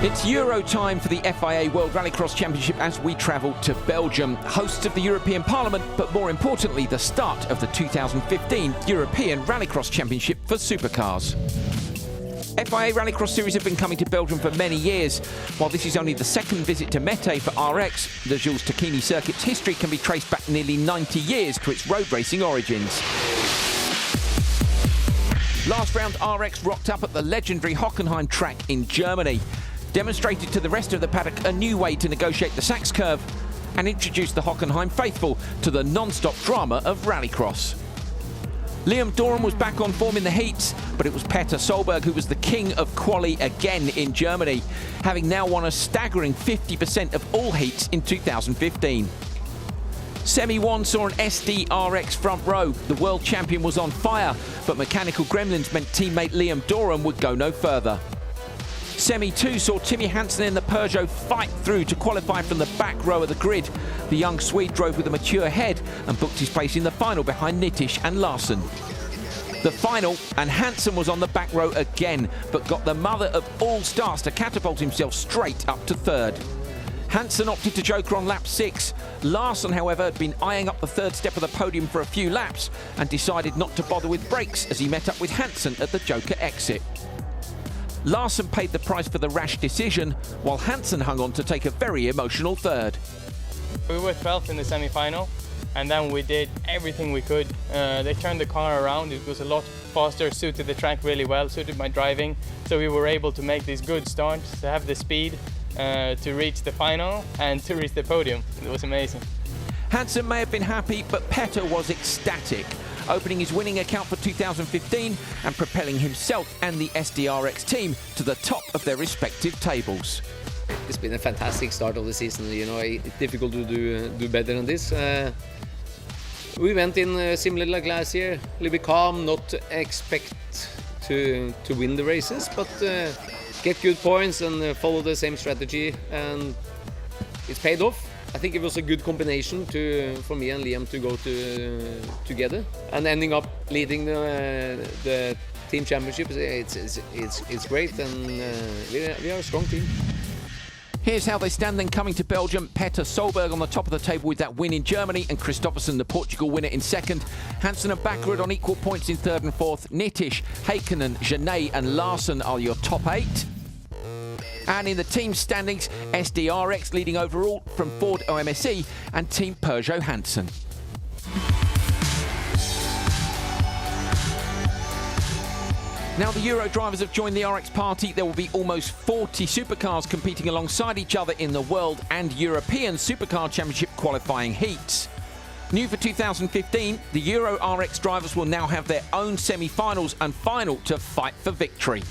It's Euro time for the FIA World Rallycross Championship as we travel to Belgium, hosts of the European Parliament, but more importantly, the start of the 2015 European Rallycross Championship for supercars. FIA Rallycross Series have been coming to Belgium for many years. While this is only the second visit to Mettet for RX, the Jules Tacchini circuit's history can be traced back nearly 90 years to its road racing origins. Last round, RX rocked up at the legendary Hockenheim track in Germany, demonstrated to the rest of the paddock a new way to negotiate the Sachs curve, and introduced the Hockenheim faithful to the non-stop drama of rallycross. Liam Doran was back on form in the heats, but it was Petter Solberg who was the king of quali again in Germany, having now won a staggering 50% of all heats in 2015. Semi 1 saw an SDRX front row. The world champion was on fire, but mechanical gremlins meant teammate Liam Doran would go no further. Semi 2 saw Timmy Hansen in the Peugeot fight through to qualify from the back row of the grid. The young Swede drove with a mature head and booked his place in the final behind Nittisch and Larsson. The final, and Hansen was on the back row again, but got the mother of all stars to catapult himself straight up to third. Hansen opted to joker on lap 6. Larsson, however, had been eyeing up the third step of the podium for a few laps and decided not to bother with brakes as he met up with Hansen at the joker exit. Larsson paid the price for the rash decision, while Hansen hung on to take a very emotional third. We were 12th in the semi-final, and then we did everything we could. They turned the car around. It was a lot faster, suited the track really well, suited my driving. So we were able to make these good starts, to have the speed to reach the final and to reach the podium. It was amazing. Hansen may have been happy, but Petter was ecstatic, opening his winning account for 2015 and propelling himself and the SDRX team to the top of their respective tables. It's been a fantastic start of the season. You know, it's difficult to do better than this. We went in similar like last year, a little bit calm, not expect to win the races, but get good points and follow the same strategy, and it's paid off. I think it was a good combination for me and Liam to go together, and ending up leading the team championship. It's great, and we are a strong team. Here's how they stand then coming to Belgium. Petter Solberg on the top of the table with that win in Germany, and Kristofferson, the Portugal winner, in second. Hansen and backward on equal points in third and fourth. Nittisch, Heikkinen, Genet and Larsson are your top 8. And in the team standings, SDRX leading overall from Ford OMSE and Team Peugeot Hansen. Now the Euro drivers have joined the RX party. There will be almost 40 supercars competing alongside each other in the World and European Supercar Championship qualifying heats. New for 2015, the Euro RX drivers will now have their own semi-finals and final to fight for victory.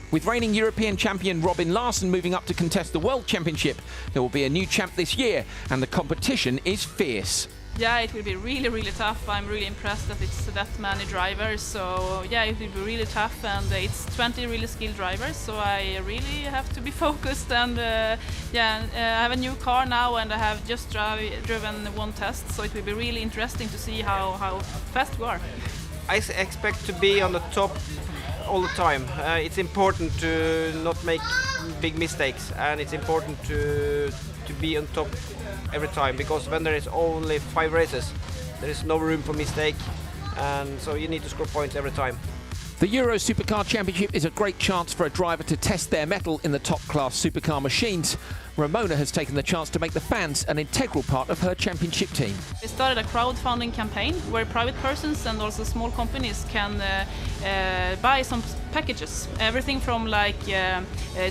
With reigning European champion Robin Larsson moving up to contest the World Championship, there will be a new champ this year, and the competition is fierce. Yeah, it will be really, really tough. I'm really impressed that it's that many drivers. So yeah, it will be really tough, and it's 20 really skilled drivers. So I really have to be focused, and I have a new car now, and I have just driven one test. So it will be really interesting to see how fast we are. I expect to be on the top all the time. It's important to not make big mistakes, and it's important to be on top every time, because when there is only 5 races, there is no room for mistake, and so you need to score points every time. The Euro Supercar Championship is a great chance for a driver to test their mettle in the top-class supercar machines. Ramona has taken the chance to make the fans an integral part of her championship team. We started a crowdfunding campaign where private persons and also small companies can buy some packages. Everything from like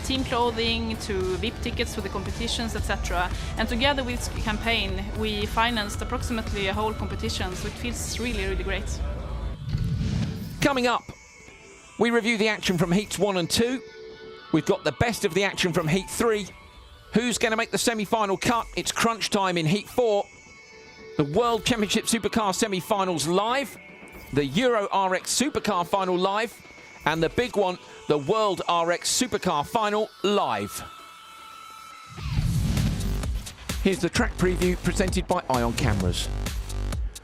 team clothing to VIP tickets for the competitions, etc. And together with this campaign, we financed approximately a whole competition, so it feels really, really great. Coming up, we review the action from Heats 1 and 2. We've got the best of the action from Heat 3. Who's going to make the semi-final cut? It's crunch time in Heat 4. The World Championship Supercar semi-finals live. The Euro RX Supercar final live. And the big one, the World RX Supercar final live. Here's the track preview presented by Ion Cameras.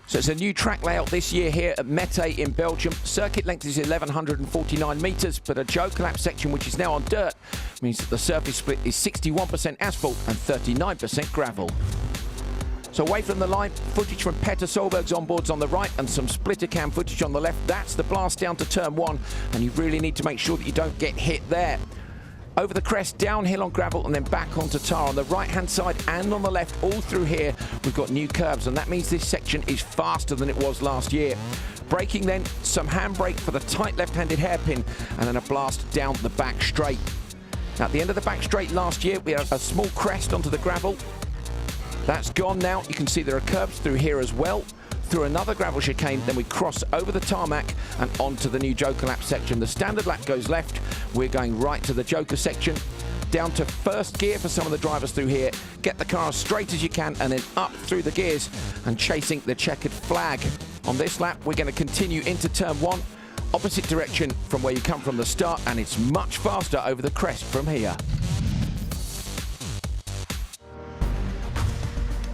So it's a new track layout this year here at Mettet in Belgium. Circuit length is 1,149 metres, but a joker lap section, which is now on dirt, means that the surface split is 61% asphalt and 39% gravel. So away from the line, footage from Petter Solberg's onboards on the right and some splitter cam footage on the left. That's the blast down to turn 1, and you really need to make sure that you don't get hit there. Over the crest, downhill on gravel, and then back onto tar on the right-hand side and on the left. All through here, we've got new curbs, and that means this section is faster than it was last year. Braking then, some handbrake for the tight left-handed hairpin, and then a blast down the back straight. Now, at the end of the back straight last year, we had a small crest onto the gravel. That's gone now. You can see there are curbs through here as well. Through another gravel chicane, then we cross over the tarmac and onto the new joker lap section. The standard lap goes left. We're going right to the joker section, down to first gear for some of the drivers through here. Get the car as straight as you can and then up through the gears and chasing the checkered flag. On this lap, we're going to continue into turn 1, opposite direction from where you come from the start, and it's much faster over the crest from here.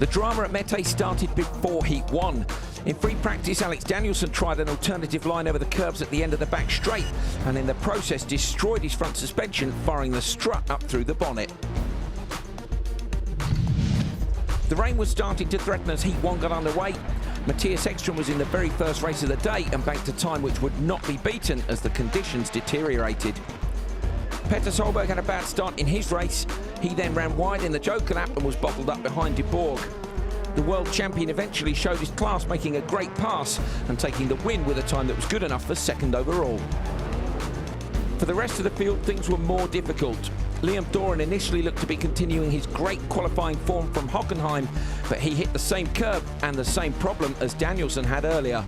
The drama at Mettet started before Heat 1. In free practice, Alex Danielson tried an alternative line over the curbs at the end of the back straight, and in the process destroyed his front suspension, firing the strut up through the bonnet. The rain was starting to threaten as Heat 1 got underway. Mattias Ekström was in the very first race of the day and banked a time which would not be beaten as the conditions deteriorated. Petter Solberg had a bad start in his race. He then ran wide in the joker lap and was bottled up behind De Bourg. The world champion eventually showed his class, making a great pass and taking the win with a time that was good enough for second overall. For the rest of the field, things were more difficult. Liam Doran initially looked to be continuing his great qualifying form from Hockenheim, but he hit the same curb and the same problem as Danielson had earlier.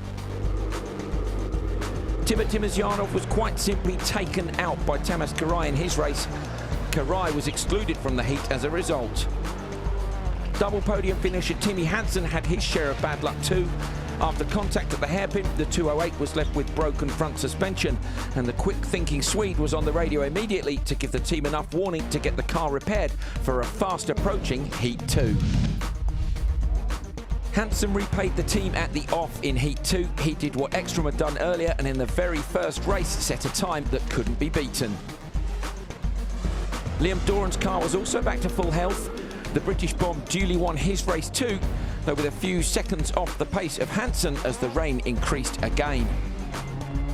Timur Timosyanov was quite simply taken out by Tamas Karai in his race. Karai was excluded from the heat as a result. Double podium finisher Timmy Hansen had his share of bad luck too. After contact at the hairpin, the 208 was left with broken front suspension, and the quick-thinking Swede was on the radio immediately to give the team enough warning to get the car repaired for a fast-approaching Heat 2. Hansen repaid the team at the off in Heat 2. He did what Ekström had done earlier and in the very first race set a time that couldn't be beaten. Liam Doran's car was also back to full health. The British bomb duly won his race too, though with a few seconds off the pace of Hansen as the rain increased again.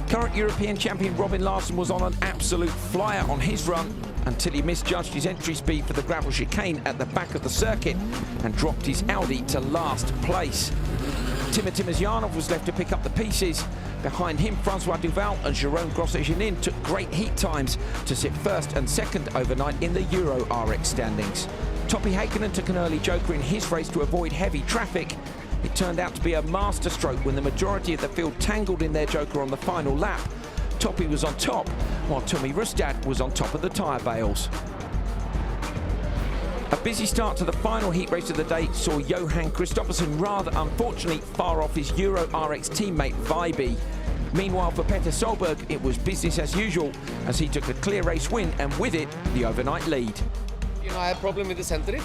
Current European champion Robin Larsson was on an absolute flyer on his run until he misjudged his entry speed for the gravel chicane at the back of the circuit and dropped his Audi to last place. Timur Timosyanov was left to pick up the pieces. Behind him, Francois Duvall and Jérôme Grosjean took great heat times to sit first and second overnight in the Euro RX standings. Topi Häkkinen took an early joker in his race to avoid heavy traffic. It turned out to be a masterstroke when the majority of the field tangled in their joker on the final lap. Topi was on top, while Tommy Rustad was on top of the tyre bales. A busy start to the final heat race of the day saw Johan Kristofferson rather unfortunately far off his Euro RX teammate Vibe. Meanwhile, for Petter Solberg, it was business as usual as he took a clear race win and with it, the overnight lead. You know, I had a problem with the center,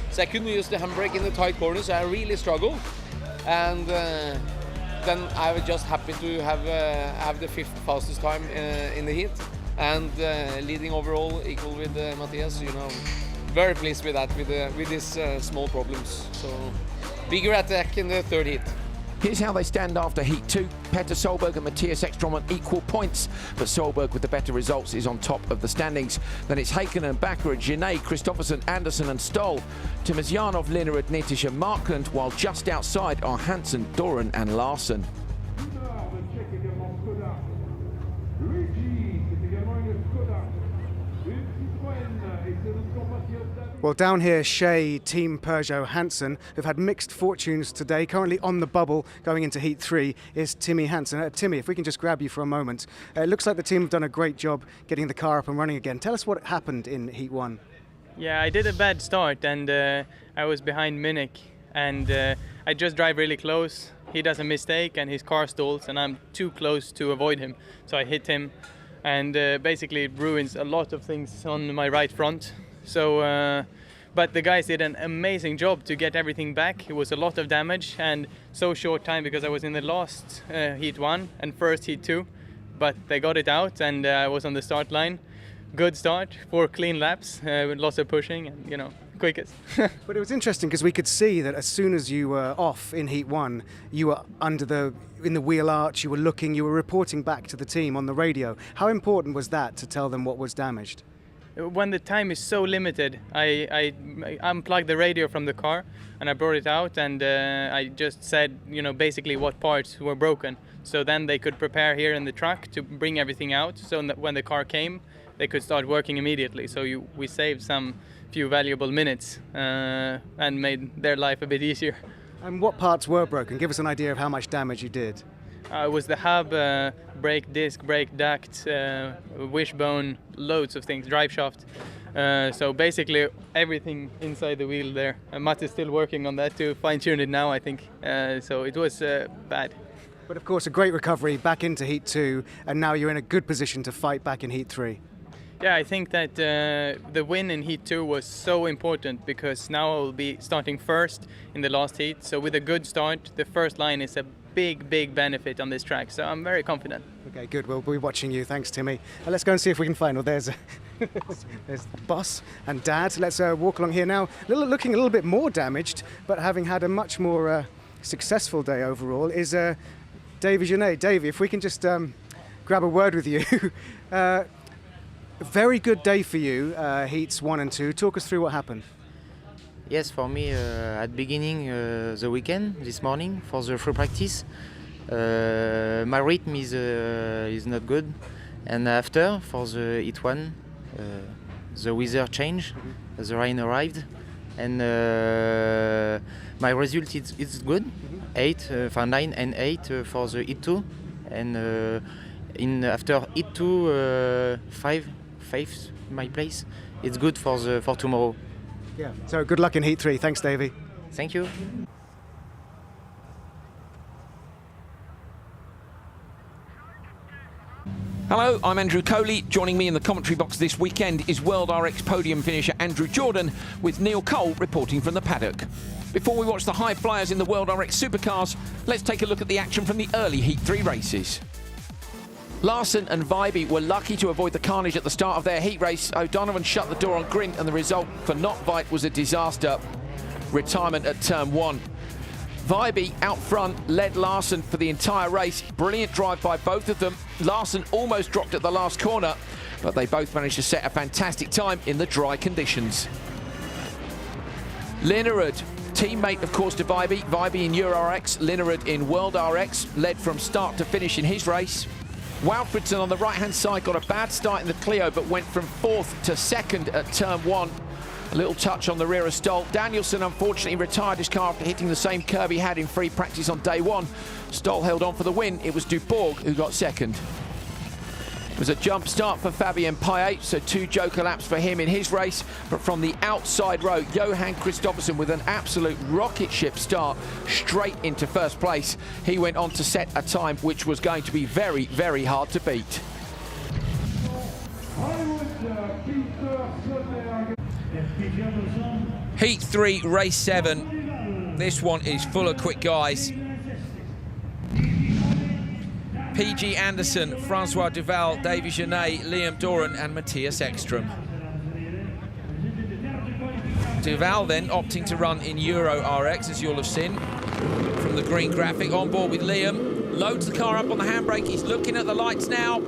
so I couldn't use the handbrake in the tight corners. So I really struggled, and then I was just happy to have the 5th fastest time in the heat and leading overall equal with Mattias. You know, very pleased with that, with these small problems. So bigger attack in the 3rd heat. Here's how they stand after Heat 2. Petter Solberg and Mattias Ekström on equal points, but Solberg with the better results is on top of the standings. Then it's Häkkinen, Bakker, Genet, Kristofferson, Anderson and Stoll. Timosyanov, Linnarud, Nitish and Markland, while just outside are Hansen, Doran and Larsson. Well, down here, Shea, Team Peugeot Hansen, who've had mixed fortunes today. Currently on the bubble going into Heat 3 is Timmy Hansen. Timmy, if we can just grab you for a moment. It looks like the team have done a great job getting the car up and running again. Tell us what happened in Heat 1. Yeah, I did a bad start and I was behind Munich and I just drive really close. He does a mistake and his car stalls and I'm too close to avoid him. So I hit him and basically it ruins a lot of things on my right front. So But the guys did an amazing job to get everything back. It was a lot of damage and so short time because I was in the last heat 1 and first heat 2. But they got it out and I was on the start line. Good start, 4 clean laps with lots of pushing and, you know, quickest. But it was interesting because we could see that as soon as you were off in heat 1, you were in the wheel arch, you were looking, you were reporting back to the team on the radio. How important was that to tell them what was damaged? When the time is so limited, I unplugged the radio from the car and I brought it out and I just said, you know, basically what parts were broken. So then they could prepare here in the truck to bring everything out. So that when the car came, they could start working immediately. So we saved some few valuable minutes and made their life a bit easier. And what parts were broken? Give us an idea of how much damage you did. It was the hub, brake disc, brake duct, wishbone, loads of things, drive shaft. So basically everything inside the wheel there. Matt is still working on that to fine-tune it now, I think. So it was bad. But of course a great recovery back into heat 2 and now you're in a good position to fight back in heat 3. Yeah, I think that the win in heat 2 was so important because now I will be starting first in the last heat. So with a good start, the first line is a big benefit on this track. So I'm very confident. Okay, good. We'll be watching you. Thanks, Timmy. Let's go and see if we can find. Well, there's Boss and Dad. Let's walk along here now. Looking a little bit more damaged, but having had a much more successful day overall, is Davy Genet. Davy, if we can just grab a word with you. Very good day for you, heats 1 and 2. Talk us through what happened. Yes, for me, at beginning the weekend, this morning, for the free practice, my rhythm is not good. And after, for the heat 1, the weather changed, the rain arrived, and my result is good, 9 and 8 for the heat 2. And after heat 2, 5 my place. It's good for tomorrow. Yeah. So good luck in heat 3. Thanks, Davy. Thank you. Hello, I'm Andrew Coley. Joining me in the commentary box this weekend is World RX podium finisher Andrew Jordan, with Neil Cole reporting from the paddock. Before we watch the high flyers in the World RX supercars, let's take a look at the action from the early heat 3 races. Larson and Vibey were lucky to avoid the carnage at the start of their heat race. O'Donovan shut the door on Grint and the result for Notvite was a disaster. Retirement at turn 1. Vibey out front led Larson for the entire race. Brilliant drive by both of them. Larson almost dropped at the last corner, but they both managed to set a fantastic time in the dry conditions. Linnerud, teammate of course to Vibey. Vibey in Euro RX, Linnerud in World RX, led from start to finish in his race. Walfredson on the right-hand side got a bad start in the Clio, but went from 4th to 2nd at turn 1. A little touch on the rear of Stoll. Danielson unfortunately retired his car after hitting the same curb he had in free practice on day 1. Stoll held on for the win. It was Dubourg who got 2nd. It was a jump start for Fabien Paillet, so 2 joker laps for him in his race. But from the outside row, Johan Kristofferson with an absolute rocket ship start straight into first place. He went on to set a time which was going to be very hard to beat. Heat 3, race 7. This one is full of quick guys. PG Anderson, Francois Duvall, Davy Genet, Liam Doran and Matthias Ekström. Duvall then opting to run in Euro RX, as you'll have seen from the green graphic. On board with Liam, loads the car up on the handbrake. He's looking at the lights now.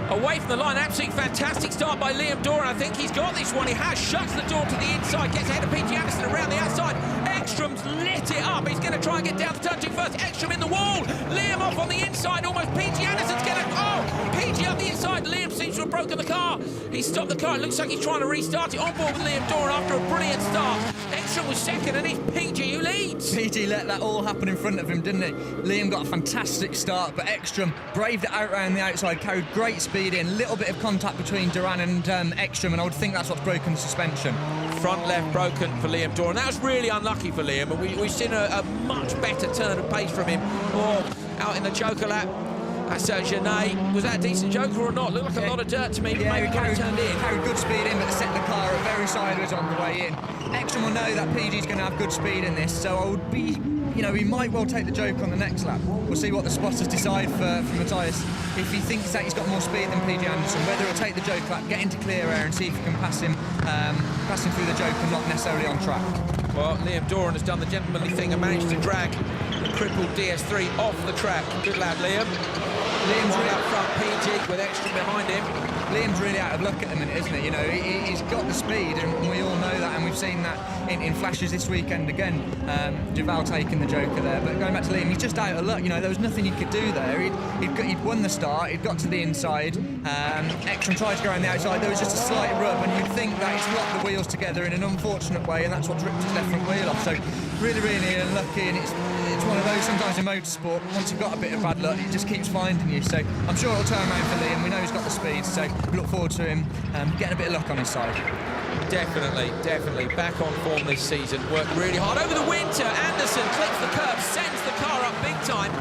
Away from the line, absolutely fantastic start by Liam Doran. I think he's got this one. He has, shuts the door to the inside, gets ahead of PG Anderson around the outside. Ekström's lit it up. He's going to try and get down to turn 2 first. Ekström in the wall. Liam off on the inside, almost. PG Anderson's going to... Oh, PG up the inside. Liam seems to have broken the car. He stopped the car. It looks like he's trying to restart it. On board with Liam Doran after a brilliant start. Ekström was 2nd and it's PG who leads. PG let that all happen in front of him, didn't he? Liam got a fantastic start, but Ekström braved it out around the outside, carried great speed in, little bit of contact between Duran and Ekström, and I would think that's what's broken the suspension. Front left broken for Liam Doran. That was really unlucky for Liam, and we've seen a much better turn of pace from him. Or out in the joker lap. That's Genet. Was that a decent joker or not? Looked like a lot of dirt to me, but maybe got it turned in. Carried good speed in, but they set the car up very sideways on the way in. Ekstrom will know that PG's going to have good speed in this, so I would be, you know, he might well take the joker on the next lap. We'll see what the spotters decide for Matthias. If he thinks that he's got more speed than PG Anderson, whether he'll take the joker lap, get into clear air and see if he can pass him through the joker, not necessarily on track. Well, Liam Doran has done the gentlemanly thing and managed to drag the crippled DS3 off the track. Good lad, Liam. Liam's right up front, PG with Ekstrom behind him. Liam's really out of luck at the minute, isn't he? You know, he's got the speed, and we all know that, and we've seen that in flashes this weekend again. Duvall taking the joker there, but going back to Liam, he's just out of luck. You know, there was nothing he could do there. He'd won the start, he'd got to the inside. Ekstrom tried to go around the outside. There was just a slight rub, and you'd think that he's locked the wheels together in an unfortunate way, and that's what's ripped his left front wheel off. So really, really unlucky, and it's one of those sometimes in motorsport. Once you've got a bit of bad luck, it just keeps finding you. So I'm sure it'll turn around for Liam. We know he's got the speed, so we look forward to him getting a bit of luck on his side. Definitely back on form this season. Worked really hard over the winter. Anderson clicks the curb, sends the car up big time.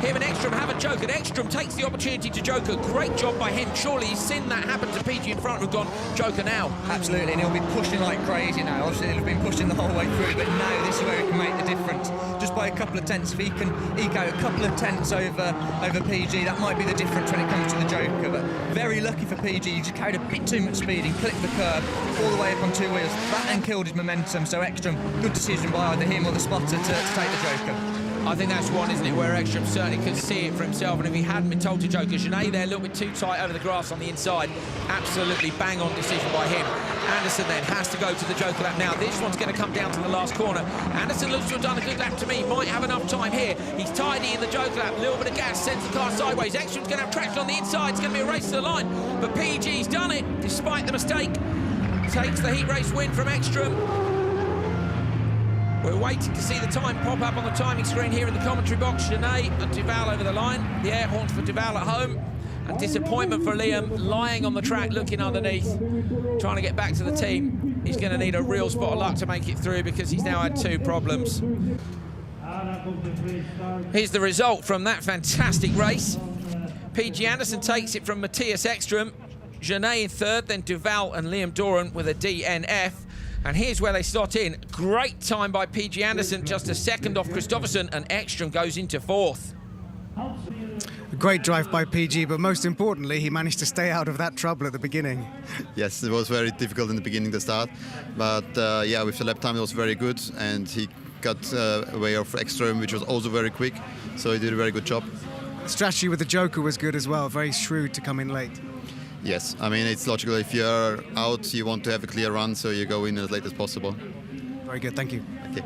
Him and Ekstrom have a joker. Ekstrom takes the opportunity to joker. Great job by him. Surely he's seen that happen to PG in front, who've gone joker now. Absolutely, and he'll be pushing like crazy now. Obviously, he'll have been pushing the whole way through, but now this is where he can make the difference. Just by a couple of tenths, if he can eke out a couple of tenths over PG, that might be the difference when it comes to the joker. But very lucky for PG, he just carried a bit too much speed and clipped the curb all the way up on two wheels. That then killed his momentum, so Ekstrom, good decision by either him or the spotter to take the joker. I think that's one, isn't it, where Ekstrom certainly could see it for himself, and if he hadn't been told to joker, Genet there a little bit too tight over the grass on the inside. Absolutely bang-on decision by him. Anderson then has to go to the joker lap now. This one's going to come down to the last corner. Anderson looks to have done a good lap to me. Might have enough time here. He's tidy in the joker lap. A little bit of gas, sends the car sideways. Ekstrom's going to have traction on the inside. It's going to be a race to the line. But PG's done it, despite the mistake. Takes the heat race win from Ekstrom. We're waiting to see the time pop up on the timing screen here in the commentary box. Genet and Duvall over the line. The air horns for Duvall at home. And disappointment for Liam, lying on the track, looking underneath, trying to get back to the team. He's going to need a real spot of luck to make it through because he's now had two problems. Here's the result from that fantastic race. PG Anderson takes it from Matthias Ekstrom. Genet in third, then Duvall and Liam Doran with a DNF. And here's where they slot in. Great time by PG Anderson, just a second off Kristofferson, and Ekstrom goes into fourth. A great drive by PG, but most importantly, he managed to stay out of that trouble at the beginning. Yes, it was very difficult in the beginning to start, but yeah, with the lap time it was very good, and he got away of Ekstrom, which was also very quick, so he did a very good job. The strategy with the joker was good as well, very shrewd to come in late. Yes, I mean, it's logical. If you're out, you want to have a clear run, so you go in as late as possible. Very good, thank you. Okay.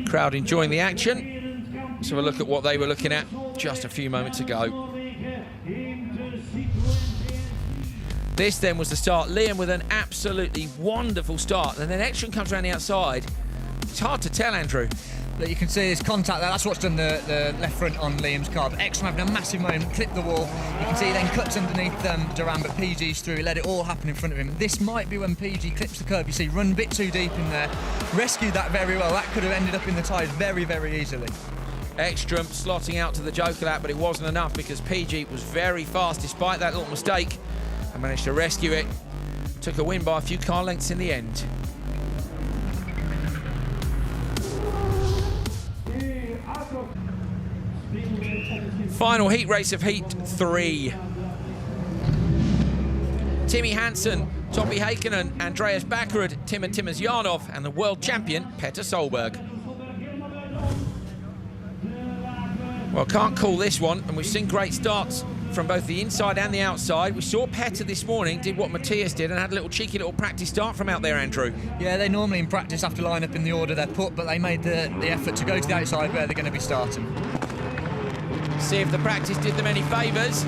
Crowd enjoying the action. Let's have a look at what they were looking at just a few moments ago. This then was the start. Liam with an absolutely wonderful start, and then Ekstrom comes around the outside. It's hard to tell, Andrew. That you can see his contact there, that's what's done the left front on Liam's car. But Ekstrom having a massive moment, clipped the wall. You can see he then cuts underneath Duran, but PG's through, let it all happen in front of him. This might be when PG clips the curb. You see, run a bit too deep in there, rescued that very well. That could have ended up in the tyres very, very easily. Ekstrom slotting out to the joker lap, but it wasn't enough because PG was very fast despite that little mistake and managed to rescue it. Took a win by a few car lengths in the end. Final heat race of Heat 3. Timmy Hansen, Topi Heikkinen, Andreas Bakkerud, Timon Timosjanov, and the world champion, Petter Solberg. Well, can't call this one, and we've seen great starts from both the inside and the outside. We saw Petter this morning did what Matthias did and had a little cheeky little practice start from out there, Andrew. Yeah, they normally in practice have to line up in the order they're put, but they made the effort to go to the outside where they're going to be starting. See if the practice did them any favours.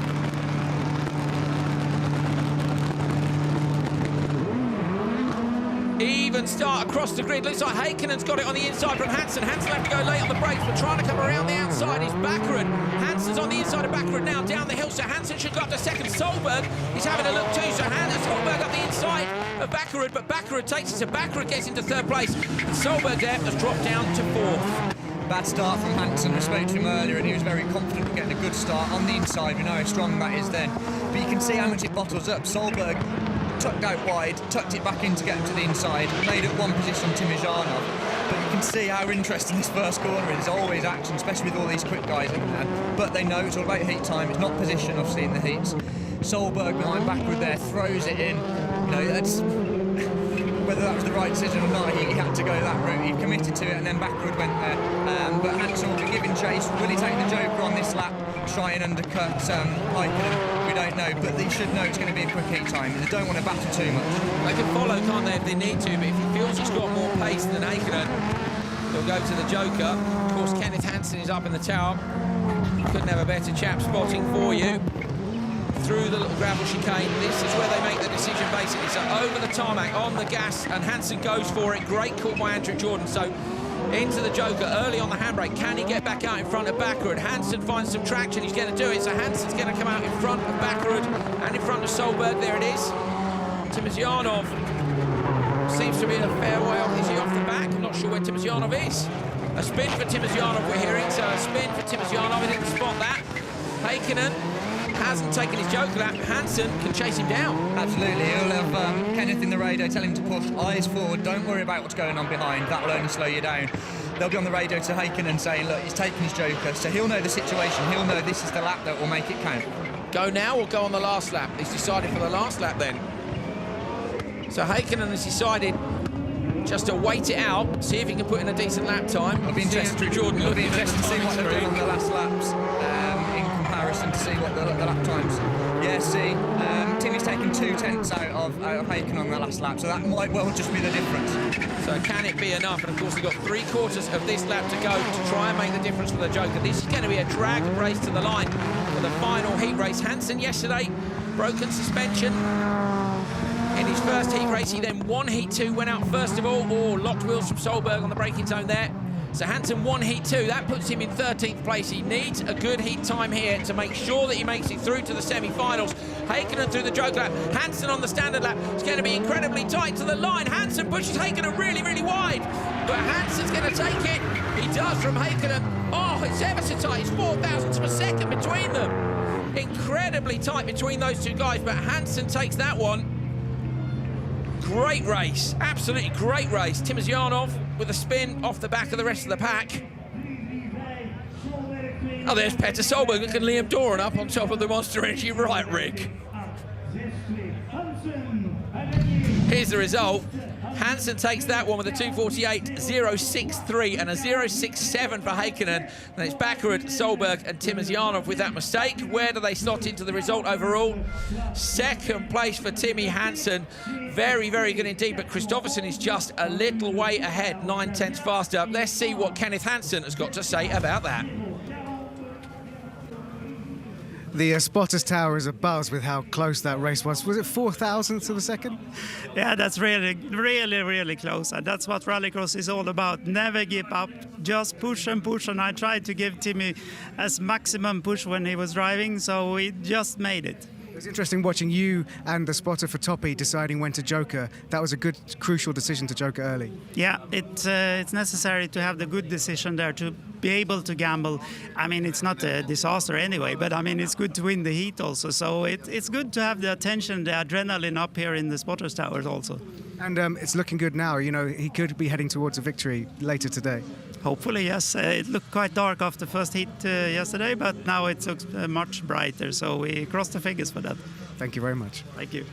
Even start across the grid. Looks like Heikkinen's got it on the inside from Hansen. Hansen have to go late on the brakes, but trying to come around the outside is Bakkerud. Hansen's on the inside of Bakkerud now, down the hill, so Hansen should go up to second. Solberg is having a look too, so Solberg up the inside of Bakkerud, but Bakkerud takes it, so Bakkerud gets into third place, and Solberg there has dropped down to fourth. Bad start from Hansen. I spoke to him earlier and he was very confident of getting a good start on the inside. We know how strong that is then. But you can see how much it bottles up. Solberg tucked out wide, tucked it back in to get him to the inside, made up one position on Timijanov. But you can see how interesting this first corner is. There's always action, especially with all these quick guys in there. But they know it's all about heat time. It's not position, obviously, in the heats. Solberg behind backward there, throws it in. You know, that's... whether that was the right decision or not, he had to go that route. He committed to it and then backward went there. But Hansen will be giving chase. Will he take the Joker on this lap, try and undercut Heikkinen? We don't know, but they should know it's going to be a quick heat time. They don't want to battle too much. They can follow, can't they, if they need to, but if he feels he's got more pace than Heikkinen, he'll go to the Joker. Of course, Kenneth Hansen is up in the tower. Couldn't have a better chap spotting for you. Through the little gravel chicane, this is where they make the decision basically. So over the tarmac, on the gas, and Hansen goes for it. Great call by Andrew Jordan. So into the Joker early on the handbrake. Can he get back out in front of Backerud? Hansen finds some traction, he's going to do it. So Hansen's going to come out in front of Backerud and in front of Solberg. There it is. Timijanov seems to be a fair way off. Is he off the back? I'm not sure where Timijanov is. A spin for Timijanov we're hearing. So a spin for Timijanov. He didn't spot that. Heikkinen hasn't taken his Joker lap. Hansen can chase him down. Absolutely. He'll have Kenneth in the radio, tell him to push, eyes forward, don't worry about what's going on behind, that'll only slow you down. They'll be on the radio to Heikkinen saying, look, he's taking his Joker, so he'll know the situation, he'll know this is the lap that will make it count. Go now or go on the last lap? He's decided for the last lap then. So Heikkinen has decided just to wait it out, see if he can put in a decent lap time. It'll be interesting. Jordan, It'll be interesting to see what they're doing on the last laps. To see what the lap times. Yeah, see, Timmy's taken 2/10 out of Heikkinen on the last lap, so that might well just be the difference. So can it be enough? And of course, we've got 3/4 of this lap to go to try and make the difference for the Joker. This is going to be a drag race to the line for the final heat race. Hansen yesterday, broken suspension. In his first heat race, he then won heat 2, went out first of all, locked wheels from Solberg on the braking zone there. So Hansen won heat 2, that puts him in 13th place. He needs a good heat time here to make sure that he makes it through to the semi-finals. Heikkinen through the Joker lap, Hansen on the standard lap. It's going to be incredibly tight to the line. Hansen pushes Heikkinen really, really wide, but Hansen's going to take it. He does from Heikkinen. Oh, it's ever so tight. It's 4,000ths of a second between them. Incredibly tight between those two guys, but Hansen takes that one. Great race, absolutely great race. Timijanov with a spin off the back of the rest of the pack. Oh, there's Petter Solberg looking Liam Doran up on top of the Monster Energy right rig. Here's the result. Hansen takes that one with a 2:48.063 and a 0.67 for Heikkinen. And it's Backerud, Solberg and Timijanov with that mistake. Where do they slot into the result overall? Second place for Timmy Hansen. Very, very good indeed, but Kristofferson is just a little way ahead, 9/10 faster. Let's see what Kenneth Hansen has got to say about that. The spotters tower is abuzz with how close that race was. Was it 4,000ths of a second? Yeah, that's really, really, really close. And that's what Rallycross is all about. Never give up, just push and push. And I tried to give Timmy as maximum push when he was driving, so we just made it. It was interesting watching you and the spotter for Toppy deciding when to Joker. That was a good, crucial decision to Joker early. Yeah, it's necessary to have the good decision there to be able to gamble. I mean, it's not a disaster anyway, but I mean, it's good to win the heat also. So it's good to have the attention, the adrenaline up here in the spotters towers also. And it's looking good now. You know, he could be heading towards a victory later today. Hopefully, yes. It looked quite dark after the first heat yesterday, but now it looks much brighter. So we cross the fingers for that. Thank you very much. Thank you.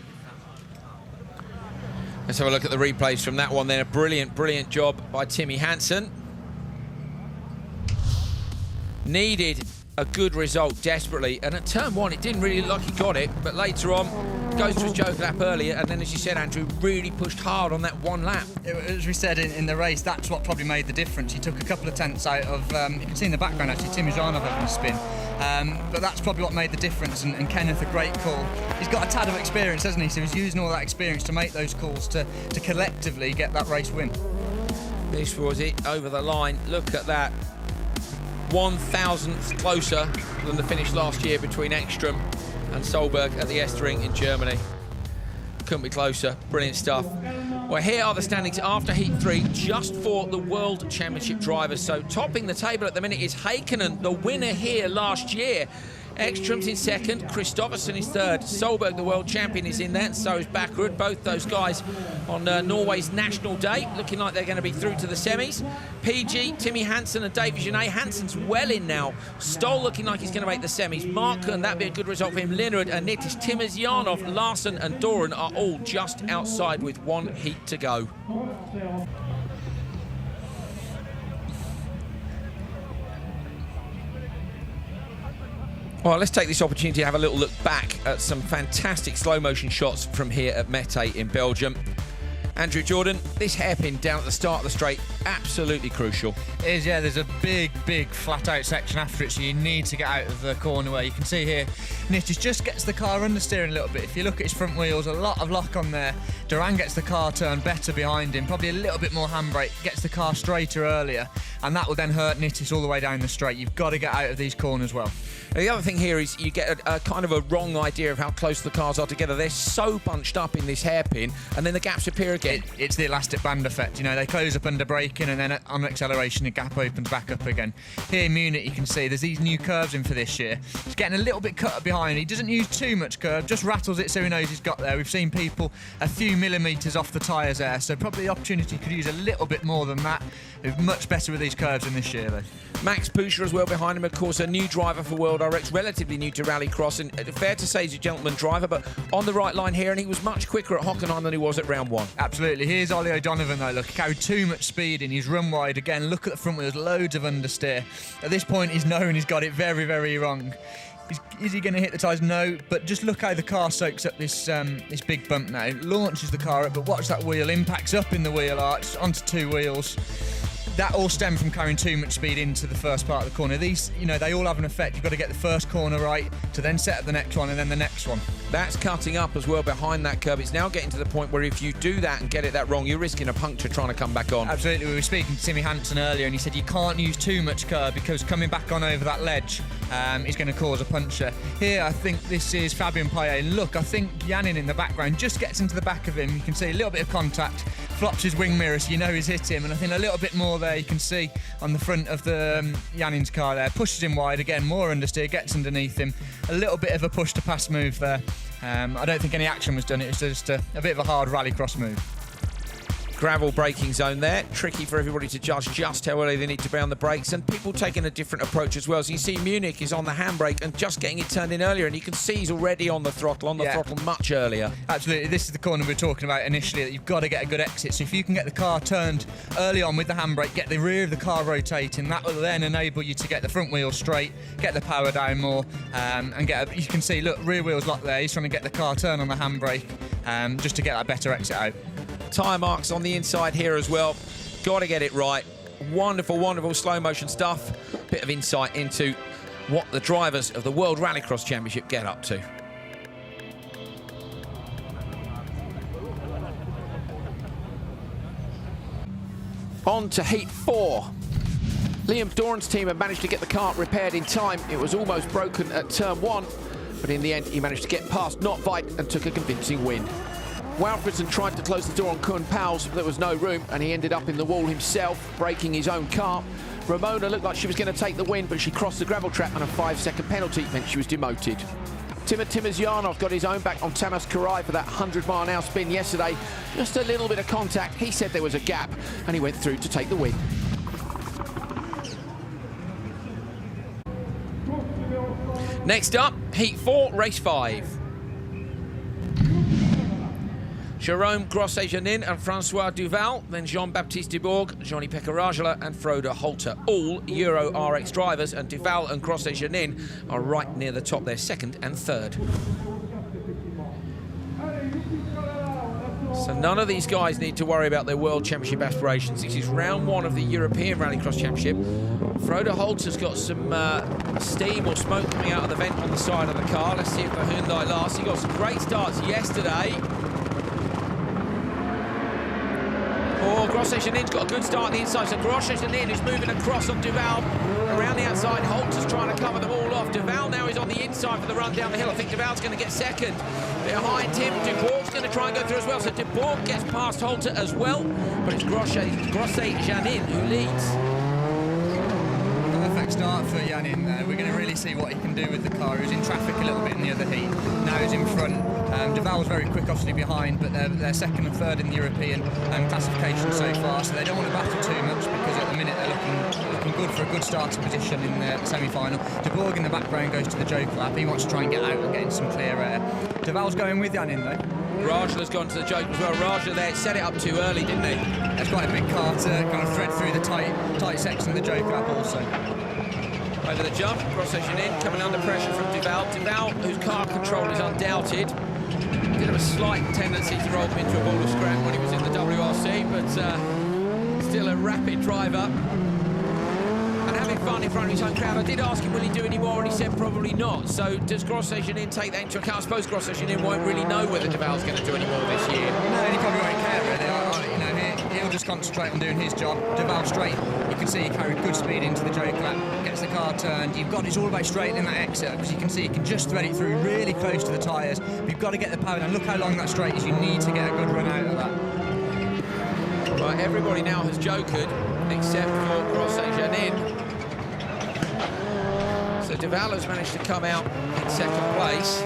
Let's have a look at the replays from that one then. A brilliant, brilliant job by Timmy Hansen. Needed a good result desperately, and at turn 1 it didn't really look like he got it, but later on goes to his Joker lap earlier, and then, as you said, Andrew, really pushed hard on that one lap. As we said in the race, that's what probably made the difference. He took a couple of tenths out of, you can see in the background actually, Timijanov having a spin. But that's probably what made the difference, and Kenneth, a great call. He's got a tad of experience, hasn't he? So he's using all that experience to make those calls to collectively get that race win. This was it over the line. Look at that. 1,000th closer than the finish last year between Ekstrom and Solberg at the Estering in Germany. Couldn't be closer. Brilliant stuff. Well, here are the standings after Heat 3, just for the World Championship drivers. So topping the table at the minute is Heikkinen, the winner here last year. Ekstrom's in second, Kristofferson is third. Solberg, the world champion, is in there, and so is Bakkerud. Both those guys on Norway's National Day, looking like they're going to be through to the semis. PG, Timmy Hansen and David Genet. Hansen's well in now. Stoll looking like he's going to make the semis. Markland, that'd be a good result for him. Linnerud and Nittis, Timmerzianov, Larsen and Doran are all just outside with one heat to go. Well, let's take this opportunity to have a little look back at some fantastic slow-motion shots from here at Mettet in Belgium. Andrew Jordan, this hairpin down at the start of the straight, absolutely crucial. It is, yeah, there's a big flat-out section after it, so you need to get out of the corner where you can see here, Nittis just gets the car understeering a little bit. If you look at his front wheels, a lot of lock on there. Duran gets the car turned better behind him, probably a little bit more handbrake, gets the car straighter earlier, and that will then hurt Nittis all the way down the straight. You've got to get out of these corners well. The other thing here is you get a kind of a wrong idea of how close the cars are together. They're so bunched up in this hairpin, and then the gaps appear again. It's the elastic band effect. You know, they close up under braking, and then on acceleration, the gap opens back up again. Here in Munich, you can see there's these new curves in for this year. He's getting a little bit cut up behind. He doesn't use too much curve, just rattles it so he knows he's got there. We've seen people a few millimetres off the tyres there, so probably the opportunity could use a little bit more than that. He's much better with these curves in this year, though. Max Pusher as well behind him, of course, a new driver for World RX, relatively new to Rallycross, and fair to say he's a gentleman driver, but on the right line here, and he was much quicker at Hockenheim than he was at round one. Absolutely. Here's Ollie O'Donovan, though. Look, he carried too much speed in. He's run wide again. Look at the front wheels, loads of understeer. At this point, he's known he's got it very, very wrong. Is he going to hit the tyres? No, but just look how the car soaks up this big bump now. Launches the car up, but watch that wheel, impacts up in the wheel arch onto two wheels. That all stemmed from carrying too much speed into the first part of the corner. These, you know, they all have an effect. You've got to get the first corner right to then set up the next one and then the next one. That's cutting up as well behind that curve. It's now getting to the point where if you do that and get it that wrong, you're risking a puncture trying to come back on. Absolutely. We were speaking to Timmy Hansen earlier, and he said you can't use too much curve because coming back on over that ledge is going to cause a puncture. Here, I think this is Fabien Payet. Jannin, I think Jannin in the background just gets into the back of him. You can see a little bit of contact, flops his wing mirror so you know he's hit him, and I think a little bit more there you can see on the front of the Jannin's car there. Pushes him wide again, more understeer, gets underneath him. A little bit of a push to pass move there. I don't think any action was done. It was just a bit of a hard rallycross move. Gravel braking zone there. Tricky for everybody to judge just how early they need to be on the brakes, and people taking a different approach as well. So you see Munich is on the handbrake and just getting it turned in earlier, and you can see he's already on the throttle much earlier. Absolutely. This is the corner we were talking about initially, that you've got to get a good exit. So if you can get the car turned early on with the handbrake, get the rear of the car rotating, that will then enable you to get the front wheel straight, get the power down more, and you can see, look, rear wheel's locked there. He's trying to get the car turned on the handbrake just to get that better exit out. Tyre marks on the inside here as well. Got to get it right. Wonderful, wonderful slow motion stuff. Bit of insight into what the drivers of the World Rallycross Championship get up to. On to Heat 4. Liam Doran's team had managed to get the car repaired in time. It was almost broken at turn 1, but in the end he managed to get past Notveit and took a convincing win. Walfridson tried to close the door on Koen Pauwels, but there was no room, and he ended up in the wall himself, breaking his own car. Ramona looked like she was going to take the win, but she crossed the gravel trap, and a 5-second penalty meant she was demoted. Timmerzianov got his own back on Tamas Karai for that 100-mile-an-hour spin yesterday. Just a little bit of contact. He said there was a gap, and he went through to take the win. Next up, Heat 4, Race 5. Jérôme Grosset-Janin and Francois Duvall, then Jean-Baptiste Dubourg, Johnny-Pekka Rajala and Frode Holter. All Euro RX drivers, and Duvall and Grosset-Janin are right near the top. They're second and third. So none of these guys need to worry about their World Championship aspirations. This is round 1 of the European Rallycross Championship. Frode Holter's got some steam or smoke coming out of the vent on the side of the car. Let's see if the Hyundai lasts. He got some great starts yesterday. Oh, Grosjean-Janin's got a good start on the inside, so Grosjean-Janin is moving across on Duvall. Around the outside, Holt is trying to cover them all off. Duvall now is on the inside for the run down the hill. I think Duvall's going to get second. Behind him, Dubourg's going to try and go through as well, so Dubourg gets past Holter as well, but it's Grosjean-Janin who leads. Perfect start for Janin. We're going to really see what he can do with the car. He was in traffic a little bit in the other heat. Now he's in front. Duvall was very quick, obviously behind, but they're second and third in the European classification so far, so they don't want to battle too much because at the minute they're looking good for a good starting position in the semi-final. Dubourg in the background goes to the Joker lap. He wants to try and get out and get in some clear air. Duvall's going with Janin though. Rajala's gone to the Joker as well. Rajala there set it up too early, didn't he? That's quite a big car to kind of thread through the tight section of the Joker lap also. Over the jump, Grosjean-Janin coming under pressure from Duvall. Duvall, whose car control is undoubted, did have a slight tendency to roll him into a ball of scrap when he was in the WRC, but still a rapid driver and having fun in front of his own crowd. I did ask him, will he do any more, and he said probably not. So does Grosjean-Janin take that into account? I suppose Grosjean-Janin won't really know whether Duvall's going to do any more this year. No, he probably won't care really. He'll just concentrate on doing his job. Duvall straight, you can see he carried good speed into the Joker lap, gets the car turned. It's all about straightening that exit, because you can see he can just thread it through really close to the tyres. But you've got to get the power down. Look how long that straight is. You need to get a good run out of that. Right, everybody now has jokered except for Grosjean-Janin. So Duvall has managed to come out in second place.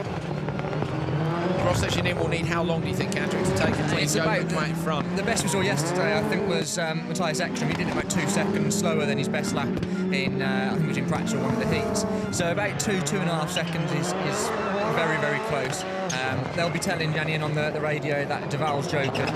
Grosjean-Janin will need how long do you think, Andrew, to take a clean Joker to out in front? The best we saw yesterday, I think, was Matthias Ekstrom. He did it about 2 seconds slower than his best lap in, I think it was in practice or one of the heats. So about 2.5 seconds is very, very close. They'll be telling Janin on the radio that Duvall's Joker.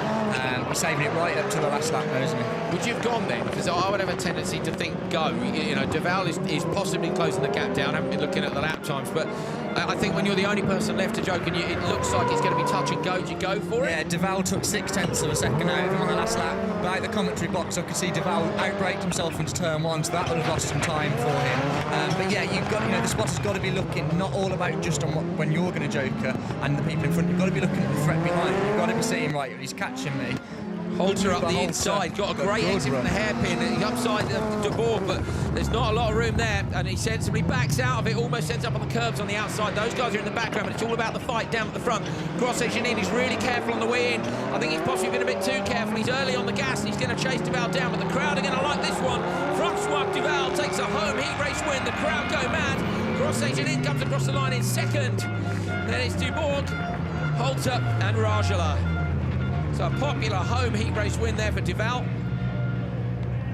He's saving it right up to the last lap now, isn't he? Would you have gone then? Because I would have a tendency to think go. You know, Duvall is possibly closing the gap down. I haven't been looking at the lap times, but I think when you're the only person left to joke and it looks like it's going to be touch and go, do you go for it? Yeah, Duvall took 0.6 of a second out of him on the last lap. But out the commentary box, I could see Duvall outbraked himself into turn 1, so that would have lost some time for him. But yeah, the spotter's got to be looking not all about just on when you're going to Joker and the people in front. You've got to be looking at the threat behind. You've got to be seeing, right, he's catching me. Holter up the inside, got a great exit from the hairpin, and he's upside the board, but there's not a lot of room there, and he sensibly backs out of it, almost ends up on the curbs on the outside. Those guys are in the background, but it's all about the fight down at the front. Grosjean-Janin is really careful on the way in. I think he's possibly been a bit too careful. He's early on the gas, and he's going to chase Duvall down, but the crowd are going to like this one. Francois Duvall takes a home heat race win. The crowd go mad. Grosjean-Janin comes across the line in second. Then it's Dubourg, Holter and Rajala. So a popular home heat race win there for Duvall.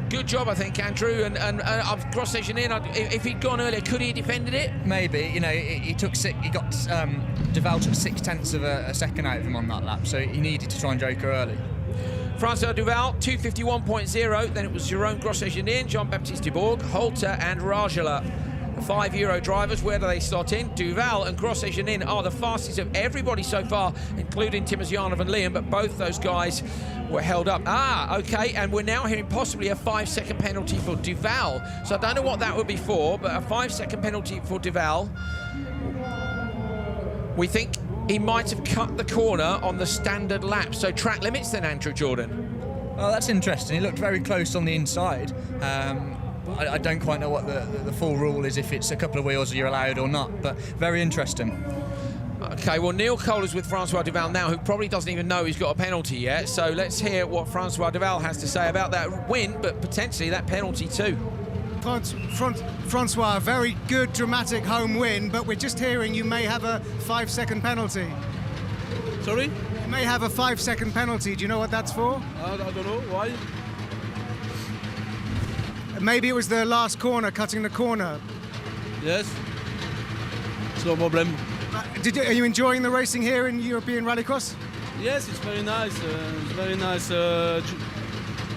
Good job, I think, Andrew. And Grosjean-Janin, if he'd gone earlier, could he have defended it? Maybe. You know, Duvall took 0.6 of a second out of him on that lap, so he needed to try and Joker early. Francois Duvall, 2:51.0. Then it was Jérôme Grosjean-Janin, Jean-Baptiste Dubourg, Holter and Rajala. The 5 Euro drivers, where do they slot in? Duvall and Grosjean-Janin are the fastest of everybody so far, including Timosyanov and Liam, but both those guys were held up. Okay, and we're now hearing possibly a 5-second penalty for Duvall. So I don't know what that would be for, but a 5-second penalty for Duvall. We think he might have cut the corner on the standard lap. So track limits then, Andrew Jordan. Oh, that's interesting. He looked very close on the inside. I don't quite know what the full rule is, if it's a couple of wheels you're allowed or not, but very interesting. Okay, well, Neil Cole is with Francois Duvall now, who probably doesn't even know he's got a penalty yet. So let's hear what Francois Duvall has to say about that win, but potentially that penalty too. Francois, a very good, dramatic home win, but we're just hearing you may have a 5-second penalty. Sorry? You may have a 5-second penalty. Do you know what that's for? I don't know. Why? Maybe it was the last corner, cutting the corner. Yes. It's no problem. Are you enjoying the racing here in European Rallycross? Yes, it's very nice. It's very nice.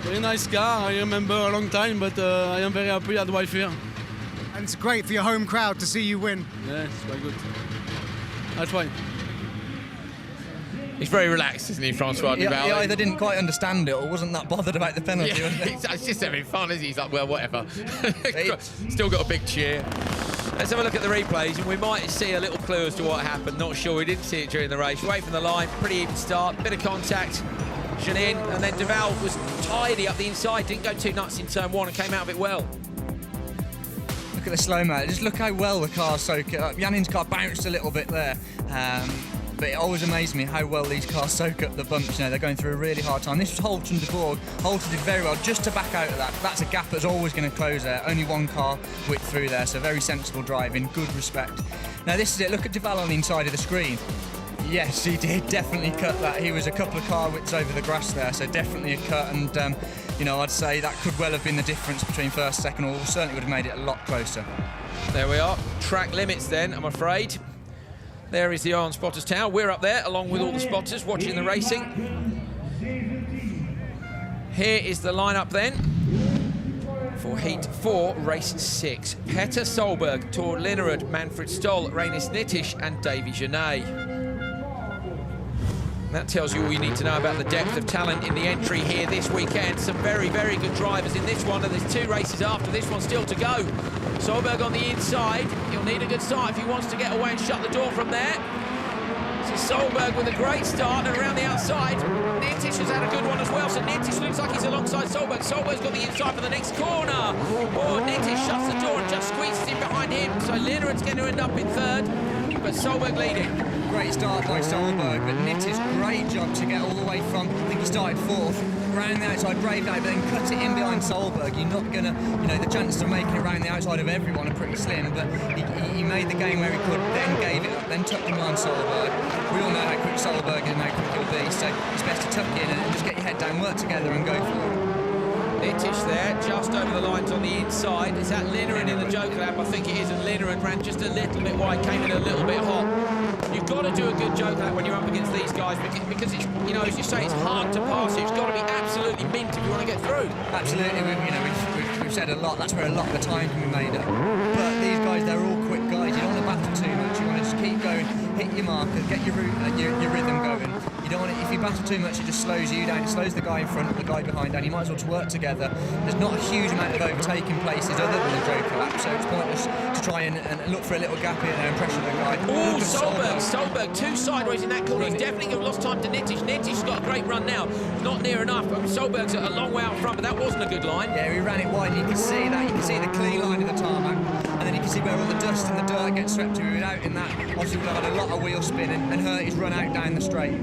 Very nice car. I remember a long time, but I am very happy at drive here. And it's great for your home crowd to see you win. Yeah, it's quite good. That's fine. He's very relaxed, isn't he, Francois Duvall? He either didn't quite understand it or wasn't that bothered about the penalty. Yeah, he's just having fun, isn't he? He's like, well, whatever. Still got a big cheer. Let's have a look at the replays, and we might see a little clue as to what happened. Not sure, we didn't see it during the race. Away from the line, pretty even start, bit of contact. traction in, and then Duvall was tidy up the inside, didn't go too nuts in turn 1 and came out of it well. Look at the slow-mo, just look how well the cars soak it up. Janin's car bounced a little bit there, but it always amazes me how well these cars soak up the bumps. You know, they're going through a really hard time. This was Holt and De Bourg. Holt did very well just to back out of that. That's a gap that's always going to close there. Only one car whipped through there, so very sensible driving, good respect. Now this is it, look at Duvall on the inside of the screen. Yes, he did definitely cut that. He was a couple of car widths over the grass there, so definitely a cut, and you know, I'd say that could well have been the difference between first, second, or certainly would have made it a lot closer. There we are, track limits then, I'm afraid. There is the Iron Spotters Tower. We're up there along with all the spotters watching the racing. Here is the lineup then for Heat 4, Race 6. Petter Solberg, Tor Linnerud, Manfred Stoll, Reinis Nittisch and Davy Genet. That tells you all you need to know about the depth of talent in the entry here this weekend. Some very, very good drivers in this one, and there's 2 races after this one still to go. Solberg on the inside. He'll need a good start if he wants to get away and shut the door from there. This is Solberg with a great start, and around the outside, Nittisch has had a good one as well, so Nittisch looks like he's alongside Solberg. Solberg's got the inside for the next corner. Oh, Nittisch shuts the door and just squeezes in behind him, so Linnerud's going to end up in 3rd, but Solberg leading. Great start by Solberg, but Nittisch, great job to get all the way from, I think he started 4th, round the outside, braved out, but then cut it in behind Solberg. You're not going to, you know, the chances of making it round the outside of everyone are pretty slim, but he made the game where he could, then gave it up, then tucked him behind Solberg. We all know how quick Solberg is and how quick he'll be, so it's best to tuck in and just get your head down, work together and go for it. Nittisch there, just over the lines on the inside. Is that Linnerud in the Joker lap? I think it is, and Linnerud ran just a little bit wide, came in a little bit hot. You've got to do a good Joker lap when you're up against these guys, because it's, you know, as you say, it's hard to pass you. It's got to be absolutely mint if you want to get through. Absolutely, we've said a lot, that's where a lot of the time can be made up. But these guys, they're all quick guys. You don't want to battle too much, you want to just keep going, hit your marker, get your route and your rhythm going. You don't want to, if you battle too much, it just slows you down, it slows the guy in front, the guy behind down. You might as well just work together. There's not a huge amount of overtaking places other than the Joker lap, so it's pointless to try and look for a little gap here and pressure the guy. Oh, Solberg, 2 sideways in that corner. He's definitely lost time to Nittisch. Nittisch's got a great run now. Not near enough. Solberg's a long way out front, but that wasn't a good line. Yeah, he ran it wide, and you can see that. You can see the clean line of the tarmac, and then you can see where all the dust and the dirt gets swept to. Without in that, obviously would have had a lot of wheel spin and hurt his run out down the straight.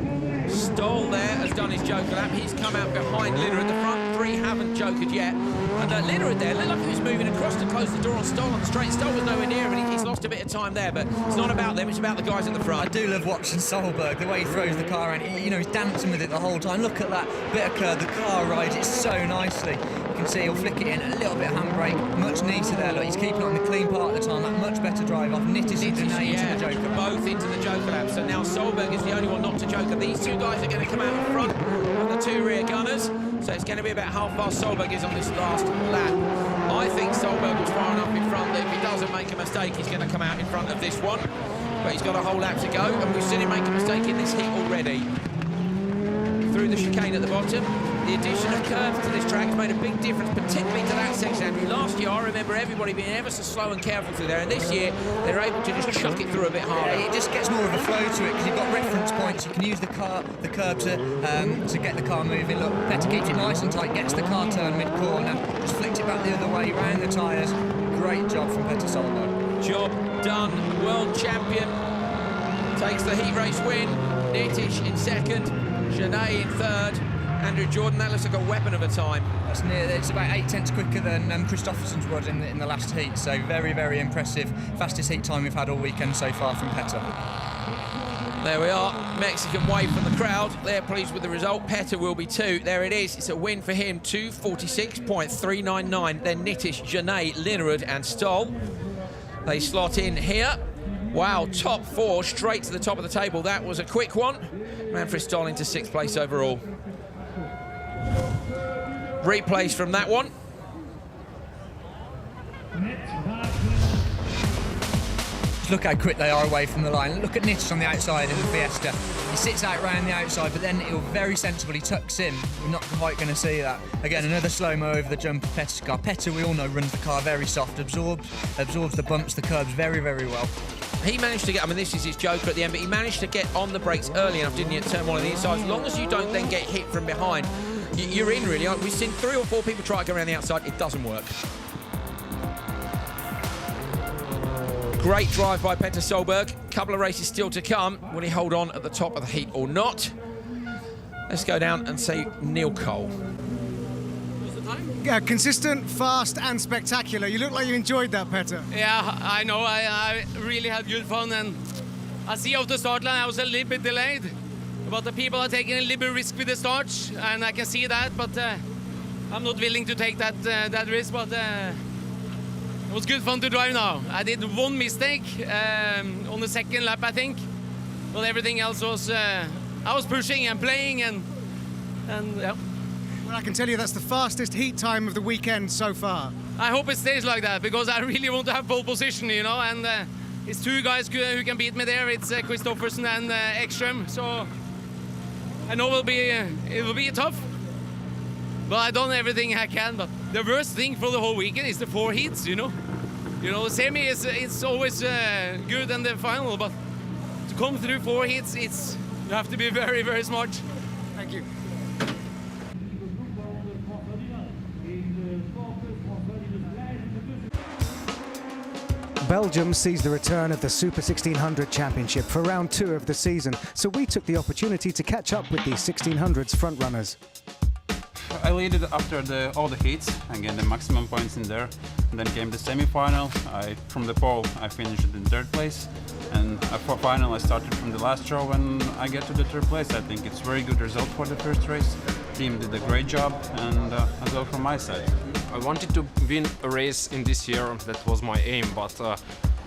Stoll there has done his Joker lap. He's come out behind Linnerud. The front 3 haven't jokered yet. And Linnerud there looked like he was moving across to close the door on Stoll on the straight. Stoll was nowhere near him, and he's lost a bit of time there, but it's not about them, it's about the guys in the front. I do love watching Solberg, the way he throws the car around. You know, he's dancing with it the whole time. Look at that bit of curve, the car rides it so nicely. You can see he'll flick it in, a little bit of handbrake, much neater there. Look, he's keeping it on the clean part of the time, that much better drive off. Nittisch into the Joker. Both into the Joker lap, so now Solberg is the only one not to Joker. These 2 guys are going to come out in front of the 2 rear gunners, so it's going to be about how fast Solberg is on this last lap. I think Solberg was far enough in front that if he doesn't make a mistake, he's going to come out in front of this one, but he's got a whole lap to go, and we've seen him make a mistake in this heat already. Through the chicane at the bottom. The addition of curves to this track has made a big difference, particularly to that section, Andrew. Last year, I remember everybody being ever so slow and careful through there, and this year, they're able to just chuck it through a bit harder. Yeah, it just gets more of a flow to it, because you've got reference points. You can use the curb to get the car moving. Look, Petter keeps it nice and tight, gets the car turned mid-corner, just flicks it back the other way, round the tyres. Great job from Petter Solberg. Job done. World champion takes the heat race win. Nittisch in 2nd, Genet in 3rd. Andrew Jordan, that looks like a weapon of a time. That's near, it's about 8/10 quicker than Kristofferson's was in the last heat, so very, very impressive. Fastest heat time we've had all weekend so far from Petter. There we are, Mexican wave from the crowd. They're pleased with the result. Petter will be too. There it is, it's a win for him, 2:46.399. Then Nittisch, Genet, Linnerud and Stoll. They slot in here. Wow, top 4 straight to the top of the table. That was a quick one. Manfred Stoll into 6th place overall. Replays from that one. Just look how quick they are away from the line. Look at Nittisch on the outside in the Fiesta. He sits out round the outside, but then he'll very sensibly tucks in. You're not quite going to see that. Again, another slow-mo over the jump of Petter's car. Petter, we all know, runs the car very soft, absorbs the bumps, the curbs very, very well. He managed to get, I mean, this is his joker at the end, but he managed to get on the brakes early enough, didn't he, at turn 1 on the inside. As long as you don't then get hit from behind, you're in, really. We've seen 3 or 4 people try to go around the outside. It doesn't work. Great drive by Petter Solberg. Couple of races still to come. Will he hold on at the top of the heat or not? Let's go down and see Neil Cole. Yeah, consistent, fast and spectacular. You look like you enjoyed that, Petter. Yeah, I know. I really had good fun, and I see off the start line I was a little bit delayed, but the people are taking a little bit risk with the start, and I can see that, but I'm not willing to take that risk, but it was good fun to drive now. I did 1 mistake on the second lap, I think, but everything else was I was pushing and playing, and yeah. Well, I can tell you that's the fastest heat time of the weekend so far. I hope it stays like that, because I really want to have pole position, you know, and it's 2 guys who can beat me there. It's Kristofferson and Ekström, so I know it will be tough, but I've done everything I can. But the worst thing for the whole weekend is the 4 heats, you know. The semi it's always good, and the final, but to come through 4 heats, you have to be very, very smart. Thank you. Belgium sees the return of the Super 1600 Championship for round 2 of the season, so we took the opportunity to catch up with the 1600's frontrunners. I led it after all the heats and get the maximum points in there. And then came the semi-final. From the pole, I finished in 3rd place. And for final, I started from the last row and I get to the 3rd place. I think it's a very good result for the first race. Team did a great job, and as well from my side. I wanted to win a race in this year, that was my aim, but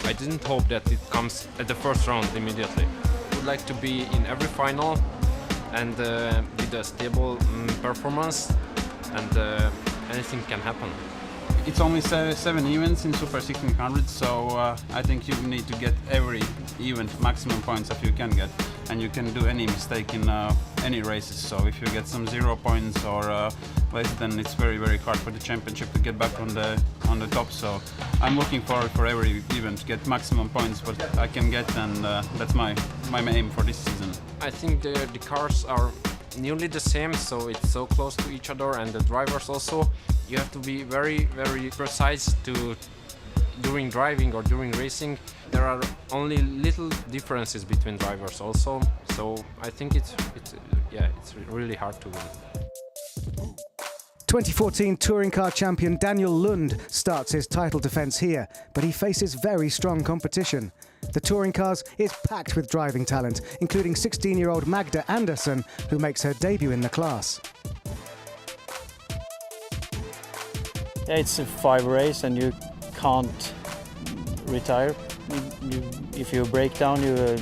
I didn't hope that it comes at the first round immediately. I would like to be in every final and with a stable performance, and anything can happen. It's only 7 events in Super 1600, so I think you need to get every event maximum points that you can get, and you can do any mistake in any races. So if you get some 0 points or less, then it's very, very hard for the championship to get back on the top. So I'm looking forward for every event to get maximum points what I can get, and that's my aim for this season. I think the cars are nearly the same, so it's so close to each other, and the drivers also. You have to be very, very precise during driving or during racing. There are only little differences between drivers also, so I think it's really hard to win. 2014 touring car champion Daniel Lund starts his title defence here, but he faces very strong competition. The touring cars is packed with driving talent, including 16-year-old Magda Andersson, who makes her debut in the class. Yeah, it's a 5 race and you can't retire. If you break down, you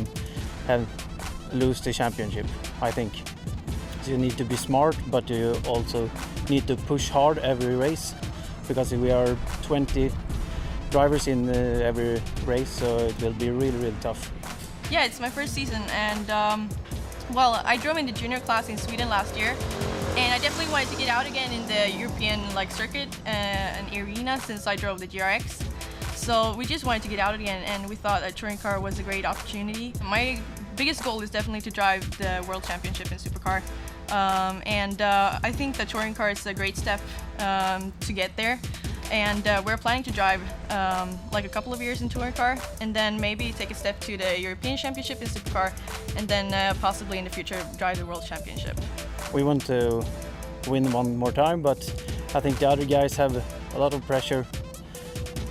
lose the championship, I think. So you need to be smart, but you also need to push hard every race, because we are 20 drivers in every race, so it will be really, really tough. Yeah, it's my first season, and well, I drove in the junior class in Sweden last year, and I definitely wanted to get out again in the European circuit and arena since I drove the GRX. So we just wanted to get out again, and we thought a touring car was a great opportunity. My biggest goal is definitely to drive the World Championship in Supercar. And I think the touring car is a great step to get there. And we're planning to drive like a couple of years in touring car, and then maybe take a step to the European Championship in Supercar, and then possibly in the future drive the World Championship. We want to win one more time, but I think the other guys have a lot of pressure.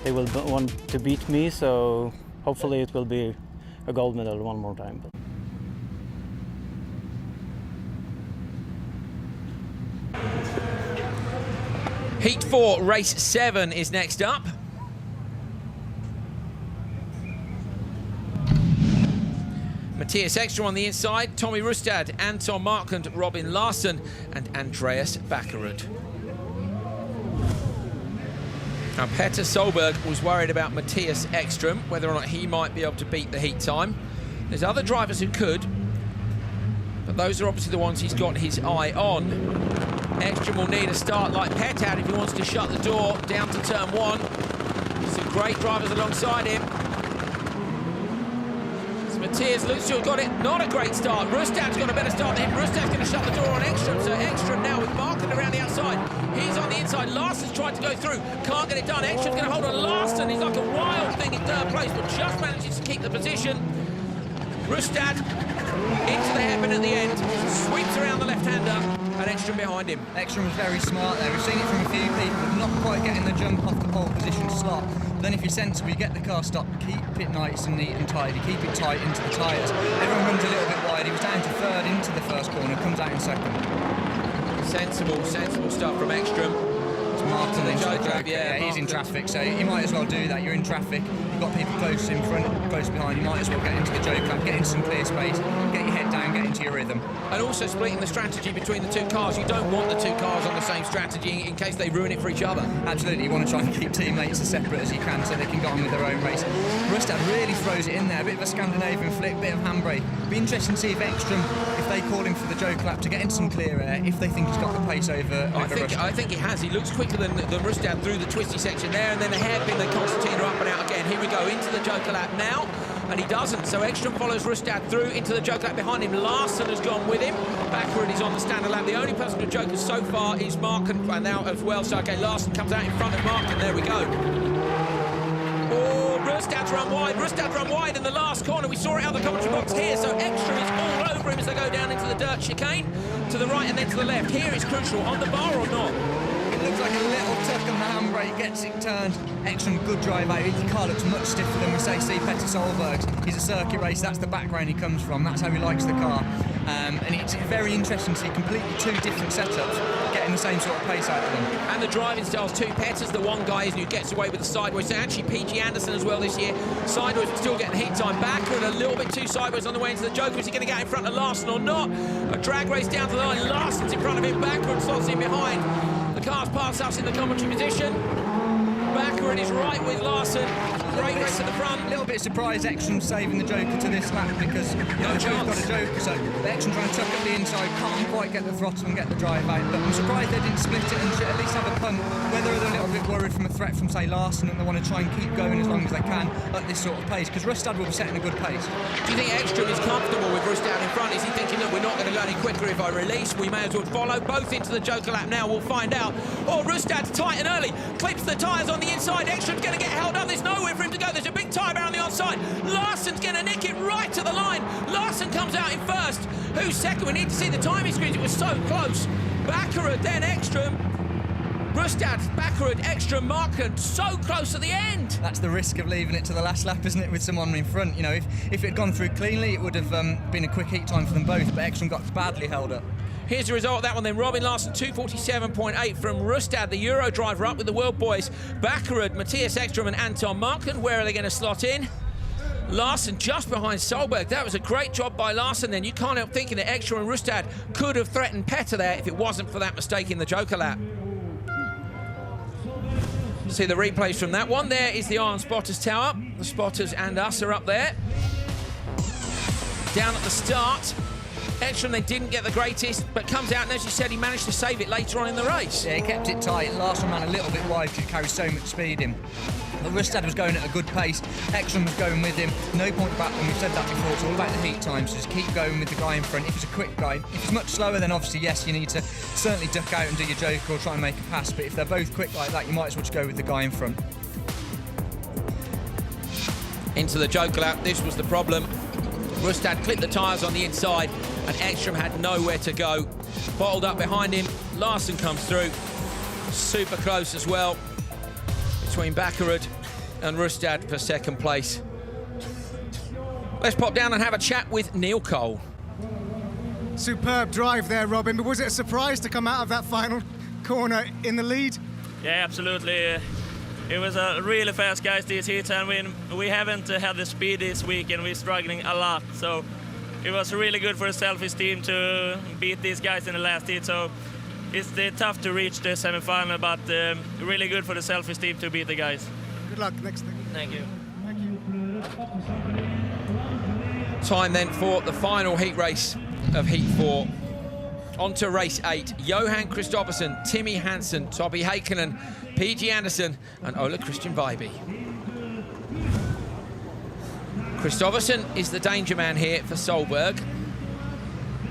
They will want to beat me, so hopefully it will be a gold medal one more time. Heat 4, race 7 is next up. Mattias Ekström on the inside, Tommy Rustad, Anton Markland, Robin Larsson and Andreas Backerud. Now Petter Solberg was worried about Mattias Ekström, whether or not he might be able to beat the heat time. There's other drivers who could, but those are obviously the ones he's got his eye on. Ekström will need a start like Pet had if he wants to shut the door down to turn 1. Some great drivers alongside him. Matthias looks to have got it. Not a great start. Rustad's got a better start than him. Rustad's going to shut the door on Ekström. So Ekström now with Markland around the outside. He's on the inside. Larson's tried to go through. Can't get it done. Ekström's going to hold on. Larson, he's like a wild thing in third place, but just manages to keep the position. Rustad into the hairpin at the end. Sweeps around the left-hander. And Ekström behind him. Ekström was very smart there. We've seen it from a few people, but not quite getting the jump off the pole position slot. Then if you're sensible, you get the car stopped, keep it nice and neat and tidy, keep it tight into the tyres. Everyone runs a little bit wide. He was down to third into the first corner, comes out in second. Sensible stuff from Ekström. Martin into the joke. Yeah, he's in traffic, so you might as well do that. You're in traffic, you've got people close in front, close behind, you might as well get into the joke lap, get into some clear space, get your head down, get into your rhythm. And also splitting the strategy between the two cars. You don't want the two cars on the same strategy in case they ruin it for each other. Absolutely, you want to try and keep teammates as separate as you can so they can get on with their own race. Rustad really throws it in there, a bit of a Scandinavian flick, bit of handbrake. Be interesting to see if Ekström, if they call him for the joke lap to get into some clear air, if they think he's got the pace over Rustad. I think he has. He looks quicker than Rustad through the twisty section there, and then the hairpin, they Constantine are up and out again. Here we go into the joker lap now, and he doesn't. So Ekström follows Rustad through into the joker lap behind him. Larson has gone with him. Backward is on the standard lap. The only person to joker so far is Markland, and now as well. So okay, Larson comes out in front of Markland. There we go. Oh, Rustad's run wide in the last corner. We saw it out of the commentary box here. So Ekström is all over him as they go down into the dirt chicane to the right and then to the left. Here is crucial on the bar or not. It looks like a little tuck on the handbrake, gets it turned. Ekström, good drive out. The car looks much stiffer than we say Mettet Solberg's. He's a circuit race, that's the background he comes from, that's how he likes the car. And it's very interesting to see completely two different setups getting the same sort of pace out of them. And the driving styles too. Petter's the one guy who gets away with the sideways. So actually PG Anderson as well this year. Sideways, but still getting heat time. Backward a little bit too sideways on the way into the joker. Is he going to get in front of Larson or not? A drag race down to the line. Larson's in front of him. Backward slots in behind. The car's past us in the commentary position. Backward is right with Larson. Great race at the front. A little bit surprised Ekström saving the joker to this lap because no chance. We've got a joker, so Ekström trying to tuck up the inside, can't quite get the throttle and get the drive out. But I'm surprised they didn't split it and at least have a punt. Whether they're a little bit worried from a threat from, say, Larson, and they want to try and keep going as long as they can at this sort of pace, because Rustad will be setting a good pace. Do you think Ekström is comfortable with Rustad in front? Is he thinking that we're not going to go any quicker if I release? We may as well follow both into the joker lap now. We'll find out. Oh, Rustad's tight and early. Clips the tyres on the inside. Ekström's going to get held up. There's nowhere for him to go. There's a big tyre bar on the onside. Larson's going to nick it right to the line. Larson comes out in first. Who's second? We need to see the timing screens. It was so close. Backerud, then Ekström. Rustad, Backerud, Ekström, Markland, so close at the end. That's the risk of leaving it to the last lap, isn't it, with someone in front? You know, if it had gone through cleanly, it would have been a quick heat time for them both, but Ekström got badly held up. Here's the result of that one then. Robin Larson, 2:47.8 from Rustad, the Euro driver, up with the world boys. Backerud, Matthias Ekström and Anton Markland. Where are they going to slot in? Larson just behind Solberg. That was a great job by Larson then. You can't help thinking that Ekström and Rustad could have threatened Petter there if it wasn't for that mistake in the joker lap. See the replays from that one. There is the Iron Spotters Tower. The spotters and us are up there. Down at the start. Ekström then didn't get the greatest, but comes out, and as you said, he managed to save it later on in the race. Yeah, he kept it tight. Larson ran a little bit wide because he carried so much speed in. But Rustad was going at a good pace. Ekström was going with him. No point back when we've said that before. It's all about the heat time, so just keep going with the guy in front. If he's a quick guy, if he's much slower, then obviously, yes, you need to certainly duck out and do your joker or try and make a pass. But if they're both quick like that, you might as well just go with the guy in front. Into the joker lap, this was the problem. Rustad clipped the tyres on the inside and Ekström had nowhere to go. Bottled up behind him, Larson comes through. Super close as well between Backerud and Rustad for second place. Let's pop down and have a chat with Neil Cole. Superb drive there, Robin, but was it a surprise to come out of that final corner in the lead? Yeah, absolutely. It was a really fast guys this heat, and we haven't had the speed this week, and we're struggling a lot. So it was really good for the self-esteem to beat these guys in the last heat. So it's tough to reach the semi-final, but really good for the self-esteem to beat the guys. Good luck next thing. Thank you. Time then for the final heat race of Heat 4. On to race 8. Johan Kristofferson, Timmy Hansen, Toby Heikkinen, PG Anderson and Ola Christian Vaiby. Kristofferson is the danger man here for Solberg.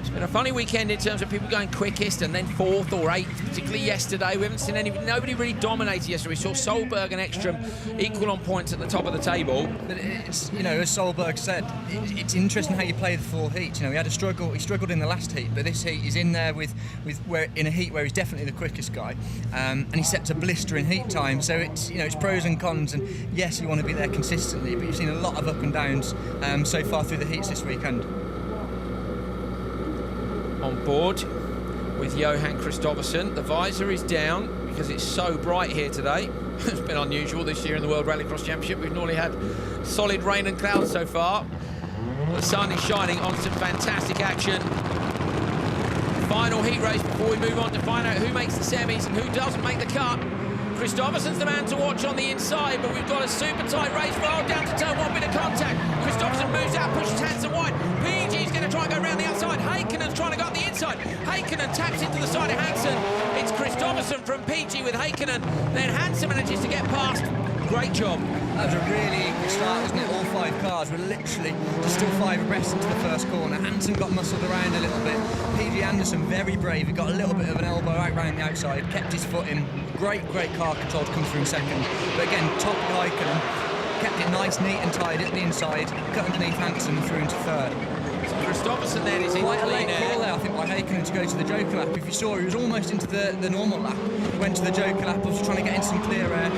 It's been a funny weekend in terms of people going quickest and then 4th or 8th, particularly yesterday. We haven't seen nobody really dominated yesterday. We saw Solberg and Ekstrom equal on points at the top of the table. But it's, you know, as Solberg said, it's interesting how you play the 4 heats. You know, he struggled in the last heat, but this heat he's in there with where in a heat where he's definitely the quickest guy, and he sets a blister in heat time. So it's, you know, it's pros and cons. And yes, you want to be there consistently, but you've seen a lot of up and downs so far through the heats this weekend. On board with Johan Kristofferson. The visor is down because it's so bright here today. It's been unusual this year in the World Rallycross Championship. We've normally had solid rain and clouds so far. The sun is shining on some fantastic action. Final heat race before we move on to find out who makes the semis and who doesn't make the cut. Kristofferson's the man to watch on the inside, but we've got a super tight race. Roll down to turn 1, bit of contact. Kristofferson moves out, pushes Hansen wide. PG's going to try and go around the outside. Haikkonen's trying to go up the inside. Haikkonen taps into the side of Hansen. It's Kristofferson from PG with Haikkonen. Then Hansen manages to get past. Great job. That was a really good start, wasn't it? All 5 cars were literally just still 5 abreast into the first corner. Hansen got muscled around a little bit. PG Anderson, very brave. He got a little bit of an elbow out round the outside, kept his foot in. Great car control to come through in second. But again, top Haikkonen, kept it nice, neat and tight at the inside, cut underneath Hansen and through into third. So Kristofferson then is in quite a late clean air. call there, I think, by Haikkonen to go to the Joker lap. If you saw, he was almost into the normal lap. Went to the Joker lap, was trying to get into some clear air.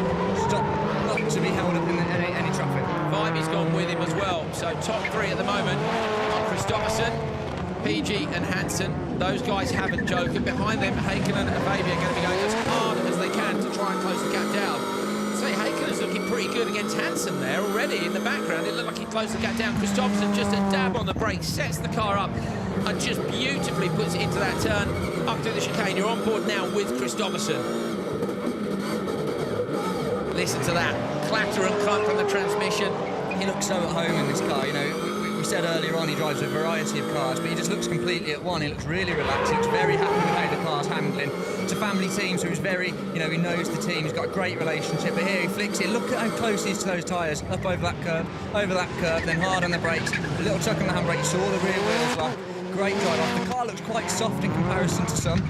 Stop, not to be held up in any traffic. Vibey's gone with him as well. So top 3 at the moment are Kristofferson, PG and Hansen. Those guys haven't Joker. Behind them, Haikkonen and Vibey are going to be going as hard as they can to try and close the gap down. Say Haikkonen's looking pretty good against Hansen there already in the background. It looked like he closed the gap down. Kristofferson just a dab on the brake, sets the car up and just beautifully puts it into that turn up through the chicane. You're on board now with Kristofferson. Listen to that clatter and clunk from the transmission. He looks so at home in this car, you know. We said earlier on he drives a variety of cars, but he just looks completely at one. He looks really relaxed. He looks very happy with how the car's handling. It's a family team, so he's very, you know, he knows the team. He's got a great relationship. But here he flicks it. Look at how close he is to those tyres. Up over that curve, then hard on the brakes. A little tuck on the handbrake. You saw the rear wheels like. Great drive off. The car looks quite soft in comparison to some,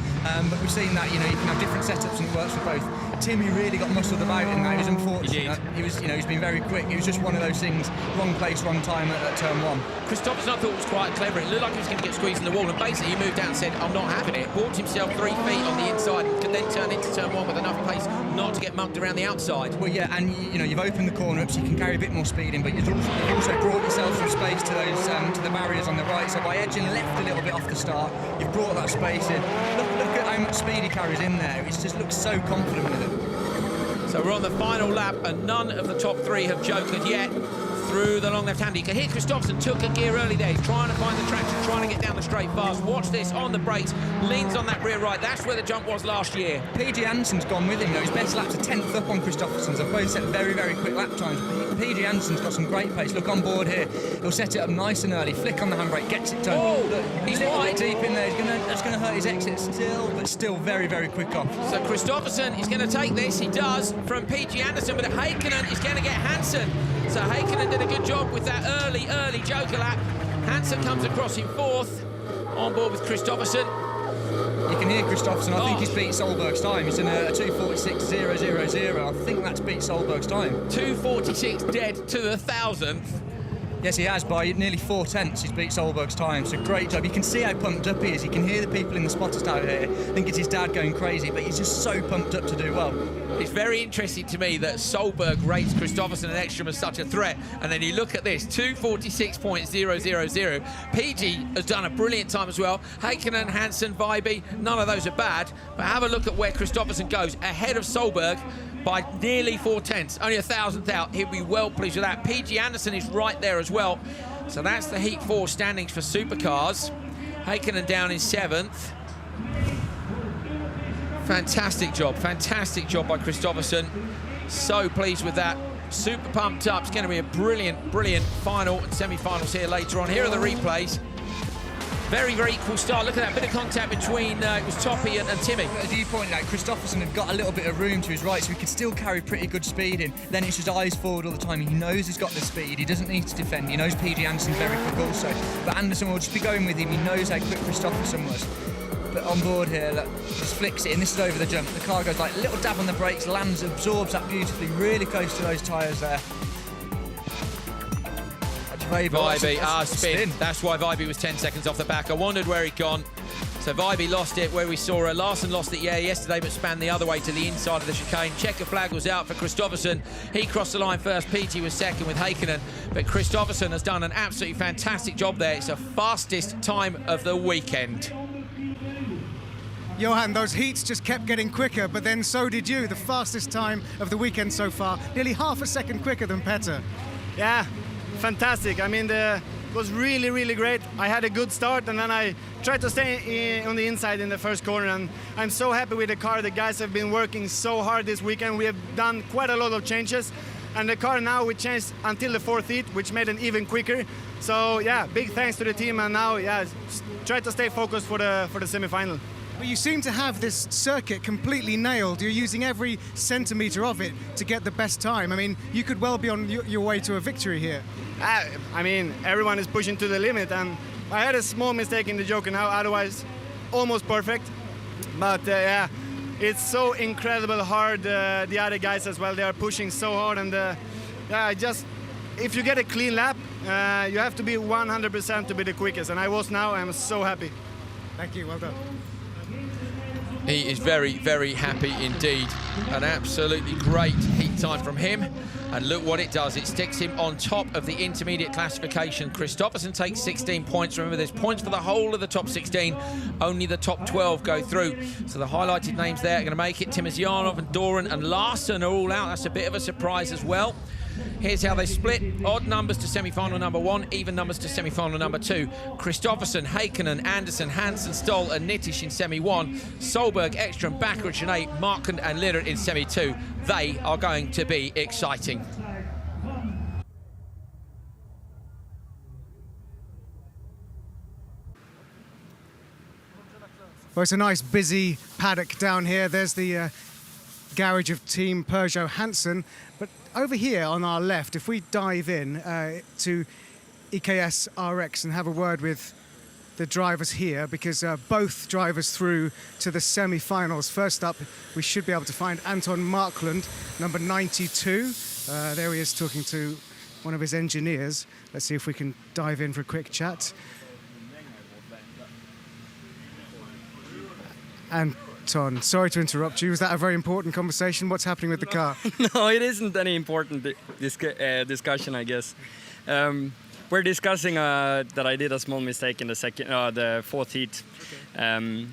but we've seen that, you know, you can have different setups and it works for both. Timmy really got muscled about in that. He was unfortunate. He was, you know, he's been very quick. It was just one of those things, wrong place, wrong time at turn 1. Kristofferson, I thought, was quite clever. It looked like he was going to get squeezed in the wall, and basically he moved out and said, I'm not having it. Walked himself 3 feet on the inside and could then turn into turn 1 with enough pace not to get mugged around the outside. Well, yeah, and you know, you've opened the corner up so you can carry a bit more speed in, but you've also brought yourself some space to those to the barriers on the right. So by edging left a little bit off the start, you've brought that space in. Look at how much speed he carries in there. He just looks so confident with it. So we're on the final lap, and none of the top 3 have jokered yet through the long left-hander. You can hear Kristofferson took a gear early there. He's trying to find the traction, trying to get down the straight fast. Watch this on the brakes, leans on that rear right. That's where the jump was last year. PG Anderson's gone with him, though. His best lap's a 10th up on Kristofferson's. They've both set very, very quick lap times. PG Anderson's got some great pace. Look on board here. He'll set it up nice and early, flick on the handbrake, gets it done. Oh, look, he's a little wide. bit deep in there. That's going to hurt his exit still, but still very, very quick off. So Kristofferson is going to take this. He does from PG Anderson, but Haikkonen is going to get Hansen. So Haikkonen did a good job with that early Joker lap. Hansen comes across in 4th, on board with Kristofferson. You can hear Kristofferson. I think he's beat Solberg's time. He's in a 2:46.000. I think that's beat Solberg's time. 2:46 dead to the 1,000th. Yes, he has, by nearly 4 tenths. He's beat Solberg's time, so great job. You can see how pumped up he is. You can hear the people in the spotters tower here. I think it's his dad going crazy, but he's just so pumped up to do well. It's very interesting to me that Solberg rates Kristofferson and Ekstrom as such a threat, and then you look at this, 2:46.000. PG has done a brilliant time as well. Haikkonen, Hansen, Vibey, none of those are bad, but have a look at where Kristofferson goes, ahead of Solberg by nearly 4 tenths, only 1,000th out. He'll be well pleased with that. PG Anderson is right there as well. So that's the Heat 4 standings for Supercars. Haikkonen down in 7th. Fantastic job by Kristofferson. So pleased with that. Super pumped up. It's going to be a brilliant final and semi-finals here later on. Here are the replays. Very, very equal start. Look at that bit of contact between it was Toppy and Timmy. As you pointed out, Kristofferson had got a little bit of room to his right, so he could still carry pretty good speed in. Then it's just eyes forward all the time. He knows he's got the speed. He doesn't need to defend. He knows PG Anderson's very quick also. But Anderson will just be going with him. He knows how quick Kristofferson was. But on board here, look, just flicks it in. This is over the jump. The car goes like a little dab on the brakes, lands, absorbs that beautifully, really close to those tyres there. Vibey, spin. That's why Vibey was 10 seconds off the back. I wondered where he'd gone. So Vibey lost it where we saw her. Larson lost it, yesterday, but spanned the other way to the inside of the chicane. Checker flag was out for Kristofferson. He crossed the line first. PT was second with Heikkinen. But Kristofferson has done an absolutely fantastic job there. It's the fastest time of the weekend. Johan, those heats just kept getting quicker, but then so did you. The fastest time of the weekend so far, nearly half a second quicker than Petter. Yeah, fantastic. I mean, it was really, really great. I had a good start, and then I tried to stay on the inside in the first corner, and I'm so happy with the car. The guys have been working so hard this weekend. We have done quite a lot of changes, and the car now we changed until the fourth heat, which made it even quicker. So yeah, big thanks to the team, and now try to stay focused for the semi-final. But you seem to have this circuit completely nailed. You're using every centimetre of it to get the best time. I mean, you could well be on your way to a victory here. I mean, everyone is pushing to the limit, and I had a small mistake in the Joker now, otherwise almost perfect. But yeah, it's so incredible hard, the other guys as well, they are pushing so hard, and if you get a clean lap, you have to be 100% to be the quickest, and I was now. I'm so happy. Thank you, well done. He is very, very happy indeed. An absolutely great heat time from him. And look what it does. It sticks him on top of the intermediate classification. Kristofferson takes 16 points. Remember, there's points for the whole of the top 16. Only the top 12 go through. So the highlighted names there are going to make it. Timosyanov and Doran and Larson are all out. That's a bit of a surprise as well. Here's how they split. Odd numbers to semi-final number 1, even numbers to semi-final number 2. Kristofferson, Heikkinen, Anderson, Hansen, Stoll and Nittish in semi-1. Solberg, Ekström, Bakker, Sinead, Markland and Lillard in semi-2. They are going to be exciting. Well, it's a nice busy paddock down here. There's the garage of Team Peugeot Hansen. But over here on our left, if we dive in to EKS RX and have a word with the drivers here, because both drivers through to the semi-finals. First up, we should be able to find Anton Markland, number 92. There he is talking to one of his engineers. Let's see if we can dive in for a quick chat. Anton, sorry to interrupt you. Was that a very important conversation? What's happening with the car? No, it isn't any important discussion, I guess. We're discussing that I did a small mistake in the fourth heat. Okay.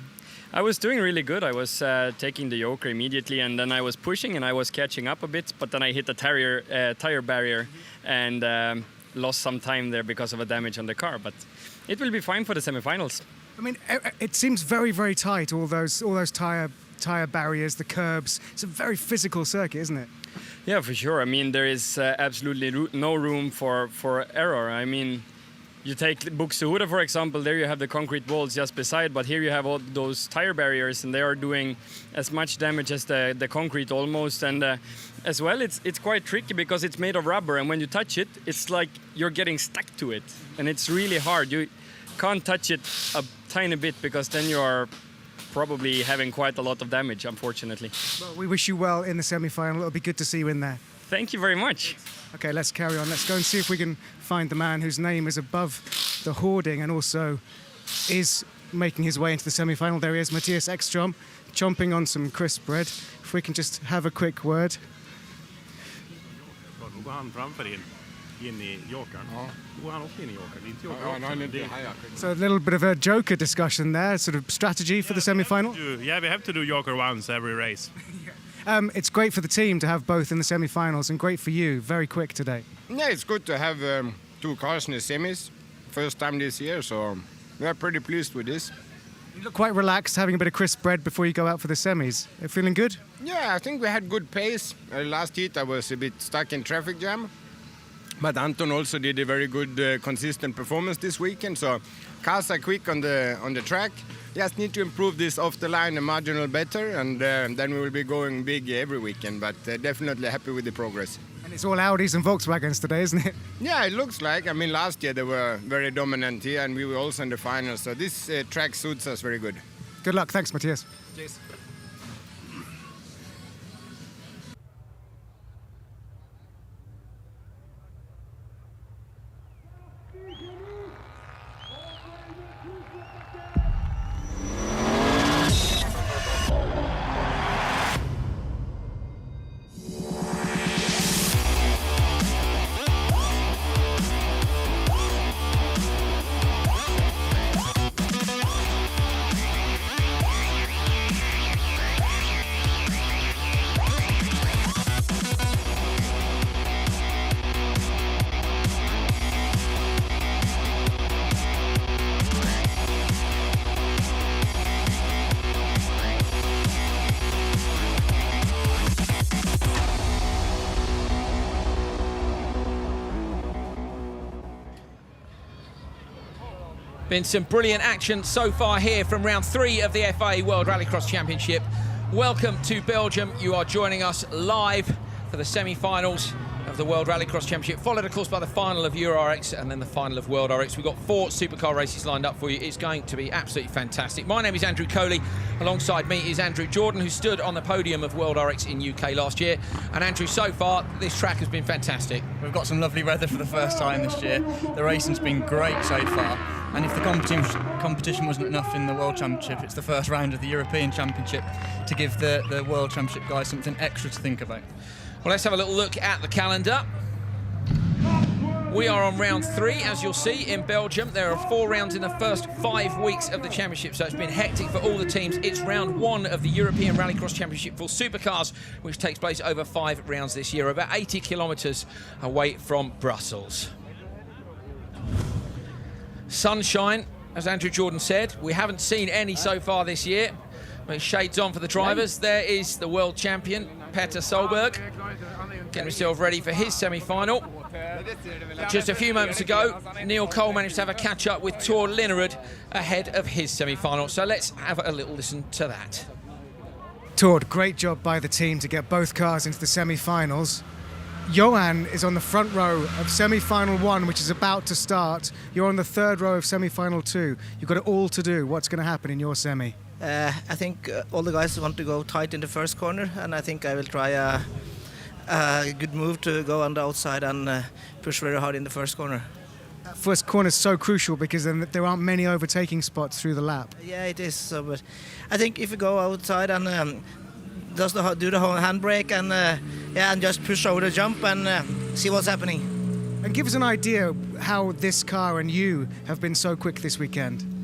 I was doing really good. I was taking the Joker immediately, and then I was pushing and I was catching up a bit, but then I hit a tire barrier and lost some time there because of a damage on the car. But it will be fine for the semi-finals. I mean, it seems very, very tight, all those tire barriers, the curbs. It's a very physical circuit, isn't it? Yeah, for sure. I mean, there is absolutely no room for error. I mean, you take Buxtehude, for example, there you have the concrete walls just beside, but here you have all those tire barriers, and they are doing as much damage as the concrete almost. And as well, it's quite tricky because it's made of rubber, and when you touch it, it's like you're getting stuck to it, and it's really hard. You can't touch it a tiny bit because then you are probably having quite a lot of damage, unfortunately. Well, we wish you well in the semi-final. It'll be good to see you in there. Thank you very much. Okay, let's carry on. Let's go and see if we can find the man whose name is above the hoarding and also is making his way into the semi-final. There he is, Mattias Ekström, chomping on some crisp bread. If we can just have a quick word. So a little bit of a Joker discussion there, sort of strategy for the semi-final. Yeah, we have to do Joker once every race. It's great for the team to have both in the semi-finals and great for you, very quick today. Yeah, it's good to have two cars in the semis, first time this year, so we're pretty pleased with this. You look quite relaxed, having a bit of crisp bread before you go out for the semis. Feeling good? Yeah, I think we had good pace. Last heat I was a bit stuck in traffic jam. But Anton also did a very good, consistent performance this weekend. So cars are quick on the track. Just need to improve this off the line a marginal better, and then we will be going big every weekend. But definitely happy with the progress. And it's all Audis and Volkswagens today, isn't it? Yeah, it looks like. I mean, last year they were very dominant here, and we were also in the final. So this track suits us very good. Good luck. Thanks, Matthias. Cheers. Been some brilliant action so far here from round 3 of the FIA World Rallycross Championship. Welcome to Belgium. You are joining us live for the semi-finals of the World Rallycross Championship, followed of course by the final of Euro RX and then the final of World RX. We've got 4 supercar races lined up for you. It's going to be absolutely fantastic. My name is Andrew Coley. Alongside me is Andrew Jordan, who stood on the podium of World RX in UK last year. And Andrew, so far this track has been fantastic. We've got some lovely weather for the first time this year. The racing's been great so far. And if the competition wasn't enough in the World Championship, it's the first round of the European Championship to give the World Championship guys something extra to think about. Well, let's have a little look at the calendar. We are on round 3, as you'll see, in Belgium. There are 4 rounds in the first 5 weeks of the championship, so it's been hectic for all the teams. It's round 1 of the European Rallycross Championship for supercars, which takes place over 5 rounds this year, about 80 kilometres away from Brussels. Sunshine, as Andrew Jordan said. We haven't seen any so far this year. But shades on for the drivers. There is the world champion, Petter Solberg, getting himself ready for his semi-final. Just a few moments ago, Neil Cole managed to have a catch-up with Tor Linnerud ahead of his semi-final. So let's have a little listen to that. Tord, great job by the team to get both cars into the semi-finals. Johan is on the front row of semi-final 1, which is about to start. You're on the 3rd row of semi-final 2. You've got it all to do. What's going to happen in your semi? I think all the guys want to go tight in the first corner, and I think I will try a good move to go on the outside and push very hard in the first corner. First corner is so crucial because then there aren't many overtaking spots through the lap. Yeah, it is. So, but I think if you go outside and do the whole handbrake and and just push over the jump and see what's happening. And give us an idea how this car and you have been so quick this weekend.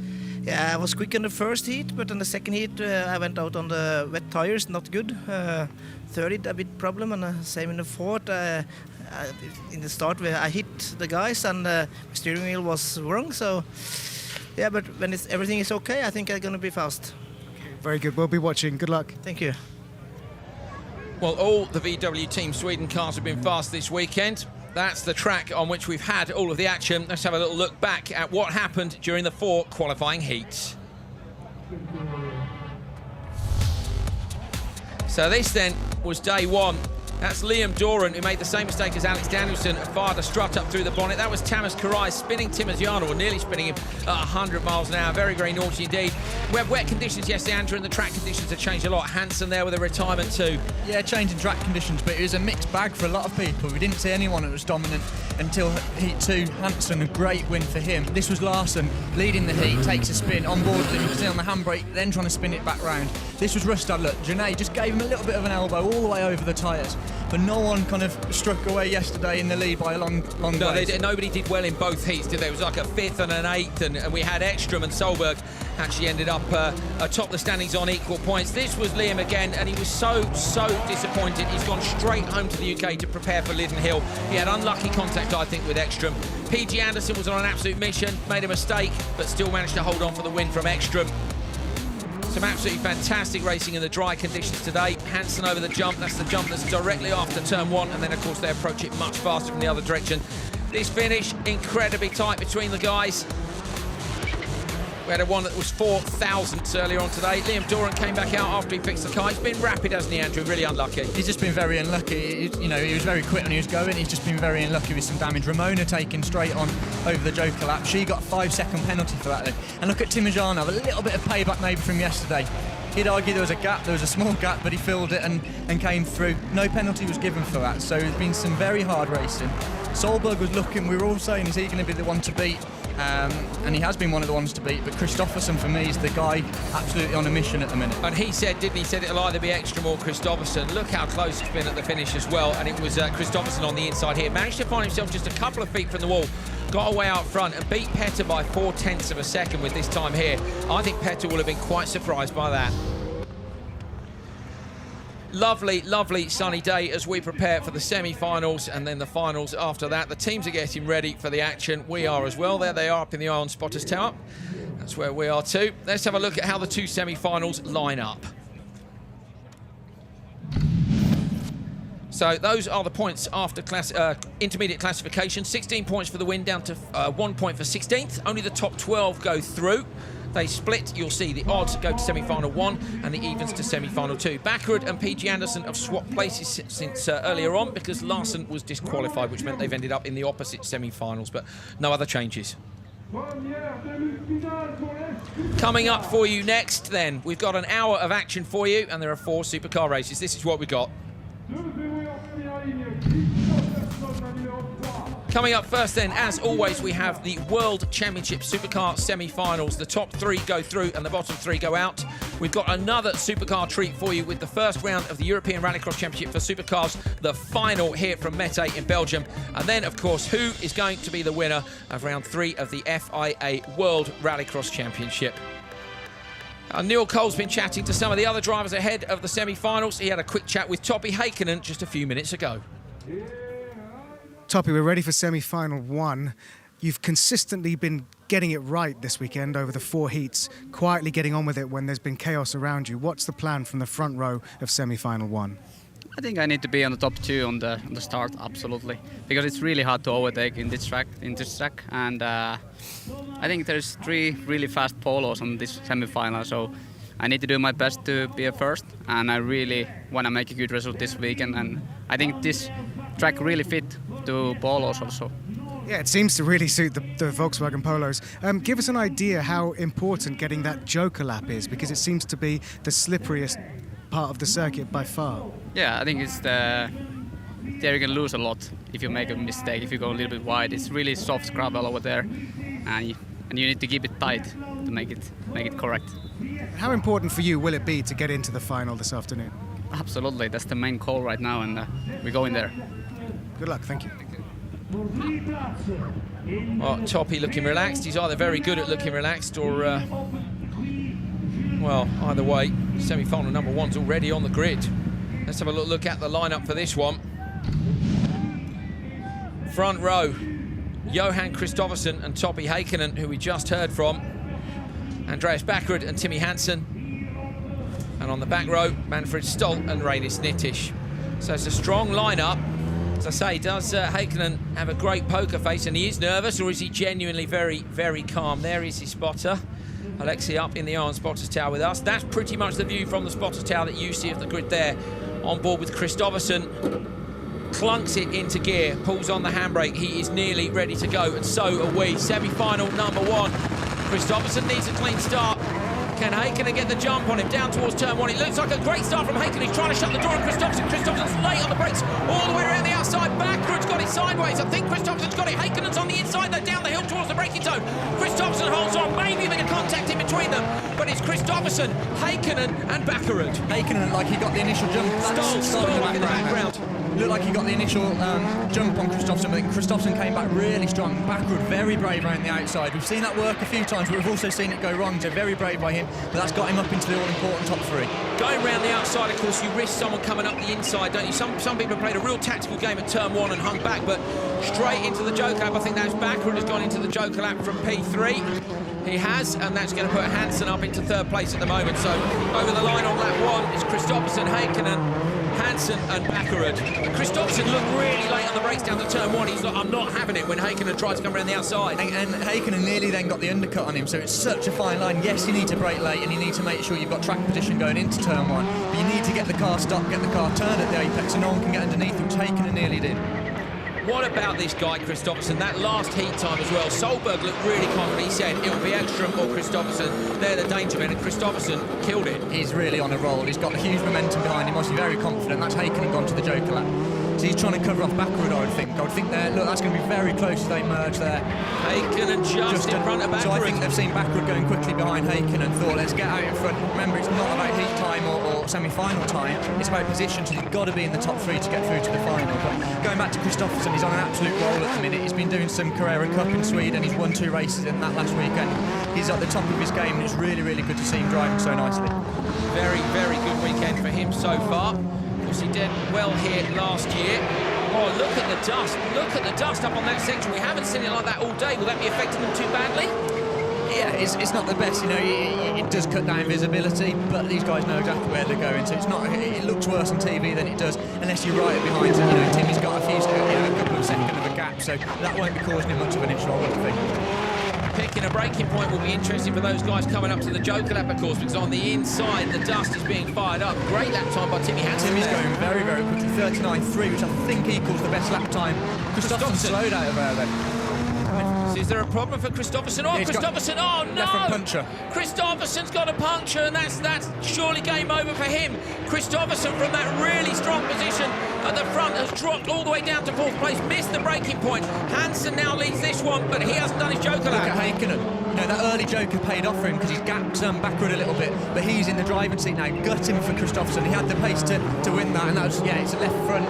Yeah, I was quick in the first heat, but in the second heat I went out on the wet tires, not good. Third heat a bit problem, and same in the fourth. In the start where I hit the guys and the steering wheel was wrong, so yeah, but when everything is okay, I think I'm going to be fast. Very good, we'll be watching. Good luck. Thank you. Well, all the VW Team Sweden cars have been fast this weekend. That's the track on which we've had all of the action. Let's have a little look back at what happened during the 4 qualifying heats. So this then was day 1. That's Liam Doran, who made the same mistake as Alex Danielson, fired a strut up through the bonnet. That was Tamas Karai spinning Timoziano, or nearly spinning him at 100 miles an hour. Very, very naughty indeed. We had wet conditions yesterday, Andrew, and the track conditions have changed a lot. Hansen there with a retirement too. Yeah, changing track conditions, but it was a mixed bag for a lot of people. We didn't see anyone that was dominant until Heat 2. Hansen, a great win for him. This was Larson leading the heat, takes a spin, on board him, you can see on the handbrake, then trying to spin it back round. This was Rustad. Look, Janae just gave him a little bit of an elbow all the way over the tyres. But no one kind of struck away yesterday in the lead by a long way. Nobody did well in both heats, did they? It was like a 5th and an 8th, and we had Ekstrom and Solberg actually ended up atop the standings on equal points. This was Liam again, and he was so disappointed. He's gone straight home to the UK to prepare for Lydden Hill. He had unlucky contact, I think, with Ekstrom. PG Anderson was on an absolute mission, made a mistake, but still managed to hold on for the win from Ekstrom. Some absolutely fantastic racing in the dry conditions today. Hansen over the jump, that's the jump that's directly after turn 1, and then of course they approach it much faster from the other direction. This finish, incredibly tight between the guys. We had a one that was 4 thousandths earlier on today. Liam Doran came back out after he fixed the car. He's been rapid, hasn't he, Andrew? Really unlucky. He's just been very unlucky. You know, he was very quick when he was going. He's just been very unlucky with some damage. Ramona taken straight on over the Joker lap. She got a 5-second penalty for that. And look at Timojanov, a little bit of payback maybe from yesterday. He'd argue there was a gap, there was a small gap, but he filled it and came through. No penalty was given for that. So there's been some very hard racing. Solberg was looking, we were all saying, is he going to be the one to beat? And he has been one of the ones to beat, but Kristofferson for me is the guy absolutely on a mission at the minute. And he said, didn't he, said it'll either be Ekstrom or Kristofferson. Look how close it's been at the finish as well, and it was Kristofferson on the inside here. Managed to find himself just a couple of feet from the wall, got away out front and beat Petter by 0.4 of a second with this time here. I think Petter will have been quite surprised by that. Lovely, lovely sunny day as we prepare for the semi-finals and then the finals after that. The teams are getting ready for the action. We are as well. There they are up in the Iron Spotters Tower. That's where we are too. Let's have a look at how the two semi-finals line up. So those are the points after intermediate classification. 16 points for the win, down to 1 point for 16th. Only the top 12 go through. They split, you'll see the odds go to semi-final 1 and the evens to semi-final 2. Backerud and PG Anderson have swapped places since earlier on because Larson was disqualified, which meant they've ended up in the opposite semi-finals, but no other changes. Coming up for you next then, we've got an hour of action for you and there are 4 supercar races. This is what we got. Coming up first then, as always, we have the World Championship Supercar semi-finals. The top 3 go through and the bottom 3 go out. We've got another supercar treat for you with the first round of the European Rallycross Championship for supercars, the final here from Mettet in Belgium. And then, of course, who is going to be the winner of round 3 of the FIA World Rallycross Championship? Neil Cole's been chatting to some of the other drivers ahead of the semi-finals. He had a quick chat with Topi Heikkinen just a few minutes ago. Topi, we're ready for semi-final 1. You've consistently been getting it right this weekend over the 4 heats, quietly getting on with it when there's been chaos around you. What's the plan from the front row of semi-final 1? I think I need to be on the top 2 on the start, absolutely, because it's really hard to overtake in this track. And I think there's 3 really fast polos on this semi-final, so I need to do my best to be a first, and I really want to make a good result this weekend. And I think this track really fit to polos also. Yeah, it seems to really suit the Volkswagen Polos. Give us an idea how important getting that Joker lap is, because it seems to be the slipperiest part of the circuit by far. Yeah, I think it's there you can lose a lot if you make a mistake, if you go a little bit wide. It's really soft gravel over there, and you need to keep it tight to make it correct. How important for you will it be to get into the final this afternoon? Absolutely, that's the main goal right now, and we're going there. Good luck, thank you. Well, Topi looking relaxed. He's either very good at looking relaxed or, well, either way, semi-final number 1's already on the grid. Let's have a look at the lineup for this one. Front row, Johan Kristofferson and Topi Heikkinen, who we just heard from. Andreas Backerud and Timmy Hansen. And on the back row, Manfred Stolt and Reinis Nittisch. So it's a strong lineup. As I say, does Heikkinen have a great poker face and he is nervous, or is he genuinely very, very calm? There is his spotter. Alexei up in the Iron Spotters Tower with us. That's pretty much the view from the Spotters Tower that you see of the grid there. On board with Kristofferson. Clunks it into gear, pulls on the handbrake. He is nearly ready to go, and so are we. Semi-final number 1. Kristofferson needs a clean start. Can Heikkinen get the jump on him down towards turn 1? It looks like a great start from Heikkinen. He's trying to shut the door on Kristofferson. Kristofferson's late on the brakes all the way around the outside. Backerud's got it sideways. I think Kristofferson's got it. Heikkinen's on the inside, though, down the hill towards the braking zone. Kristofferson holds on, maybe a bit of contact in between them, but it's Kristofferson, Heikkinen and Backerud. Heikkinen, like he got the initial jump. Stolt in the background. Looked like he got the initial jump on Kristofferson, but Kristofferson came back really strong. Backward, very brave around the outside. We've seen that work a few times, but we've also seen it go wrong, so very brave by him, but that's got him up into the all-important top 3. Going round the outside, of course, you risk someone coming up the inside, don't you? Some people played a real tactical game at turn 1 and hung back, but straight into the Joker lap. I think that's Backerud has gone into the Joker lap from P3. He has, and that's going to put Hansen up into third place at the moment. So over the line on lap 1 is Kristofferson, Heikkinen, Hansen and Bakkerud. Kristofferson looked really late on the brakes down to turn 1. He's like, I'm not having it when Heikkinen tried to come around the outside. And Heikkinen nearly then got the undercut on him, so it's such a fine line. Yes, you need to brake late and you need to make sure you've got track position going into turn 1, but you need to get the car stopped, get the car turned at the apex, and no one can get underneath him, which Heikkinen nearly did. What about this guy, Kristofferson? That last heat time as well. Solberg looked really confident. He said it'll be Ekstrom or Kristofferson. They're the danger men, and Kristofferson killed it. He's really on a roll. He's got a huge momentum behind him. Obviously very confident. That's Heikkinen gone to the Joker lap. So he's trying to cover off Bakkerud, I would think. Look, that's going to be very close as they merge there. Heikkinen just in front of Bakkerud. So I think they've seen Bakkerud going quickly behind Heikkinen and thought, let's get out in front. Remember, it's not about heat time or semi-final time. It's about position, so you've got to be in the top 3 to get through to the final. But going back to Kristofferson, he's on an absolute roll at the minute. He's been doing some Carrera Cup in Sweden. He's won 2 races in that last weekend. He's at the top of his game, and it's really, really good to see him driving so nicely. Very, very good weekend for him so far. He did well here last year. Oh, look at the dust. Look at the dust up on that section. We haven't seen it like that all day. Will that be affecting them too badly? Yeah, it's not the best, you know, it does cut down visibility, but these guys know exactly where they're going, so it looks worse on TV than it does, unless you're right behind him. You know, Timmy's got a couple of seconds of a gap, so that won't be causing him much of an issue, I wouldn't think. Picking a braking point will be interesting for those guys coming up to the Joker lap, of course, because on the inside the dust is being fired up. Great lap time by Timmy Hansen. Timmy's going very, very quickly, 39.3, which I think equals the best lap time. Kristofferson slowed out of there then. Is there a problem for Kristofferson? Oh, yeah, Kristofferson! Oh no! Left front puncture. Kristofferson's got a puncture, and that's surely game over for him. Kristofferson from that really strong position at the front has dropped all the way down to 4th place, missed the braking point. Hansen now leads this one, but he hasn't done his Joker lap. Look at Heikkinen. You know, that early Joker paid off for him because he's gapped Bakkerud a little bit, but he's in the driving seat now, gutting for Kristofferson. He had the pace to win that, and that was, yeah, it's a left front.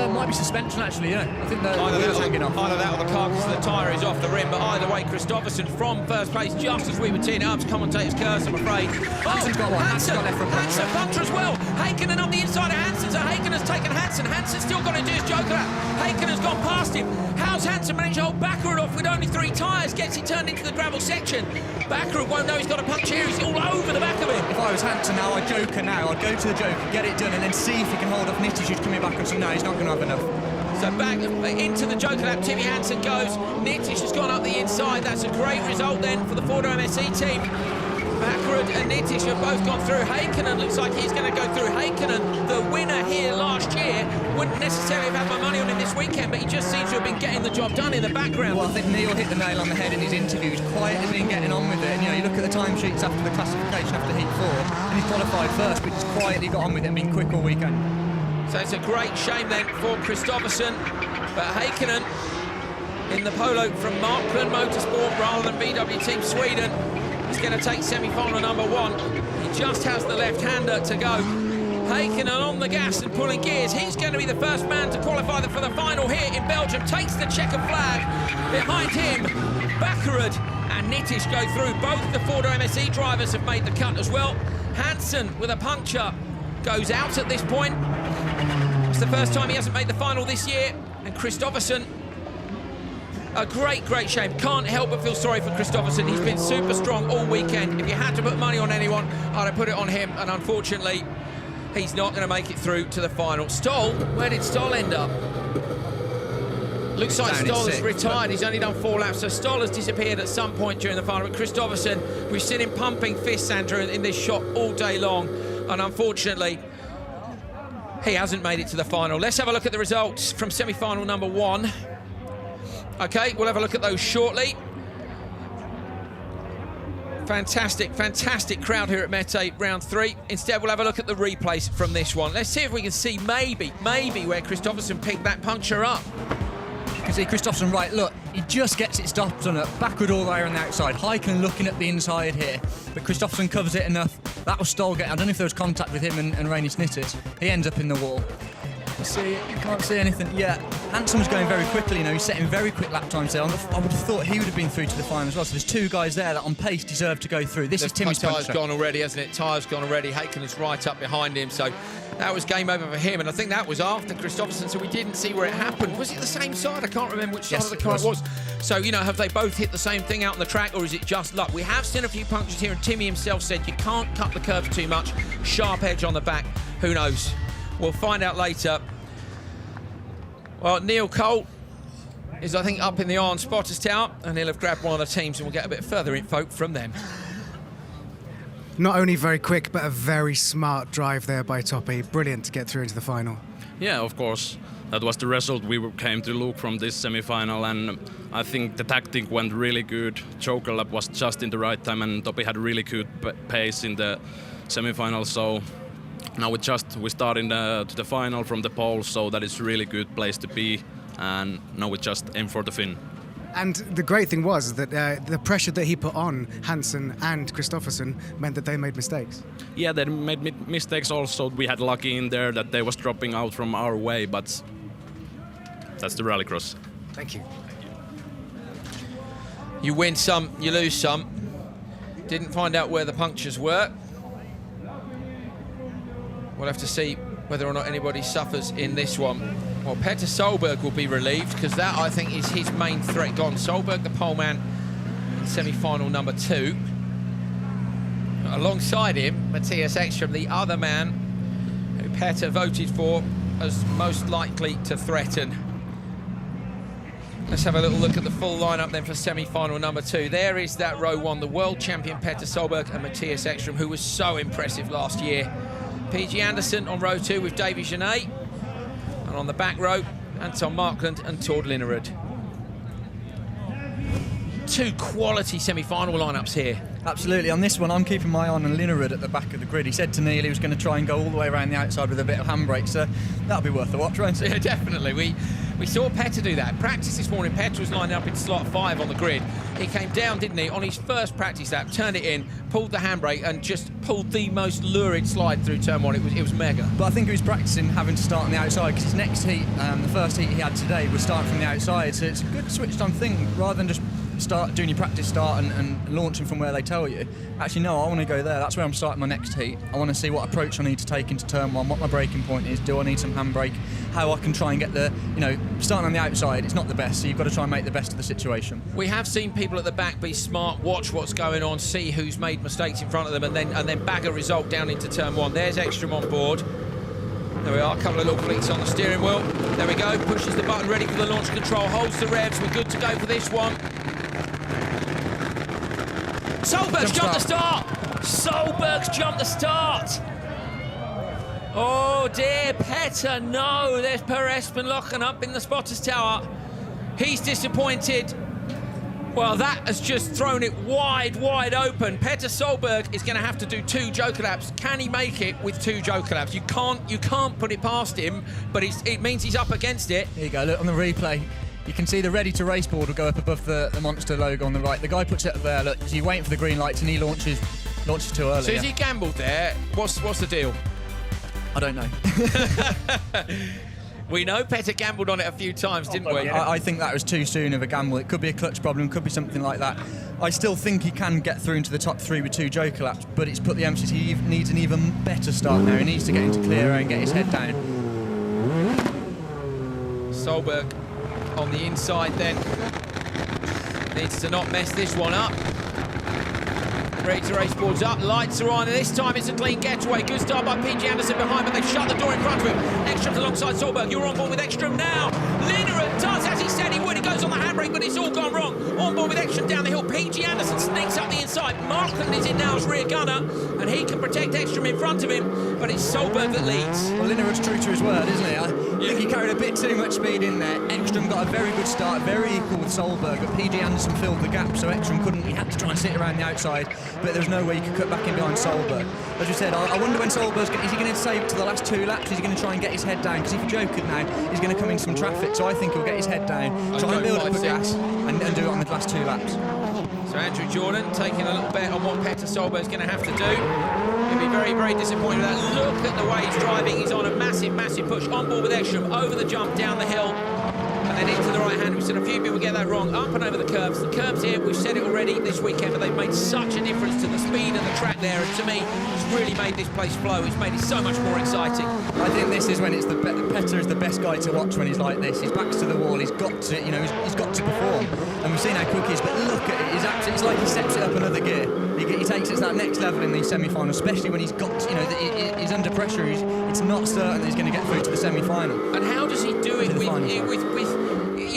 Might be suspension actually, yeah. I think the wheel's hanging off. Either that or the carcass of the tyre is off the rim, but either way, Kristofferson from 1st place, just as we were teeing it up. Commentator's curse, I'm afraid. Hansen's got one. Hansen's got left front puncture. Hansen puncture as well. Heikkinen on the inside of Hansen, so Heikkinen has taken Hansen. Hansen's still got to do his Joker lap. Heikkinen's gone past him. How's Hansen managed to hold Bakkerud off with only 3 tyres? Gets he turned into the gravel section. Bakkerud won't know he's got a puncture here. He's all over the back of him. If I was Hansen now, I'd Joker now. I'd go to the Joker, get it done, and then see if he can hold off Nittish, who's coming back and say, no, he's not going to have enough. So back into the Joker lap, Timmy Hansen goes. Nittish has gone up the inside. That's a great result then for the Ford MSE team. Bakkerud and Nittish have both gone through. Heikkinen looks like he's going to go through. Heikkinen, the winner here last year, wouldn't necessarily have had my money on him this weekend, but he just seems to have been getting the job done in the background. Well, I think Neil hit the nail on the head in his interview. He's quietly been getting on with it. And, you know, you look at the timesheets after the classification after Heat 4, and he's qualified first, but he's quietly got on with it and been quick all weekend. So it's a great shame then for Kristofferson, but Heikkinen in the polo from Markland Motorsport rather than VW Team Sweden is going to take semi-final number 1. He just has the left-hander to go. Heikkinen on the gas and pulling gears. He's going to be the first man to qualify for the final here in Belgium. Takes the checker flag. Behind him, Bakkerud and Nittish go through. Both the Ford MSE drivers have made the cut as well. Hansen with a puncture goes out at this point. It's the first time he hasn't made the final this year. And Kristofferson, a great shame. Can't help but feel sorry for Kristofferson. He's been super strong all weekend. If you had to put money on anyone, I'd have put it on him. And unfortunately, he's not going to make it through to the final. Stoll, where did Stoll end up? Looks like Stoll has retired. He's only done 4 laps, so Stoll has disappeared at some point during the final. But Kristofferson, we've seen him pumping fists, Sandra, in this shot all day long. And unfortunately, he hasn't made it to the final. Let's have a look at the results from semi-final number 1. Okay, we'll have a look at those shortly. Fantastic crowd here at Mettet, round 3. Instead, we'll have a look at the replays from this one. Let's see if we can see maybe where Kristofferson picked that puncture up. You can see Kristofferson right, look, he just gets it stopped on it, Bakkerud all the way around the outside. Heikkinen looking at the inside here, but Kristofferson covers it enough. That was Stoll getting, I don't know if there was contact with him and Rainy Snittis. He ends up in the wall. You can't see anything yet. Hansen was going very quickly, you know, he's setting very quick lap times there. I would have thought he would have been through to the final as well. So there's 2 guys there that on pace deserve to go through. This is Timmy's puncture. Tyre's gone already, hasn't it? Tyre's gone already. Heikkinen's right up behind him. So that was game over for him, and I think that was after Kristofferson, so we didn't see where it happened. Was it the same side? I can't remember which side of the car it was. So, you know, have they both hit the same thing out on the track, or is it just luck? We have seen a few punctures here, and Timmy himself said you can't cut the curves too much. Sharp edge on the back. Who knows? We'll find out later. Well, Neil Colt is, I think, up in the Iron Spotters Tower, and he'll have grabbed one of the teams, and we'll get a bit further info from them. Not only very quick, but a very smart drive there by Toppy. Brilliant to get through into the final. Yeah, of course. That was the result we came to look from this semi-final, and I think the tactic went really good. Joker lap was just in the right time, and Toppy had really good pace in the semi-final. So now we start to the final from the pole, so that is really good place to be. And now we just aim for the fin. And the great thing was that the pressure that he put on Hansen and Kristofferson meant that they made mistakes. Yeah, they made mistakes also. We had lucky in there that they was dropping out from our way, but that's the rallycross. Thank you. You win some, you lose some. Didn't find out where the punctures were. We'll have to see whether or not anybody suffers in this one. Well, Petter Solberg will be relieved, because that, I think, is his main threat gone. Solberg, the poleman, in semi-final number 2. Alongside him, Mattias Ekström, the other man who Petter voted for as most likely to threaten. Let's have a little look at the full lineup then for semi-final number 2. There is that row 1, the world champion Petter Solberg and Mattias Ekström, who was so impressive last year. PG Anderson on row 2 with Davy Genet. And on the back row, Anton Markland and Tord Linnerud. 2 quality semi-final lineups here. Absolutely. On this one, I'm keeping my eye on Linnerud at the back of the grid. He said to Neil he was going to try and go all the way around the outside with a bit of handbrake, so that'll be worth a watch, won't it? Yeah, definitely. We saw Petter do that. Practice this morning, Petter was lined up in slot 5 on the grid. He came down, didn't he, on his first practice lap, turned it in, pulled the handbrake and just pulled the most lurid slide through turn 1. It was mega. But I think he was practicing having to start on the outside, because his next heat, the first heat he had today, was starting from the outside, so it's a good switched on thing, rather than just doing your practice start and launching from where they tell you. Actually, no, I want to go there. That's where I'm starting my next heat. I want to see what approach I need to take into turn 1, what my braking point is, do I need some handbrake, how I can try and get the, starting on the outside, it's not the best, so you've got to try and make the best of the situation. We have seen people at the back be smart, watch what's going on, see who's made mistakes in front of them, and then bag a result down into turn 1. There's Ekström on board. There we are, a couple of little fleets on the steering wheel. There we go, pushes the button, ready for the launch control, holds the revs, we're good to go for this one. Solberg's jumped the start! Solberg's jumped the start! Oh dear, Petter, no! There's Per Espen locking up in the spotters tower. He's disappointed. Well, that has just thrown it wide open. Petter Solberg is going to have to do 2 joker laps. Can he make it with 2 joker laps? You can't put it past him, but it means he's up against it. Here you go, look on the replay. You can see the ready to race board will go up above the Monster logo on the right. The guy puts it up there, look, so you're waiting for the green lights and he launches too early. So has he gambled there? What's the deal? I don't know. We know Petter gambled on it a few times, didn't we? I think that was too soon of a gamble. It could be a clutch problem, could be something like that. I still think he can get through into the top 3 with 2 joker laps, but it's put the emphasis. He needs an even better start now. He needs to get into clear air and get his head down. Solberg on the inside then. Needs to not mess this one up. Ready to race boards up, lights are on, and this time it's a clean getaway. Good start by PG Anderson behind, but they've shut the door in front of him. Ekström's alongside Solberg. You're on board with Ekström now. Linnerud does as he said he would. He goes on the handbrake, but it's all gone wrong. On board with Ekström down the hill. PG Anderson sneaks up the inside. Markland is in now as rear gunner, and he can protect Ekström in front of him, but it's Solberg that leads. Well, Linnerud's true to his word, isn't he? I think he carried a bit too much speed in there. Ekström got a very good start, very equal with Solberg, but PG Anderson filled the gap, so Ekström couldn't. He had to try and sit around the outside, but there's no way he could cut back in behind Solberg. As you said, I wonder when Solberg's is he going to save it to the last 2 laps? Is he going to try and get his head down? Because if he jokered now, he's going to come into some traffic, so I think he'll get his head down, try and build up the gas, and do it on the last 2 laps. So Andrew Jordan taking a little bet on what Petter Solberg's going to have to do. He'll be very, very disappointed with that. Look at the way he's driving. He's on a massive, massive push on board with Ekström, over the jump, down the hill. and then into the right hand. We've seen a few people get that wrong. Up and over the curbs. The curbs here, we've said it already this weekend, but they've made such a difference to the speed of the track there. And to me, it's really made this place flow. It's made it so much more exciting. I think this is when it's Petter is the best guy to watch when he's like this. His back's to the wall. He's got to, he's got to perform. And we've seen how quick he is, but look at it. It's like he steps it up another gear. He takes it to that next level in the semi-final, especially when he's got, he's under pressure. It's not certain that he's going to get through to the semi-final. And how does he do it with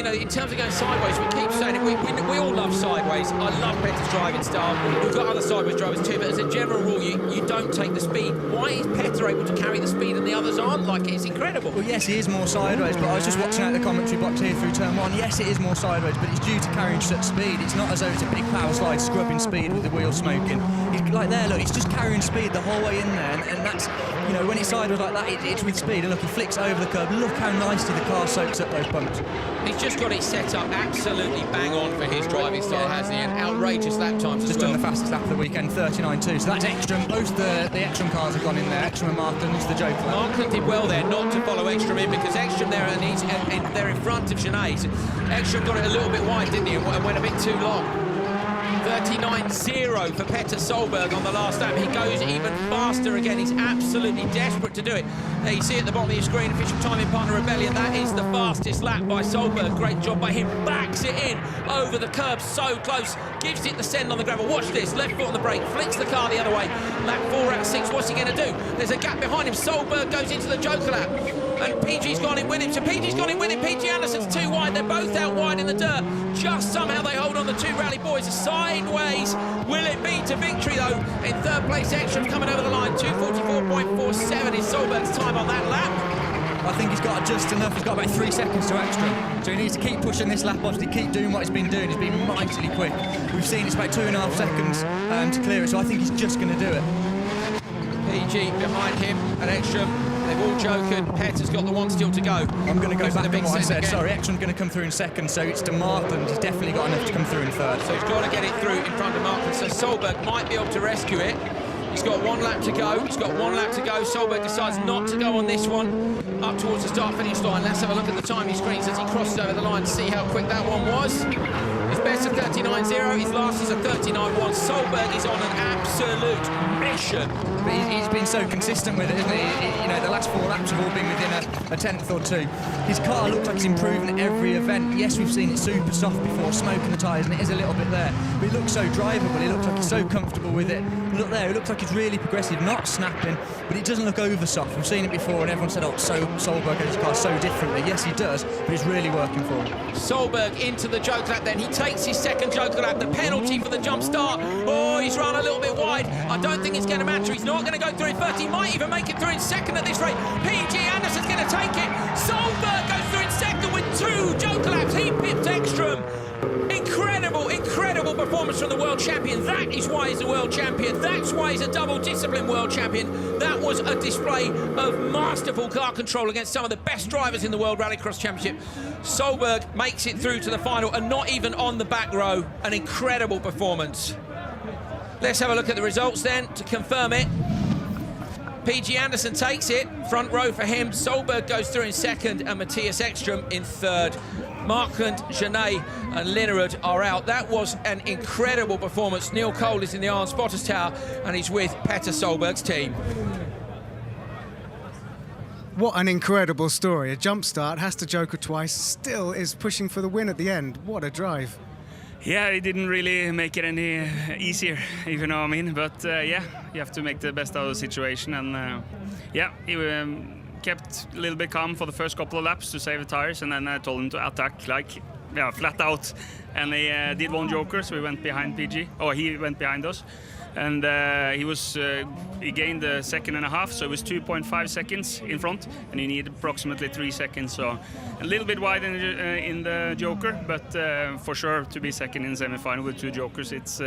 in terms of going sideways? We keep saying it. We all love sideways. I love Petter's driving style. We've got other sideways drivers too, but as a general rule, you don't take the speed. Why is Petter able to carry the speed and the others aren't? Like, it's incredible. Well, yes, he is more sideways, but I was just watching out the commentary box here through turn one. Yes, it is more sideways, but it's due to carrying such speed. It's not as though it's a big power slide scrubbing speed with the wheel smoking. He's like there, look, he's just carrying speed the whole way in there, and that's, when it's sideways like that, it's with speed. And look, he flicks over the curb. Look how nicely the car soaks up those bumps. He's just got it set up absolutely bang on for his driving style, hasn't he? And outrageous lap times just done the fastest lap of the weekend, 39.2. So that's Ekstrom. Both the Ekstrom cars have gone in there. Ekstrom and Markland is the joker. Markland did well there not to follow Ekstrom in, because Ekstrom there and they're in front of Genet. Ekstrom got it a little bit wide, didn't he? And went a bit too long. 39.0 for Petter Solberg on the last lap. He goes even faster again. He's absolutely desperate to do it. There you see at the bottom of your screen, official timing partner Rebellion. That is the fastest lap by Solberg. Great job by him. Backs it in over the curb, so close. Gives it the send on the gravel. Watch this. Left foot on the brake. Flicks the car the other way. Lap 4 out of 6. What's he going to do? There's a gap behind him. Solberg goes into the joker lap. And PG's gone in with him. So PG's gone in with him. PG Anderson's too wide. They're both out wide in the dirt. Just somehow they hold on, the two rally boys. Sideways. Will it be to victory, though? In third place, Ekstrom coming over the line. 2:44.47 is Solberg's time on that lap. I think he's got just enough. He's got about 3 seconds to Ekstrom. So he needs to keep pushing this lap, obviously, keep doing what he's been doing. He's been mightily quick. We've seen it's about 2.5 seconds to clear it, so I think he's just going to do it. PG behind him and Ekstrom. They've all jokered. Petter's got the one still to go. I'm going to go back on what I said. Again. Sorry, Ekstrom's going to come through in second, so it's to Markland. He's definitely got enough to come through in third. So he's got to get it through in front of Markland. So Solberg might be able to rescue it. He's got 1 lap to go. He's got 1 lap to go. Solberg decides not to go on this one. Up towards the start-finish line. Let's have a look at the timing screens as he crosses over the line to see how quick that one was. His best of 39.0. His last is a 39.1. Solberg is on an absolute mission. But he's been so consistent with it, isn't he? The last 4 laps have all been within a tenth or 2. His car looks like he's improving at every event. Yes, we've seen it super soft before, smoking the tyres, and it is a little bit there. But he looks so drivable. He looks like he's so comfortable with it. Look there, it looks like he's really progressive, not snapping, but it doesn't look over soft. We've seen it before, and everyone said, "Oh, Solberg has his car so differently." Yes, he does, but it's really working for him. Solberg into the joker lap. Then he takes his second joker lap. The penalty for the jump start. Oh, he's run a little bit wide. I don't think it's going to matter. He's not going to go through in first. He might even make it through in second at this rate. PG Anderson's going to take it. Solberg goes through in second with 2 joker laps. He pipped Ekstrom. Incredible performance from the world champion. That is why he's a world champion. That's why he's a double discipline world champion. That was a display of masterful car control against some of the best drivers in the World Rallycross Championship. Solberg makes it through to the final and not even on the back row. An incredible performance. Let's have a look at the results then to confirm it. PG Anderson takes it, front row for him. Solberg goes through in second and Matthias Ekstrom in third. Markland, Genet and Linnerud are out. That was an incredible performance. Neil Cole is in the Iron Spotters Tower and he's with Petter Solberg's team. What an incredible story. A jump start, has to joker twice, still is pushing for the win at the end. What a drive. Yeah, it didn't really make it any easier, if you know what I mean. But yeah, you have to make the best out of the situation. And yeah, he kept a little bit calm for the first couple of laps to save the tires. And then I told him to attack flat out. And he did 1 joker, so we went behind PG. Or he went behind us. And he gained a second and a half, so it was 2.5 seconds in front, and he needed approximately 3 seconds. So a little bit wide in the joker, but for sure to be second in the semi-final with 2 jokers, it's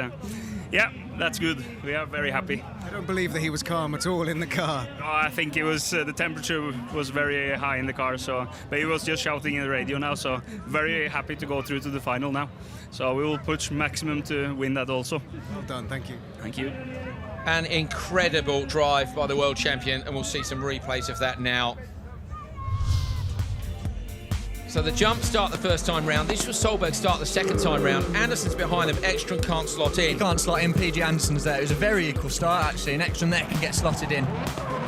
yeah, that's good. We are very happy. I don't believe that he was calm at all in the car. Oh, I think it was the temperature was very high in the car, so but he was just shouting in the radio now. So very happy to go through to the final now. So we will push maximum to win that also. Well done, thank you. Thank you. An incredible drive by the world champion, and we'll see some replays of that now. So the jump start the first time round. This was Solberg start the second time round. Anderson's behind them. Ekstrom can't slot in. He can't slot in. PG Anderson's there. It was a very equal start, actually, and Ekstrom there can get slotted in.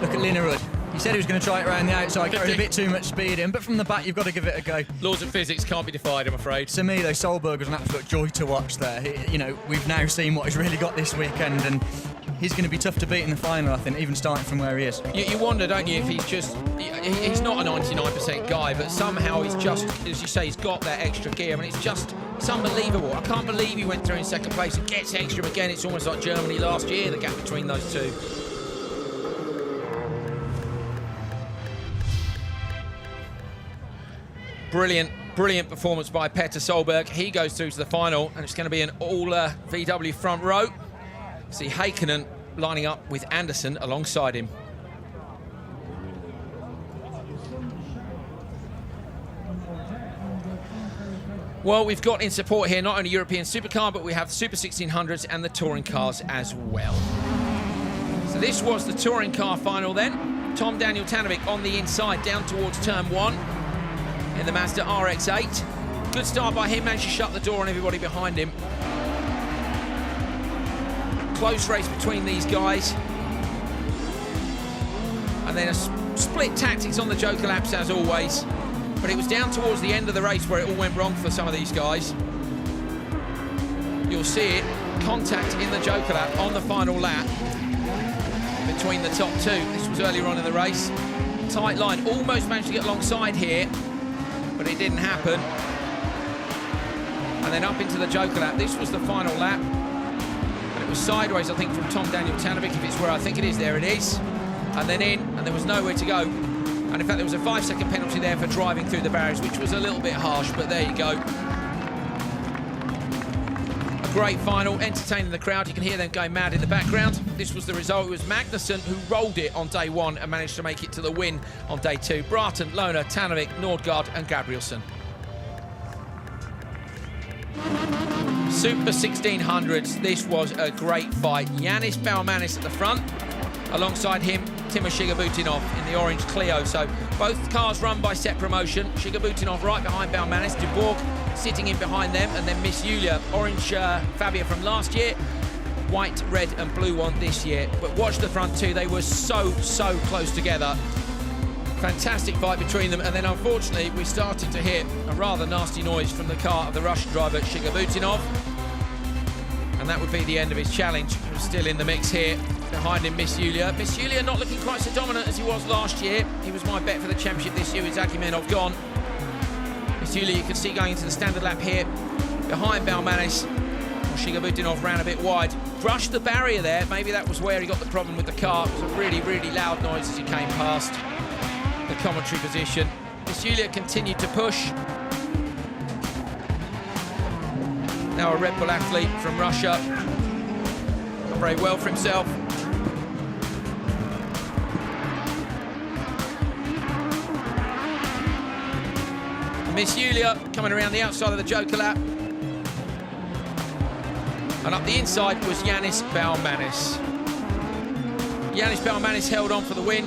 Look at Linerud. He said he was going to try it around the outside, get a bit too much speed in, but from the back, you've got to give it a go. Laws of physics can't be defied, I'm afraid. To me, though, Solberg was an absolute joy to watch there. You know, we've now seen what he's really got this weekend, and he's going to be tough to beat in the final, I think, even starting from where he is. You wonder, don't you, if he's just... He's not a 99% guy, but somehow he's just, as you say, he's got that extra gear. I mean, it's unbelievable. I can't believe he went through in second place and gets Ekstrom again. It's almost like Germany last year, the gap between those two. Brilliant performance by Petter Solberg. He goes through to the final, and it's going to be an all VW front row. See Heikkinen lining up with Anderson alongside him. Well, we've got in support here not only European Supercar, but we have the Super 1600s and the touring cars as well. So this was the touring car final then. Tom Daniel Tanovic on the inside down towards turn 1. In the Mazda RX-8. Good start by him, managed to shut the door on everybody behind him. Close race between these guys. And then a split tactics on the Joker laps as always. But it was down towards the end of the race where it all went wrong for some of these guys. You'll see it, contact in the Joker lap on the final lap between the top two. This was earlier on in the race. Tight line, almost managed to get alongside here, but it didn't happen. And then up into the Joker lap. This was the final lap. And it was sideways, I think, from Tom Daniel Tanovic. If it's where I think it is, there it is. And then in, and there was nowhere to go. And in fact, there was a 5-second penalty there for driving through the barriers, which was a little bit harsh, but there you go. A great final, entertaining the crowd. You can hear them going mad in the background. This was the result. It was Magnussen who rolled it on day 1 and managed to make it to the win on day 2. Bratton, Lohner, Tanovic, Nordgaard and Gabrielsen. Super 1600s, this was a great fight. Yanis Baumanis at the front, alongside him Timo Shigabutinov in the orange Clio. So both cars run by Set Promotion. Shigabutinov right behind Baumanis, Dubourg sitting in behind them, and then Miss Julia, orange Fabia from last year, white, red and blue one this year. But watch the front two, they were so close together. Fantastic fight between them, and then unfortunately we started to hear a rather nasty noise from the car of the Russian driver Shigabutinov, and that would be the end of his challenge. He was still in the mix here. Behind him, Miss Julia. Miss Julia not looking quite so dominant as he was last year. He was my bet for the championship this year with Zakimenov gone. Miss Julia, you can see going into the standard lap here. Behind Baumanis, Shigabutinov ran a bit wide. Brushed the barrier there. Maybe that was where he got the problem with the car. It was a really loud noise as he came past the commentary position. Miss Julia continued to push. Now a Red Bull athlete from Russia. Done very well for himself. Miss Julia coming around the outside of the Joker lap. And up the inside was Yanis Baumanis. Yanis Baumanis held on for the win,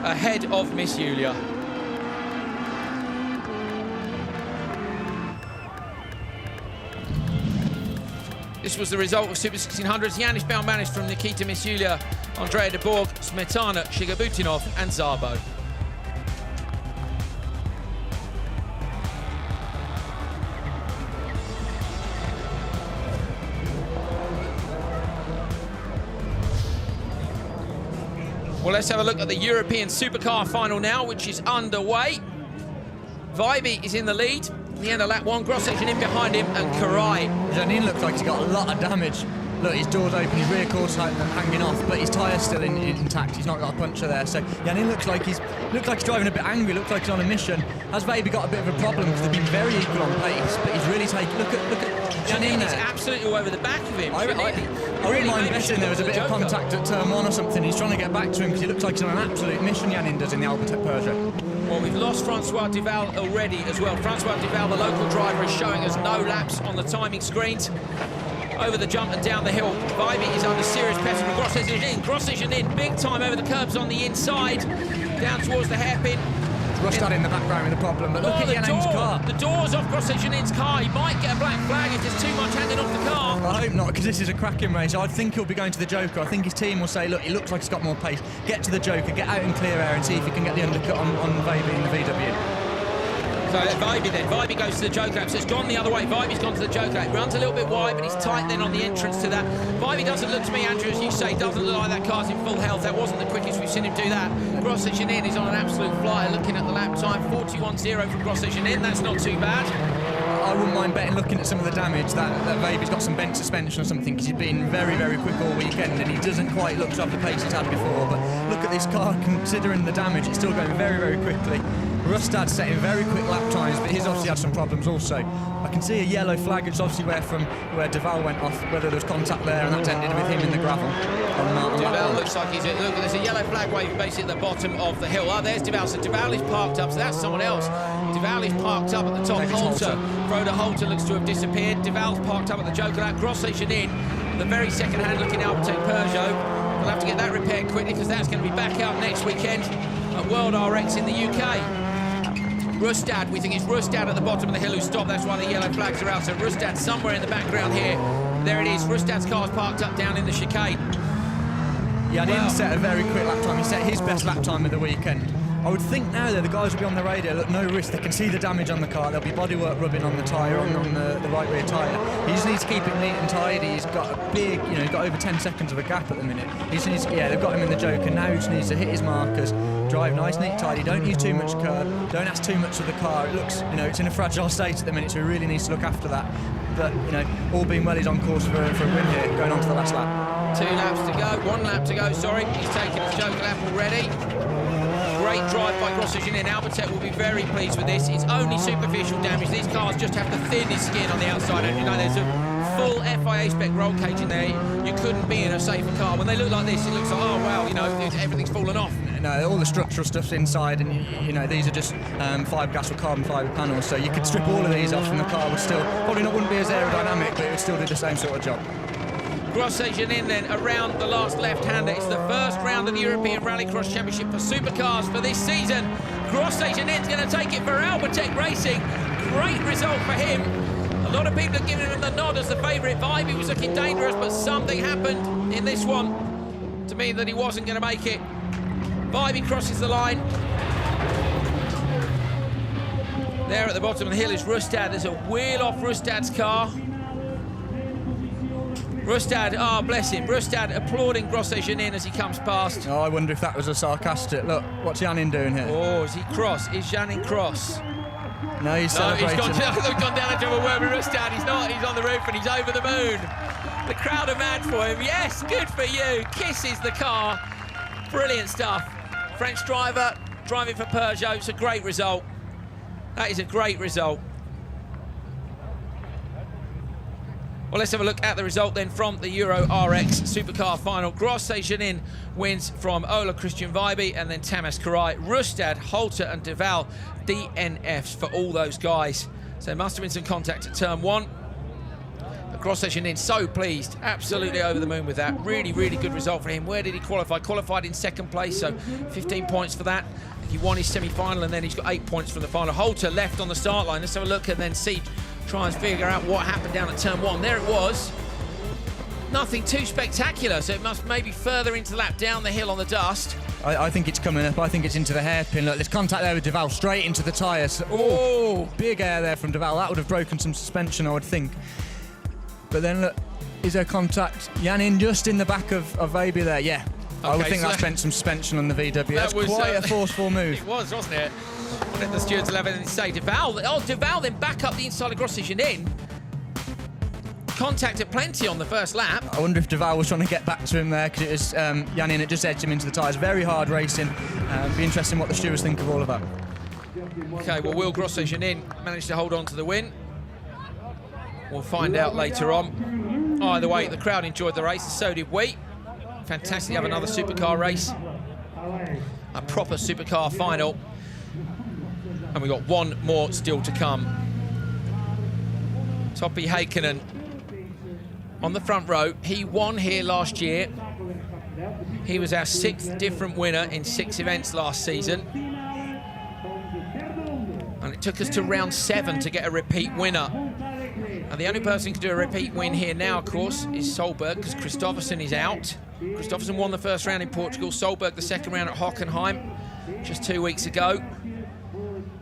ahead of Miss Julia. This was the result of Super 1600s. Yanis Baumanis from Nikita Miss Julia, Andrea de Bourg, Smetana, Shigabutinov and Szabo. Well, let's have a look at the European Supercar final now, which is underway. Vaibi is in the lead. At the end of lap 1, Grosjean in behind him, and Karai. Janin looks like he's got a lot of damage. Look, his door's open, his rear cord's hanging off, but his tyre's still intact. He's not got a puncture there. So Janin looks like he's driving a bit angry. Looks like he's on a mission. Has Vaibi got a bit of a problem because they've been very equal on pace, but he's really taken. Look at Janin is absolutely all over the back of him. I wouldn't mind betting there was a bit of contact at turn 1 or something. He's trying to get back to him because he looks like he's on an absolute mission. Janin does in the Alphatec Peugeot. Well, we've lost Francois Duvall already as well. Francois Duvall, the local driver, is showing us no laps on the timing screens. Over the jump and down the hill. Vaibi is under serious pressure. Grosjean in, big time over the curbs on the inside, down towards the hairpin. Rustad in the background with a problem, but look at Janen's car. The door's off Grosjean's car. He might get a black flag if there's too much hanging off the car. I hope not, because this is a cracking race. I think he'll be going to the Joker. I think his team will say, look, he looks like he's got more pace. Get to the Joker, get out in clear air and see if he can get the undercut on Vaby in the VW. So Vaby then. Vaby goes to the Joker lap. So it's gone the other way. Vaby's gone to the Joker lap. Runs a little bit wide, but he's tight then on the entrance to that. Vaby doesn't look to me, Andrew, as you say, doesn't look like that car's in full health. That wasn't the quickest we've seen him do that. Grosjean is on an absolute flyer. Looking at the lap time, 41.0 from Grosjean. That's not too bad. I wouldn't mind betting, looking at some of the damage, that Vaby's got some bent suspension or something, because he's been very, very quick all weekend and he doesn't quite look to have the pace he's had before. But look at this car, considering the damage, it's still going very, very quickly. Rustad setting very quick lap times, but he's obviously had some problems also. I can see a yellow flag, it's obviously where Duvall went off, whether there was contact there, and that's ended with him in the gravel. Duvall looks like look, there's a yellow flag waving basically at the bottom of the hill. Oh, there's Duvall. So Duvall is parked up, so that's someone else. Duvall is parked up at the top. Holter. Frodo Holter looks to have disappeared. Duvall's parked up at the Joker lap. Grosjean in, the very second-hand looking Alpetech Peugeot. We'll have to get that repaired quickly, because that's going to be back out next weekend at World RX in the UK. Rustad, we think it's Rustad at the bottom of the hill who stopped. That's why the yellow flags are out. So Rustad somewhere in the background here. There it is. Rustad's car's parked up down in the chicane. Yeah, he didn't set a very quick lap time. He set his best lap time of the weekend. I would think now that the guys will be on the radio, look, no risk, they can see the damage on the car, there'll be bodywork rubbing on the tyre, on the right rear tyre. He just needs to keep it neat and tidy. He's got a big, he's got over 10 seconds of a gap at the minute. He just needs, they've got him in the Joker, now he just needs to hit his markers, drive nice, neat, tidy, don't use too much curb, don't ask too much of the car. It looks, it's in a fragile state at the minute, so he really needs to look after that. But, all being well, he's on course for a win here, going on to the last lap. 2 laps to go, 1 lap to go, sorry. He's taken his Joker lap already. Great drive by Grosjean. Alpetech will be very pleased with this. It's only superficial damage. These cars just have the thinnest skin on the outside. And there's a full FIA spec roll cage in there. You couldn't be in a safer car. When they look like this, it looks like, oh wow, everything's fallen off. No, all the structural stuff's inside, and these are just fiberglass or carbon fibre panels. So you could strip all of these off, and the car would still wouldn't be as aerodynamic, but it would still do the same sort of job. Grosjean in then around the last left-hander. It's the first round of the European Rallycross Championship for Supercars for this season. Grosjean in's going to take it for Alpetech Racing. Great result for him. A lot of people are giving him the nod as the favourite. Vaby was looking dangerous, but something happened in this one to mean that he wasn't going to make it. Vaby crosses the line. There at the bottom of the hill is Rustad. There's a wheel off Rustad's car. Rustad, bless him. Rustad applauding Grosjean as he comes past. Oh, I wonder if that was a sarcastic. Look, what's Janin doing here? Oh, is he cross? Is Janin cross? No, he's celebrating. He's gone down into a word with Rustad. He's not. He's on the roof and he's over the moon. The crowd are mad for him. Yes, good for you. Kisses the car. Brilliant stuff. French driver driving for Peugeot. It's a great result. That is a great result. Well, let's have a look at the result then from the Euro RX Supercar final. Grosjean wins from Ola Christian Vaby and then Tamas Karai, Rustad, Holter and Duvall DNFs for all those guys. So there must have been some contact at turn 1. But Grosjean so pleased, absolutely over the moon with that. Really, really good result for him. Where did he qualify? Qualified in 2nd place, so 15 points for that. He won his semi-final and then he's got 8 points from the final. Holter left on the start line. Let's have a look and then see. Try and figure out what happened down at turn 1. There it was. Nothing too spectacular, so it must maybe further into the lap down the hill on the dust. I think it's coming up. I think it's into the hairpin. Look, there's contact there with Duvall, straight into the tyres. Oh, big air there from Duvall. That would have broken some suspension, I would think. But then look, is there contact? Janin just in the back of Vaby there, yeah. Okay, I would think that spent some suspension on the VW. That's quite a forceful move. It was, wasn't it? Let the stewards will have anything to say. Duvall then back up the inside of Grosjean. Contacted plenty on the first lap. I wonder if Duvall was trying to get back to him there, because it was Janin that just edged him into the tyres. Very hard racing. Be interesting what the stewards think of all of that. Okay, well, will Grosjean manage to hold on to the win? We'll find out later on. Either way, the crowd enjoyed the race, and so did we. Fantastic to have another supercar race. A proper supercar final. And we've got one more still to come. Topi Heikkinen on the front row. He won here last year. He was our 6th different winner in 6 events last season. took us to round 7 to get a repeat winner. And the only person who can do a repeat win here now, of course, is Solberg, because Kristofferson is out. Kristofferson won the first round in Portugal, Solberg the second round at Hockenheim just 2 weeks ago.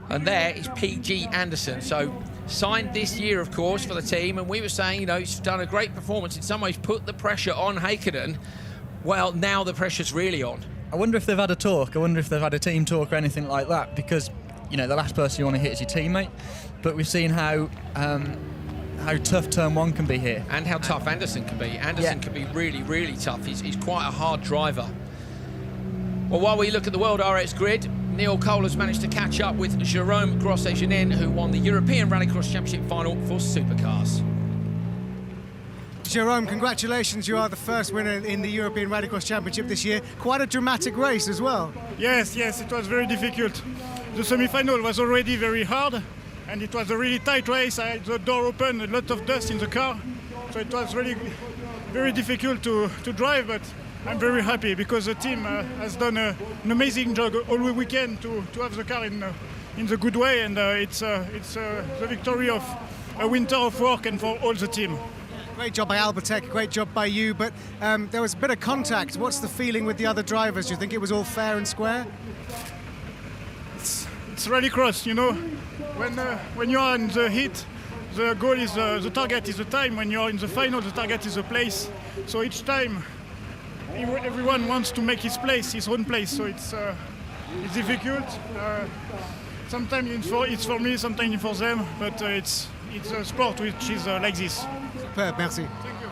And there is PG Anderson. So signed this year, of course, for the team. And we were saying, you know, he's done a great performance. In some ways, put the pressure on Häkkinen. Well, now the pressure's really on. I wonder if they've had a talk. I wonder if they've had a team talk or anything like that, because, you know, the last person you want to hit is your teammate. But we've seen how tough turn 1 can be here. And how tough Anderson can be. Anderson can be really, really tough. He's quite a hard driver. Well, while we look at the World RX grid, Neil Cole has managed to catch up with Jérôme Grosset-Jeannin, who won the European Rallycross Championship final for Supercars. Jérôme, congratulations. You are the first winner in the European Rallycross Championship this year. Quite a dramatic race as well. Yes, it was very difficult. The semi-final was already very hard, and it was a really tight race. I had the door open, a lot of dust in the car, so it was really very difficult to drive, but I'm very happy because the team has done an amazing job all weekend to have the car in the good way, and it's the victory of a winter of work and for all the team. Great job by Albertech, great job by you, but there was a bit of contact. What's the feeling with the other drivers? Do you think it was all fair and square? It's rallycross, you know. When you are in the heat, the goal is the target is the time. When you are in the final, the target is the place. So each time, everyone wants to make his place, his own place. So it's difficult. Sometimes it's for me, sometimes it's for them. But it's a sport which is like this. Superb, merci. Thank you.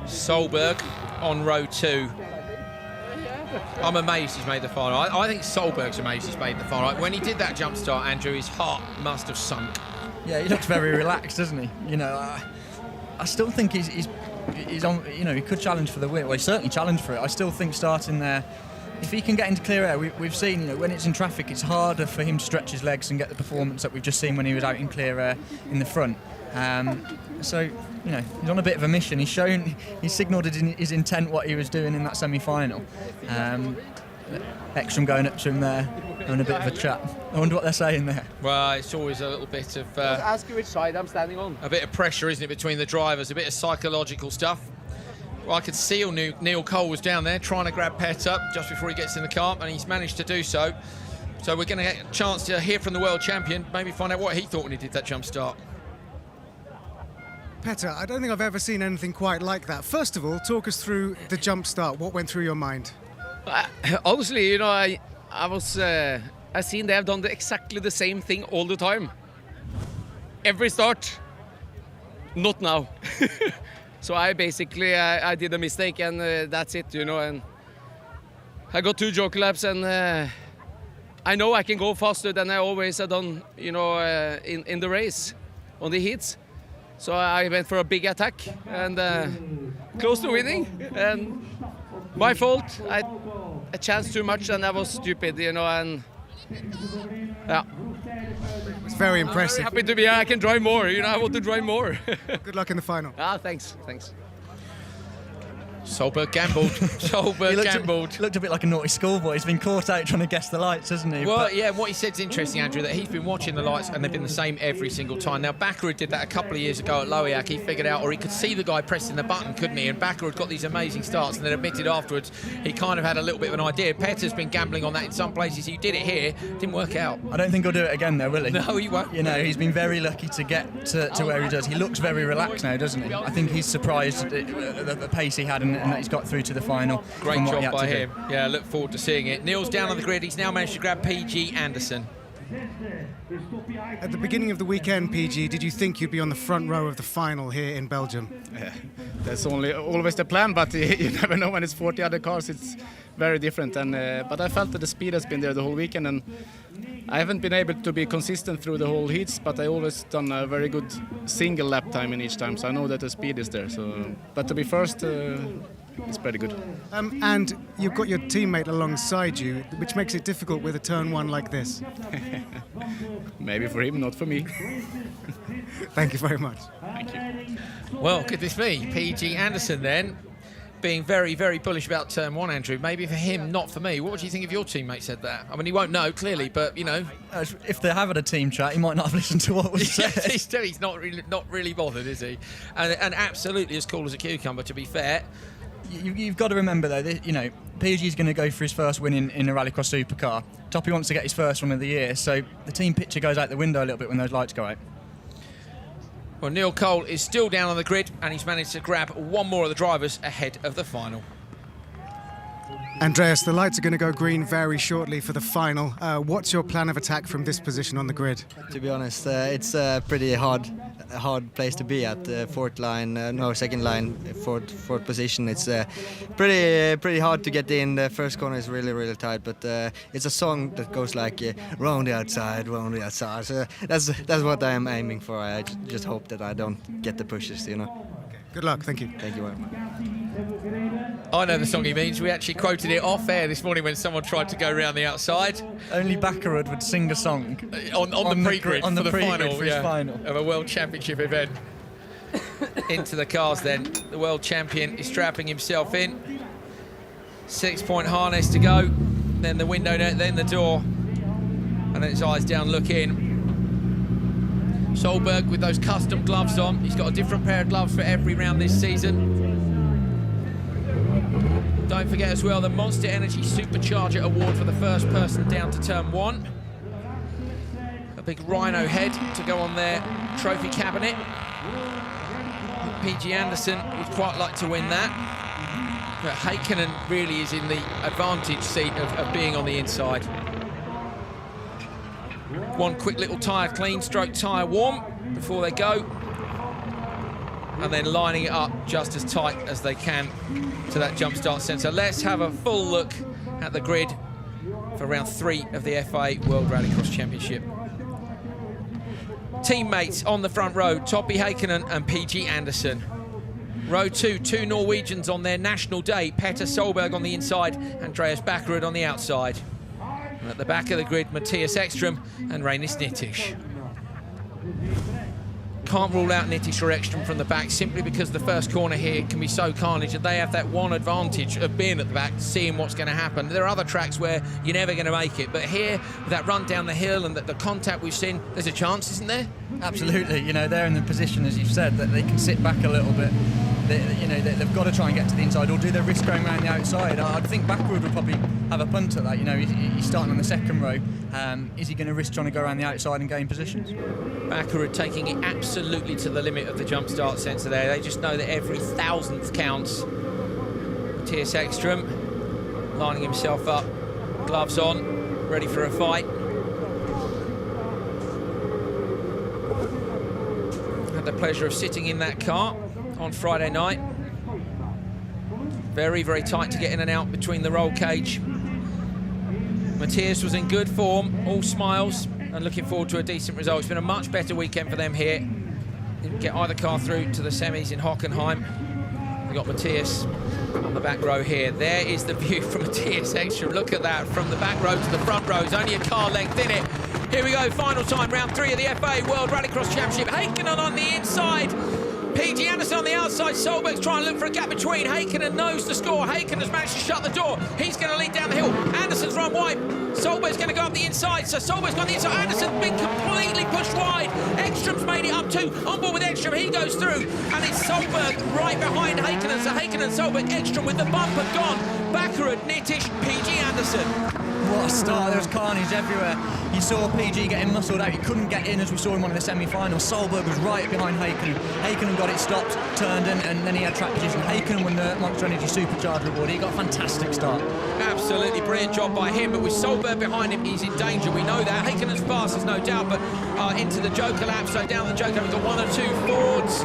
Solberg on row 2. I'm amazed he's made the final. I think Solberg's amazed he's made the final. When he did that jump start, Andrew, his heart must have sunk. Yeah, he looks very relaxed, doesn't he? You know, I still think he's on. You know, he could challenge for the win. Well, he certainly challenged for it. I still think starting there, if he can get into clear air, we've seen, you know, when it's in traffic, it's harder for him to stretch his legs and get the performance that we've just seen when he was out in clear air in the front. So, you know, he's on a bit of a mission. He's signalled his intent what he was doing in that semi-final. Ekstrom going up to him there, having a bit of a chat. I wonder what they're saying there. Well, it's always a little bit of... ask you which side I'm standing on. A bit of pressure, isn't it, between the drivers, a bit of psychological stuff. Well, I could see Neil Cole was down there trying to grab Pet up just before he gets in the car, and he's managed to do so. So we're going to get a chance to hear from the world champion, maybe find out what he thought when he did that jump start. Petter, I don't think I've ever seen anything quite like that. First of all, talk us through the jump start. What went through your mind? Honestly, you know, I seen they have done exactly the same thing all the time. Every start, not now. So I basically I did a mistake, and that's it, you know. And I got 2 joker laps, and I know I can go faster than I always have done, you know, in the race on the heats. So I went for a big attack and close to winning. And my fault. I chanced too much, and I was stupid, you know. And yeah. It's very impressive. I'm very happy to be here. I can drive more. You know, I want to drive more. Good luck in the final. Thanks. Solberg gambled. Solberg gambled. Looked a bit like a naughty schoolboy. He's been caught out trying to guess the lights, hasn't he? Well, yeah, what he said's interesting, Andrew, that he's been watching the lights and they've been the same every single time. Now, Bakkerud did that a couple of years ago at Loiac. He figured out, or he could see the guy pressing the button, couldn't he? And Bakkerud got these amazing starts and then admitted afterwards he kind of had a little bit of an idea. Petter's been gambling on that in some places. He did it here, didn't work out. I don't think he'll do it again, though, will he? No, he won't. You know, he's been very lucky to get to where he does. He looks very relaxed now, doesn't he? I think he's surprised at the pace he had and that he's got through to the final. Great job by him. Yeah, look forward to seeing it. Neil's down on the grid. He's now managed to grab PG Anderson. At the beginning of the weekend, PG, did you think you'd be on the front row of the final here in Belgium? That's always the plan, but you never know when it's 40 other cars. It's very different. And but I felt that the speed has been there the whole weekend, and I haven't been able to be consistent through the whole heats, but I always done a very good single lap time in each time, so I know that the speed is there. So, but to be first, it's pretty good. And you've got your teammate alongside you, which makes it difficult with a turn 1 like this. Maybe for him, not for me. Thank you very much. Thank you. Well, could this be PG Anderson then? being very, very bullish about turn 1, Andrew. Maybe for him, not for me. What do you think if your teammate said that? I mean, he won't know, clearly, but, you know. If they have had a team chat, he might not have listened to what was said. He's not really bothered, is he? And absolutely as cool as a cucumber, to be fair. You've got to remember, though, that, you know, PG's going to go for his first win in a Rallycross Supercar. Toppy wants to get his first one of the year, so the team picture goes out the window a little bit when those lights go out. Well, Neil Cole is still down on the grid, and he's managed to grab one more of the drivers ahead of the final. Andreas, the lights are going to go green very shortly for the final. What's your plan of attack from this position on the grid? To be honest, it's a pretty hard place to be at. Second line, fourth position. It's pretty hard to get in. The first corner is really, really tight, but it's a song that goes like round the outside, round the outside. So that's what I am aiming for. I just hope that I don't get the pushes, you know. Okay. Good luck. Thank you. Thank you very much. I know the song he means. We actually quoted it off air this morning when someone tried to go around the outside. Only Bakkerud would sing a song on the pre-grid for the final, final of a World Championship event. Into the cars then. The World Champion is strapping himself in. 6-point harness to go. Then the window, then the door. And then his eyes down, look in. Solberg with those custom gloves on. He's got a different pair of gloves for every round this season. Don't forget as well the Monster Energy Supercharger Award for the first person down to turn 1. A big rhino head to go on their trophy cabinet. PG Anderson would quite like to win that. But Heikkinen really is in the advantage seat of being on the inside. One quick little tyre clean, stroke tyre warm before they go. And then lining it up just as tight as they can to that jump start sensor. Let's have a full look at the grid for round 3 of the FIA World Rallycross Championship. Teammates on the front row, Toppy Heikkinen and PG Anderson. Row 2, 2 Norwegians on their national day, Petter Solberg on the inside, Andreas Bakkerud on the outside. And at the back of the grid, Mattias Ekström and Reinis Nittisch. Can't rule out Nittisch or Ekström from the back simply because the first corner here can be so carnage and they have that one advantage of being at the back, seeing what's going to happen. There are other tracks where you're never going to make it, but here, with that run down the hill and the contact we've seen, there's a chance, isn't there? Absolutely. You know, they're in the position, as you've said, that they can sit back a little bit. They've got to try and get to the inside or do their risk going around the outside. I think Bakkerud would probably have a punt at that. You know, he's starting on the second row. Is he going to risk trying to go around the outside and gain positions? Bakkerud taking it absolutely to the limit of the jump start sensor there. They just know that every thousandth counts. Mattias Ekström lining himself up, gloves on, ready for a fight. Had the pleasure of sitting in that car on Friday night. Very, very tight to get in and out between the roll cage. Mattias was in good form, all smiles, and looking forward to a decent result. It's been a much better weekend for them here. Didn't get either car through to the semis in Hockenheim. We've got Mattias on the back row here. There is the view from Mattias Ekström. Look at that, from the back row to the front row. It's only a car length in it. Here we go, final time, round 3 of the FIA World Rallycross Championship. Heikkinen on the inside. PG Anderson on the outside. Solberg's trying to look for a gap between. Heikkinen knows the score. Heikkinen has managed to shut the door. He's going to lead down the hill. Anderson's run wide. Solberg's going to go up the inside. So Solberg's gone the inside. Anderson's been completely pushed wide. Ekström's made it up too. On board with Ekström. He goes through. And it's Solberg right behind Heikkinen. So Heikkinen, Solberg, Ekström with the bumper gone. Bakkerud, Nittisch, PG Anderson. What a start. There was carnage everywhere. You saw PG getting muscled out. He couldn't get in as we saw him on in the semi-finals. Solberg was right behind Heikkinen. Heikkinen got it stopped, turned in, and then he had track position. Heikkinen won the Monster Energy Supercharger award. He got a fantastic start. Absolutely brilliant job by him, but with Solberg behind him, he's in danger. We know that. Heikkinen's fast, there's no doubt, but into the Joker lap, so down the Joker, we've got 1 or 2 Fords.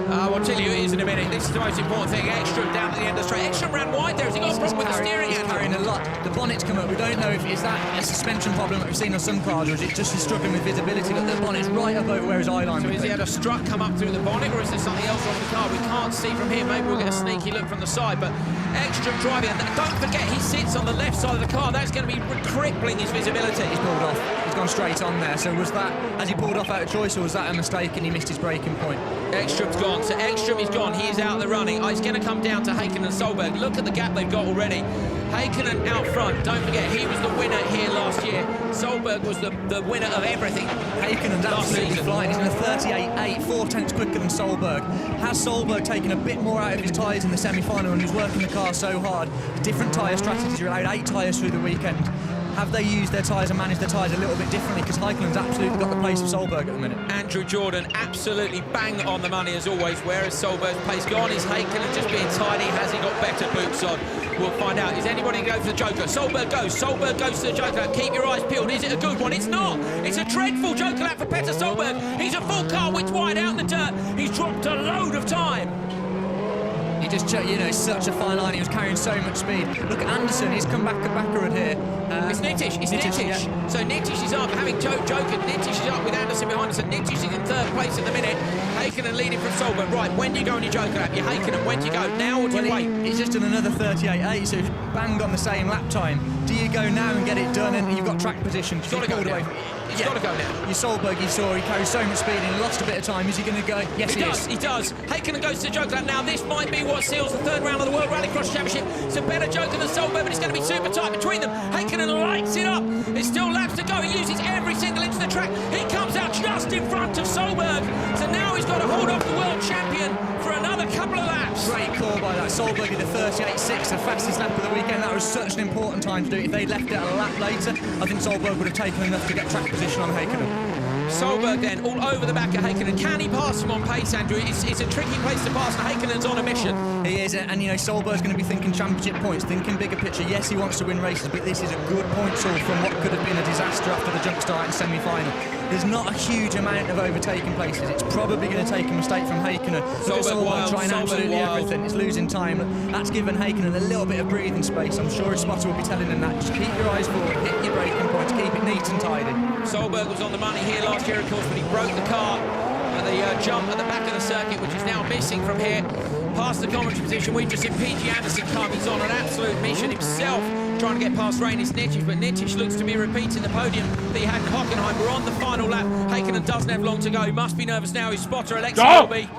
I'll tell you it is in a minute. This is the most important thing. Ekström down at the end of the straight. Ekström ran wide there. Has he got a problem with the steering? He's carrying a lot. The bonnet's come up. We don't know if is that a suspension problem that we've seen on some cars, or is it just he's struggling with visibility? Look, the bonnet's right up over where his eye line so would has be. he had a strut come up through the bonnet, or is there something else wrong with the car? We can't see from here. Maybe we'll get a sneaky look from the side, but Ekström driving. And don't forget, he sits on the left side of the car. That's going to be crippling his visibility. He's pulled off. he's gone straight on there. So was that, has he pulled off out of choice, or was that a mistake and he missed his braking point? Ekstrom's gone, so Ekstrom is gone. He is out of the running. It's going to come down to Häkkinen and Solberg. Look at the gap they've got already. Häkkinen out front. Don't forget, he was the winner here last year. Solberg was the winner of everything. Häkkinen's absolutely flying. He's in a 38.8, 4 tenths quicker than Solberg. Has Solberg taken a bit more out of his tyres in the semi-final, and he was working the car so hard? Different tyre strategies. You're allowed 8 tyres through the weekend. Have they used their tyres and managed their tyres a little bit differently? Because Häkkinen's absolutely got the pace of Solberg at the minute. Andrew Jordan absolutely bang on the money as always. Where is Solberg's pace gone? Is Häkkinen just being tidy? Has he got better boots on? We'll find out. Is anybody going to go for the Joker? Solberg goes to the Joker lap. Keep your eyes peeled. Is it a good one? It's not. It's a dreadful Joker lap for Petter Solberg. He's a full car width wide out in the dirt. He's dropped a load of time. He just, you know, such a fine line. He was carrying so much speed. Look at Anderson. He's come back backward here. It's Nittish. It's Nittish. Yeah. So Nittish is up, having Joker. Nittish is up with Anderson behind us, and Nittish is in third place at the minute. Häkkinen leading from Solberg. Right, when do you go on your Joker lap? You're Häkkinen. When do you go? Now or do you wait? He's just done another 38.8, so he's banged on the same lap time. Do you go now and get it done, and you've got track position? He's got to go now. He's got to go now. Your Solberg, you saw, he carries so much speed and he lost a bit of time. Is he going to go? Yes, he is. He does. Häkkinen goes to the Joker lap now. This might be what seals the third round of the World Rallycross Championship. It's a better Joker than Solberg, but it's going to be super tight between them. Häkkinen lights it up. There's still laps to go. He uses every single inch of the track. He comes out just in front of Solberg. So now he's got to hold off the world champion for another couple of laps. Great call by that. Solberg in the 38.6, the fastest lap of the weekend. That was such an important time to do. If they'd left it a lap later, I think Solberg would have taken enough to get track position on Häkkinen. Solberg then all over the back of Häkkinen. Can he pass him on pace, Andrew? It's a tricky place to pass, and Häkkinen's on a mission. He is, and you know, Solberg's going to be thinking championship points, thinking bigger picture. Yes, he wants to win races, but this is a good point haul from what could have been a disaster after the jump start in semi-final. There's not a huge amount of overtaking places. It's probably going to take a mistake from Häkkinen. Solberg trying absolutely everything. It's losing time. That's given Häkkinen a little bit of breathing space. I'm sure his spotter will be telling him that. Just keep your eyes forward, hit your braking points, keep it neat and tidy. Solberg was on the money here last year, of course, but he broke the car at the jump at the back of the circuit, which is now missing from here. Past the commentary position, we've just seen PG Anderson come. He's on an absolute mission himself, trying to get past Rainis Nittish, but Nittish looks to be repeating the podium that he had in Hockenheim. We're on the final lap. Häkkinen doesn't have long to go. He must be nervous now. His spotter, Alexei, will be.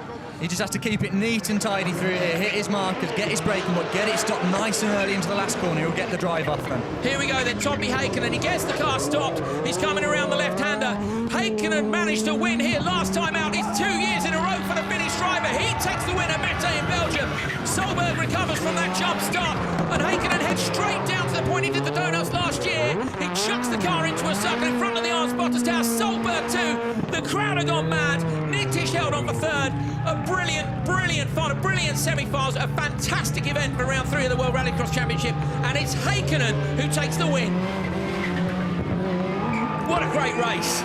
He just has to keep it neat and tidy through here, hit his markers, get his braking, but get it stopped nice and early into the last corner. He'll get the drive off then. Here we go then, Tommy Häkkinen. He gets the car stopped. He's coming around the left-hander. Häkkinen managed to win here last time out. It's 2 years in a row for the Finnish driver. He takes the win at Mettet in Belgium. Solberg recovers from that jump start, and Häkkinen heads straight down to the point he did the donuts last year. He chucks the car into a circle in front of the Arn Spotters Tower. Solberg too. The crowd have gone mad. Nittish held on for third. A brilliant final, brilliant semi-finals, a fantastic event for round 3 of the World Rallycross Championship, and it's Häkkinen who takes the win. What a great race.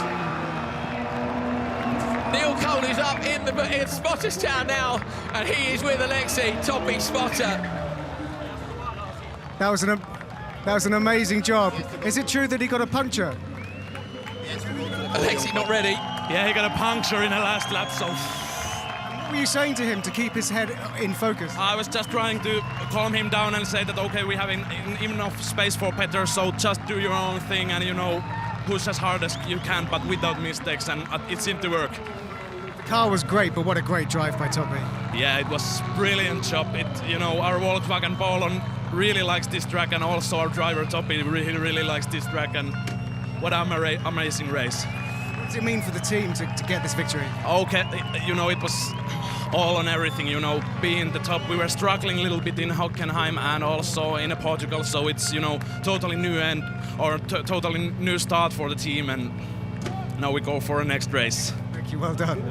Neil Cole is up in Spotters Town now, and he is with Alexei, Toppy spotter. That was an amazing job. Is it true that he got a puncture? Alexei not ready. Yeah, he got a puncture in the last lap, so... What were you saying to him to keep his head in focus? I was just trying to calm him down and say that, okay, we have enough space for Petter, so just do your own thing and, you know, push as hard as you can, but without mistakes, and it seemed to work. The car was great, but what a great drive by Toppy. Yeah, it was brilliant job. You know, our Volkswagen Polo really likes this track, and also our driver Toppy really likes this track, and what an amazing race. What does it mean for the team to get this victory? Okay, you know, it was all on everything, you know, being the top. We were struggling a little bit in Hockenheim and also in Portugal, so it's, you know, totally new end or totally new start for the team, and now we go for the next race. Thank you, well done.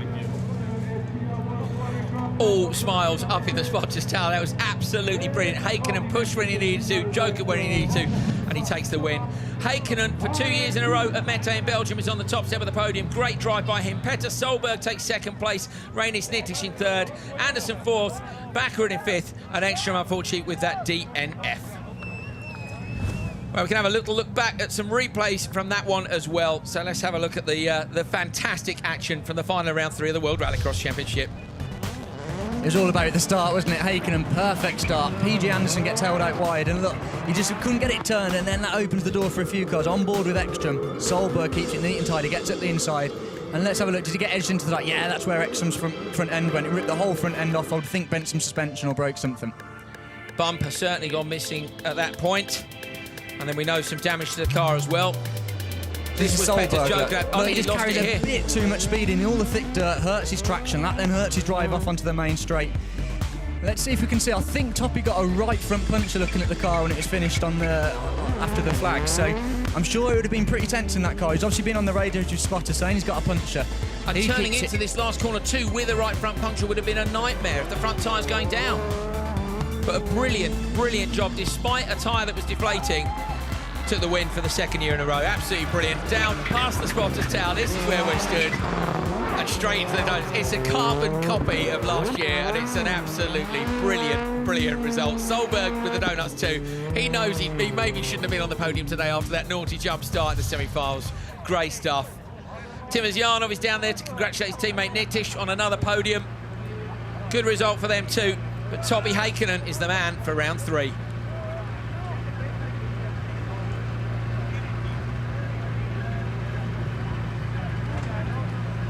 All smiles up in the Spotters Tower. That was absolutely brilliant. Häkkinen pushed when he needed to, Joker when he needed to, and he takes the win. Häkkinen, for 2 years in a row at Mettet in Belgium, is on the top step of the podium. Great drive by him. Petter Solberg takes second place. Rainis Nittish in third. Anderson fourth. Backward in fifth. And Ekstrom, unfortunately, with that DNF. Well, we can have a little look back at some replays from that one as well. So let's have a look at the fantastic action from the final round 3 of the World Rallycross Championship. It was all about the start, wasn't it? Häkkinen, perfect start. PG Anderson gets held out wide, and look, he just couldn't get it turned, and then that opens the door for a few cars. On board with Ekstrom. Solberg keeps it neat and tidy, gets at the inside. And let's have a look. Did he get edged into the right? Yeah, that's where Ekstrom's front end went. It ripped the whole front end off. I would think bent some suspension or broke something. Bumper certainly gone missing at that point. And then we know some damage to the car as well. This was Solberg. Petter's joke. Look, he just carries a bit too much speed in. All the thick dirt hurts his traction. That then hurts his drive off onto the main straight. Let's see if we can see. I think Toppy got a right front puncher looking at the car when it was finished after the flag. So I'm sure it would have been pretty tense in that car. He's obviously been on the radio to his spotter saying he's got a puncher. And turning into this last corner too with a right front puncture would have been a nightmare if the front tyre's going down. But a brilliant job, despite a tyre that was deflating. Took the win for the second year in a row. Absolutely brilliant. Down past the spotter's tower. This is where we're stood. And straight into the donuts. It's a carbon copy of last year, and it's an absolutely brilliant result. Solberg with the donuts too. He knows he maybe shouldn't have been on the podium today after that naughty jump start in the semi-finals. Great stuff. Timoš Janov is down there to congratulate his teammate Nitish on another podium. Good result for them too. But Toppy Häkkinen is the man for round 3.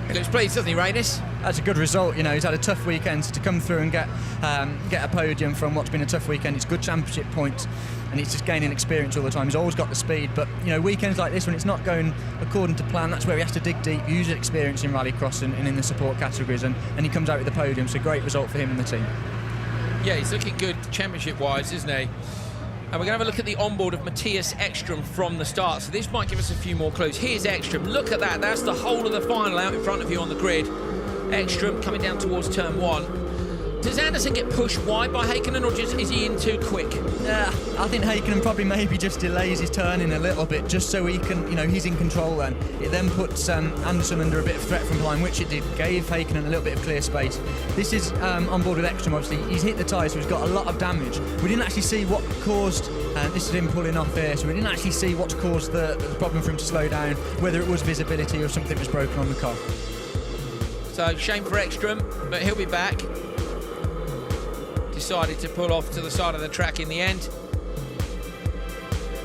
He looks pleased, doesn't he, Rainis? That's a good result. You know, he's had a tough weekend, so to come through and get a podium from what's been a tough weekend, it's good championship points, and he's just gaining experience all the time. He's always got the speed, but you know, weekends like this when it's not going according to plan, that's where he has to dig deep, use his experience in rallycross and in the support categories, and he comes out with the podium. So great result for him and the team. Yeah, he's looking good championship-wise, isn't he? And we're going to have a look at the onboard of Mattias Ekstrom from the start. So this might give us a few more clues. Here's Ekstrom. Look at that. That's the whole of the final out in front of you on the grid. Ekstrom coming down towards turn 1. Does Anderson get pushed wide by Häkkinen, or just is he in too quick? Yeah, I think Häkkinen probably maybe just delays his turning a little bit, just so he can, you know, he's in control then. It then puts Anderson under a bit of threat from behind, which it did, gave Häkkinen a little bit of clear space. This is on board with Ekstrom, obviously. He's hit the tyre, so he's got a lot of damage. We didn't actually see what caused, this is him pulling off here, so we didn't actually see what's caused the problem for him to slow down, whether it was visibility or something was broken on the car. So shame for Ekstrom, but he'll be back. Decided to pull off to the side of the track in the end.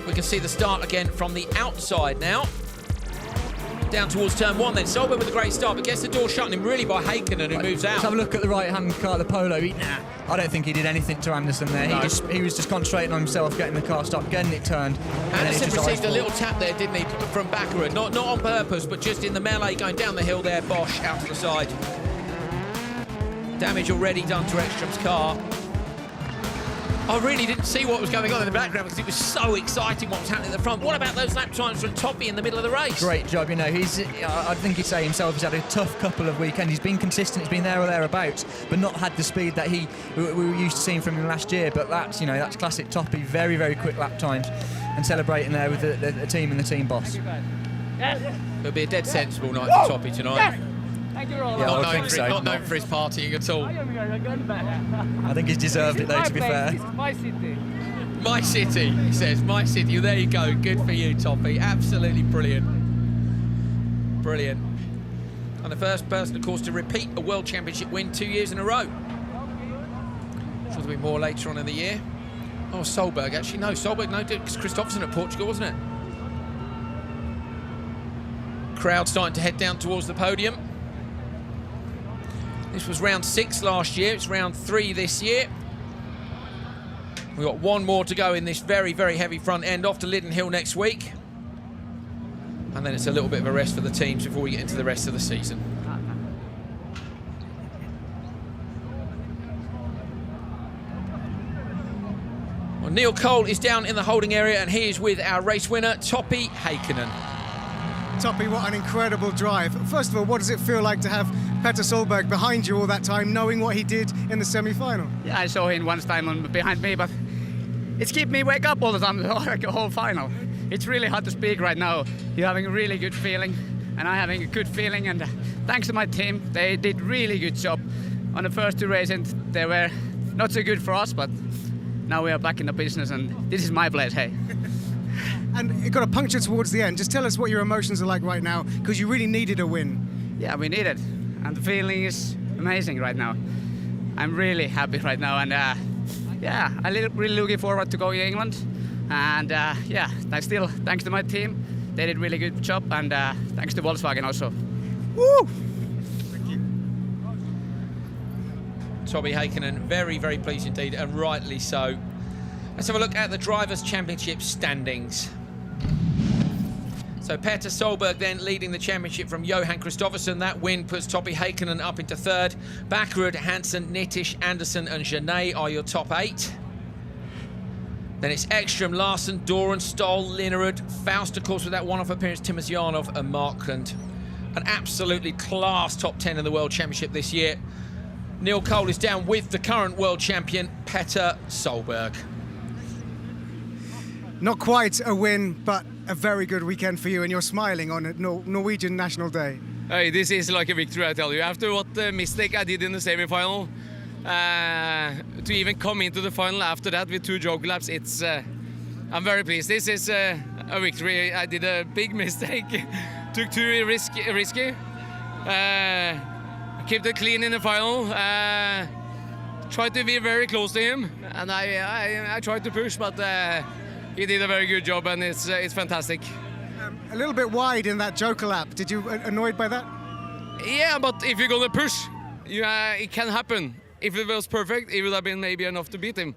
We can see the start again from the outside now. Down towards turn 1 then. Solberg with a great start, but gets the door shut on him really by Häkkinen, who moves out. Let's have a look at the right-hand car, the Polo. I don't think he did anything to Anderson there. No. He was just concentrating on himself, getting the car stopped, getting it turned. Anderson received a little tap there, didn't he, from Baccarat. Not on purpose, but just in the melee going down the hill there. Bosch out to the side. Damage already done to Ekstrom's car. I really didn't see what was going on in the background because it was so exciting what was happening at the front. What about those lap times from Toppy in the middle of the race? Great job, you know. I think he'd say himself, he's had a tough couple of weekends. He's been consistent, he's been there or thereabouts, but not had the speed that we were used to seeing from him last year. But that's, you know, that's classic Toppy. Very, very quick lap times, and celebrating there with the team and the team boss. It'll be a dead sensible night for Toppy tonight. Yeah, not known for his partying at all. I think he's deserved it though, to be fair. My city. My city, he says. My city. There you go. Good for you, Toppy. Absolutely brilliant. Brilliant. And the first person, of course, to repeat a World Championship win 2 years in a row. I'm sure there'll be more later on in the year. Oh, Solberg, actually. No, Solberg, no, because Kristofferson at Portugal, wasn't it? Crowd starting to head down towards the podium. This was round 6 last year, it's round 3 this year. We've got one more to go in this very, very heavy front end, off to Lydden Hill next week. And then it's a little bit of a rest for the teams before we get into the rest of the season. Well, Neil Cole is down in the holding area and he is with our race winner, Toppy Häkkinen. Toppy, what an incredible drive. First of all, what does it feel like to have Petter Solberg behind you all that time, knowing what he did in the semi-final? Yeah, I saw him once time behind me, but it's kept me wake up all the time, like the whole final. It's really hard to speak right now. You're having a really good feeling, and I'm having a good feeling, and thanks to my team, they did really good job. On the first 2 races, they were not so good for us, but now we are back in the business, and this is my place, hey. And it got a puncture towards the end. Just tell us what your emotions are like right now, because you really needed a win. Yeah, we need it, and the feeling is amazing right now. I'm really happy right now, and yeah, I'm really looking forward to going to England. And yeah, thanks to my team, they did a really good job, and thanks to Volkswagen also. Woo! Toby Heikkinen, very, very pleased indeed, and rightly so. Let's have a look at the Drivers' Championship standings. So Petter Solberg then leading the championship from Johan Kristofferson. That win puts Toby Heikkinen up into third. Bakkerud, Hansen, Nittisch, Anderson and Genet are your top 8. Then it's Ekström, Larsen, Doran, Stoll, Linerud, Faust, of course, with that one-off appearance, Timosyanov and Markland. An absolutely class top 10 in the World Championship this year. Neil Cole is down with the current world champion, Petter Solberg. Not quite a win, but a very good weekend for you, and you're smiling on a Norwegian National Day. Hey, this is like a victory, I tell you. After what mistake I did in the semi-final, to even come into the final after that with 2 joke laps, it's I'm very pleased. This is a victory. I did a big mistake, took too risky. Kept it clean in the final. Tried to be very close to him, and I tried to push, but he did a very good job, and it's fantastic. A little bit wide in that Joker lap. Did you annoyed by that? Yeah, but if you're gonna push, it can happen. If it was perfect, it would have been maybe enough to beat him.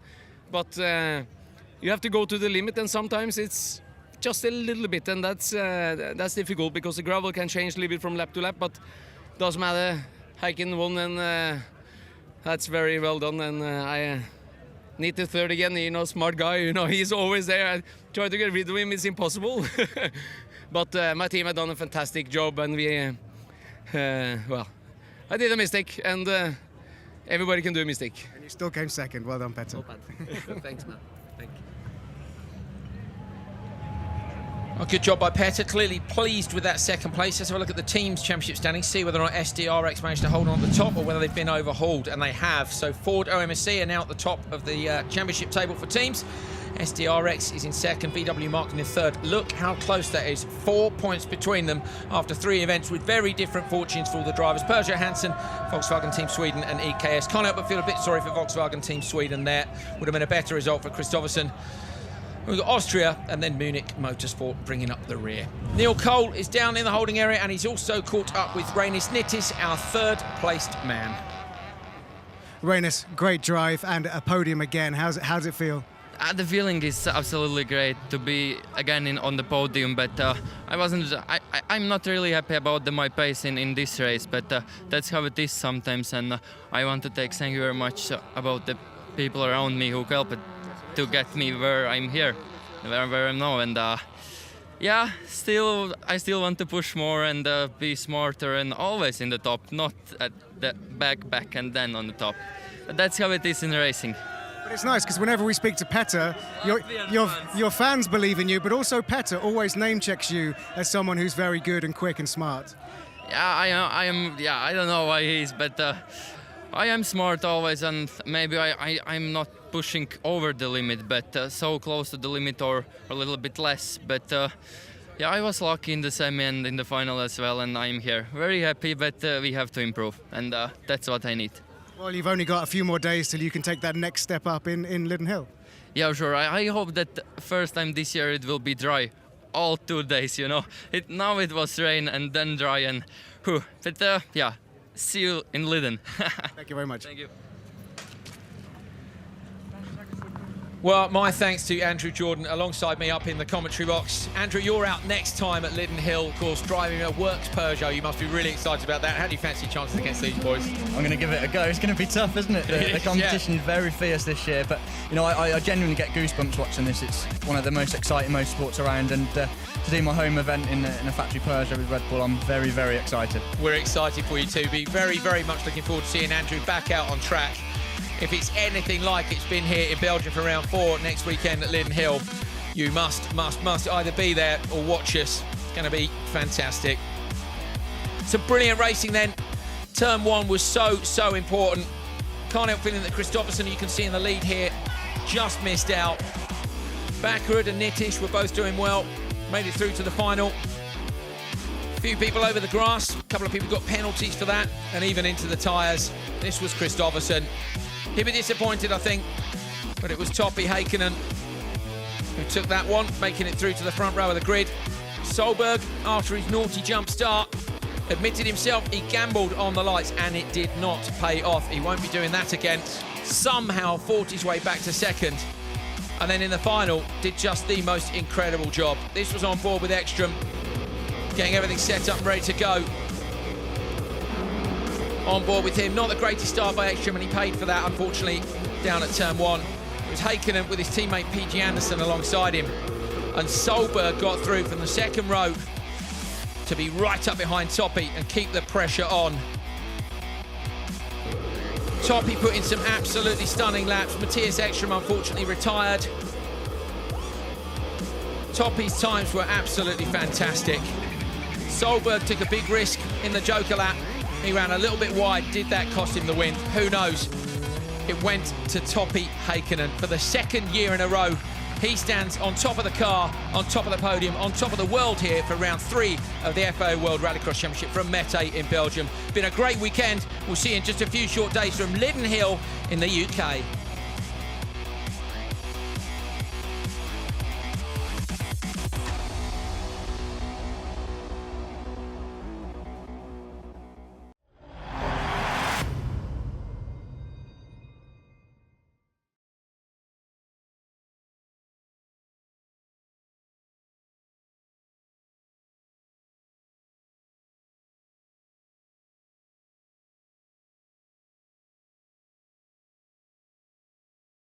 But you have to go to the limit, and sometimes it's just a little bit, and that's difficult because the gravel can change a little bit from lap to lap. But doesn't matter. Heikkinen won, and that's very well done. And I need the third again. You know, smart guy. You know, he's always there. I try to get rid of him. It's impossible. But my team had done a fantastic job, and we, well, I did a mistake, and everybody can do a mistake. And you still came second. Well done, Petter. Thanks, man. Thank you. Oh, good job by Petter, clearly pleased with that second place. Let's have a look at the team's championship standings, see whether or not SDRX managed to hold on at the top or whether they've been overhauled, and they have. So Ford OMSC are now at the top of the championship table for teams. SDRX is in second, VW Markland in third. Look how close that is. 4 points between them after 3 events with very different fortunes for all the drivers. Peugeot Hansen, Volkswagen Team Sweden and EKS. Can't help but feel a bit sorry for Volkswagen Team Sweden there. Would have been a better result for Kristofferson. We've got Austria and then Munich Motorsport bringing up the rear. Neil Cole is down in the holding area, and he's also caught up with Reinis Nittis, our third placed man. Reinis, great drive and a podium again. How's it feel? The feeling is absolutely great to be again on the podium, but I'm not really happy about my pace in this race, but that's how it is sometimes, and I want to thank you very much about the people around me who helped to get me where I'm here, where I'm now, and yeah, I still want to push more and be smarter and always in the top, not at the back and then on the top. But that's how it is in racing. But it's nice because whenever we speak to Petter, your fans believe in you, but also Petter always name checks you as someone who's very good and quick and smart. Yeah, I am. Yeah, I don't know why he is, but I am smart always, and maybe I'm not pushing over the limit, but so close to the limit or a little bit less. But yeah, I was lucky in the semi and in the final as well, and I'm here. Very happy, but we have to improve, and that's what I need. Well, you've only got a few more days till you can take that next step up in Lydden Hill. Yeah, sure. I hope that first time this year it will be dry. All 2 days, you know. Now it was rain and then dry, and whew. But yeah, see you in Lydden. Thank you very much. Thank you. Well, my thanks to Andrew Jordan alongside me up in the commentary box. Andrew, you're out next time at Lydden Hill, of course, driving a works Peugeot. You must be really excited about that. How do you fancy your chances against these boys? I'm going to give it a go. It's going to be tough, isn't it? The competition is very fierce this year, but you know, I genuinely get goosebumps watching this. It's one of the most exciting motorsports around, and to do my home event in a factory Peugeot with Red Bull, I'm very, very excited. We're excited for you too. Be very, very much looking forward to seeing Andrew back out on track. If it's anything like it's been here in Belgium for round 4 next weekend at Lydden Hill, you must either be there or watch us. It's going to be fantastic. Some brilliant racing then. Turn 1 was so important. Can't help feeling that Kristofferson, you can see in the lead here, just missed out. Bakkerud and Nittisch were both doing well, made it through to the final. few people over the grass, a couple of people got penalties for that, and even into the tyres. This was Kristofferson. He'd be disappointed, I think, but it was Topi Heikkinen who took that one, making it through to the front row of the grid. Solberg, after his naughty jump start, admitted himself he gambled on the lights and it did not pay off. He won't be doing that again. Somehow fought his way back to second, and then in the final did just the most incredible job. This was on board with Ekstrom, getting everything set up and ready to go. On board with him, not the greatest start by Ekstrom, and he paid for that, unfortunately, down at turn 1. It was Heikkinen with his teammate PG Anderson alongside him, and Solberg got through from the second row to be right up behind Topi and keep the pressure on. Topi put in some absolutely stunning laps. Matthias Ekstrom unfortunately retired. Topi's times were absolutely fantastic. Solberg took a big risk in the Joker lap. He ran a little bit wide. Did that cost him the win? Who knows? It went to Topi Heikkinen for the second year in a row. He stands on top of the car, on top of the podium, on top of the world here for round 3 of the FIA World Rallycross Championship from Mettet in Belgium. Been a great weekend. We'll see you in just a few short days from Lydden Hill in the UK.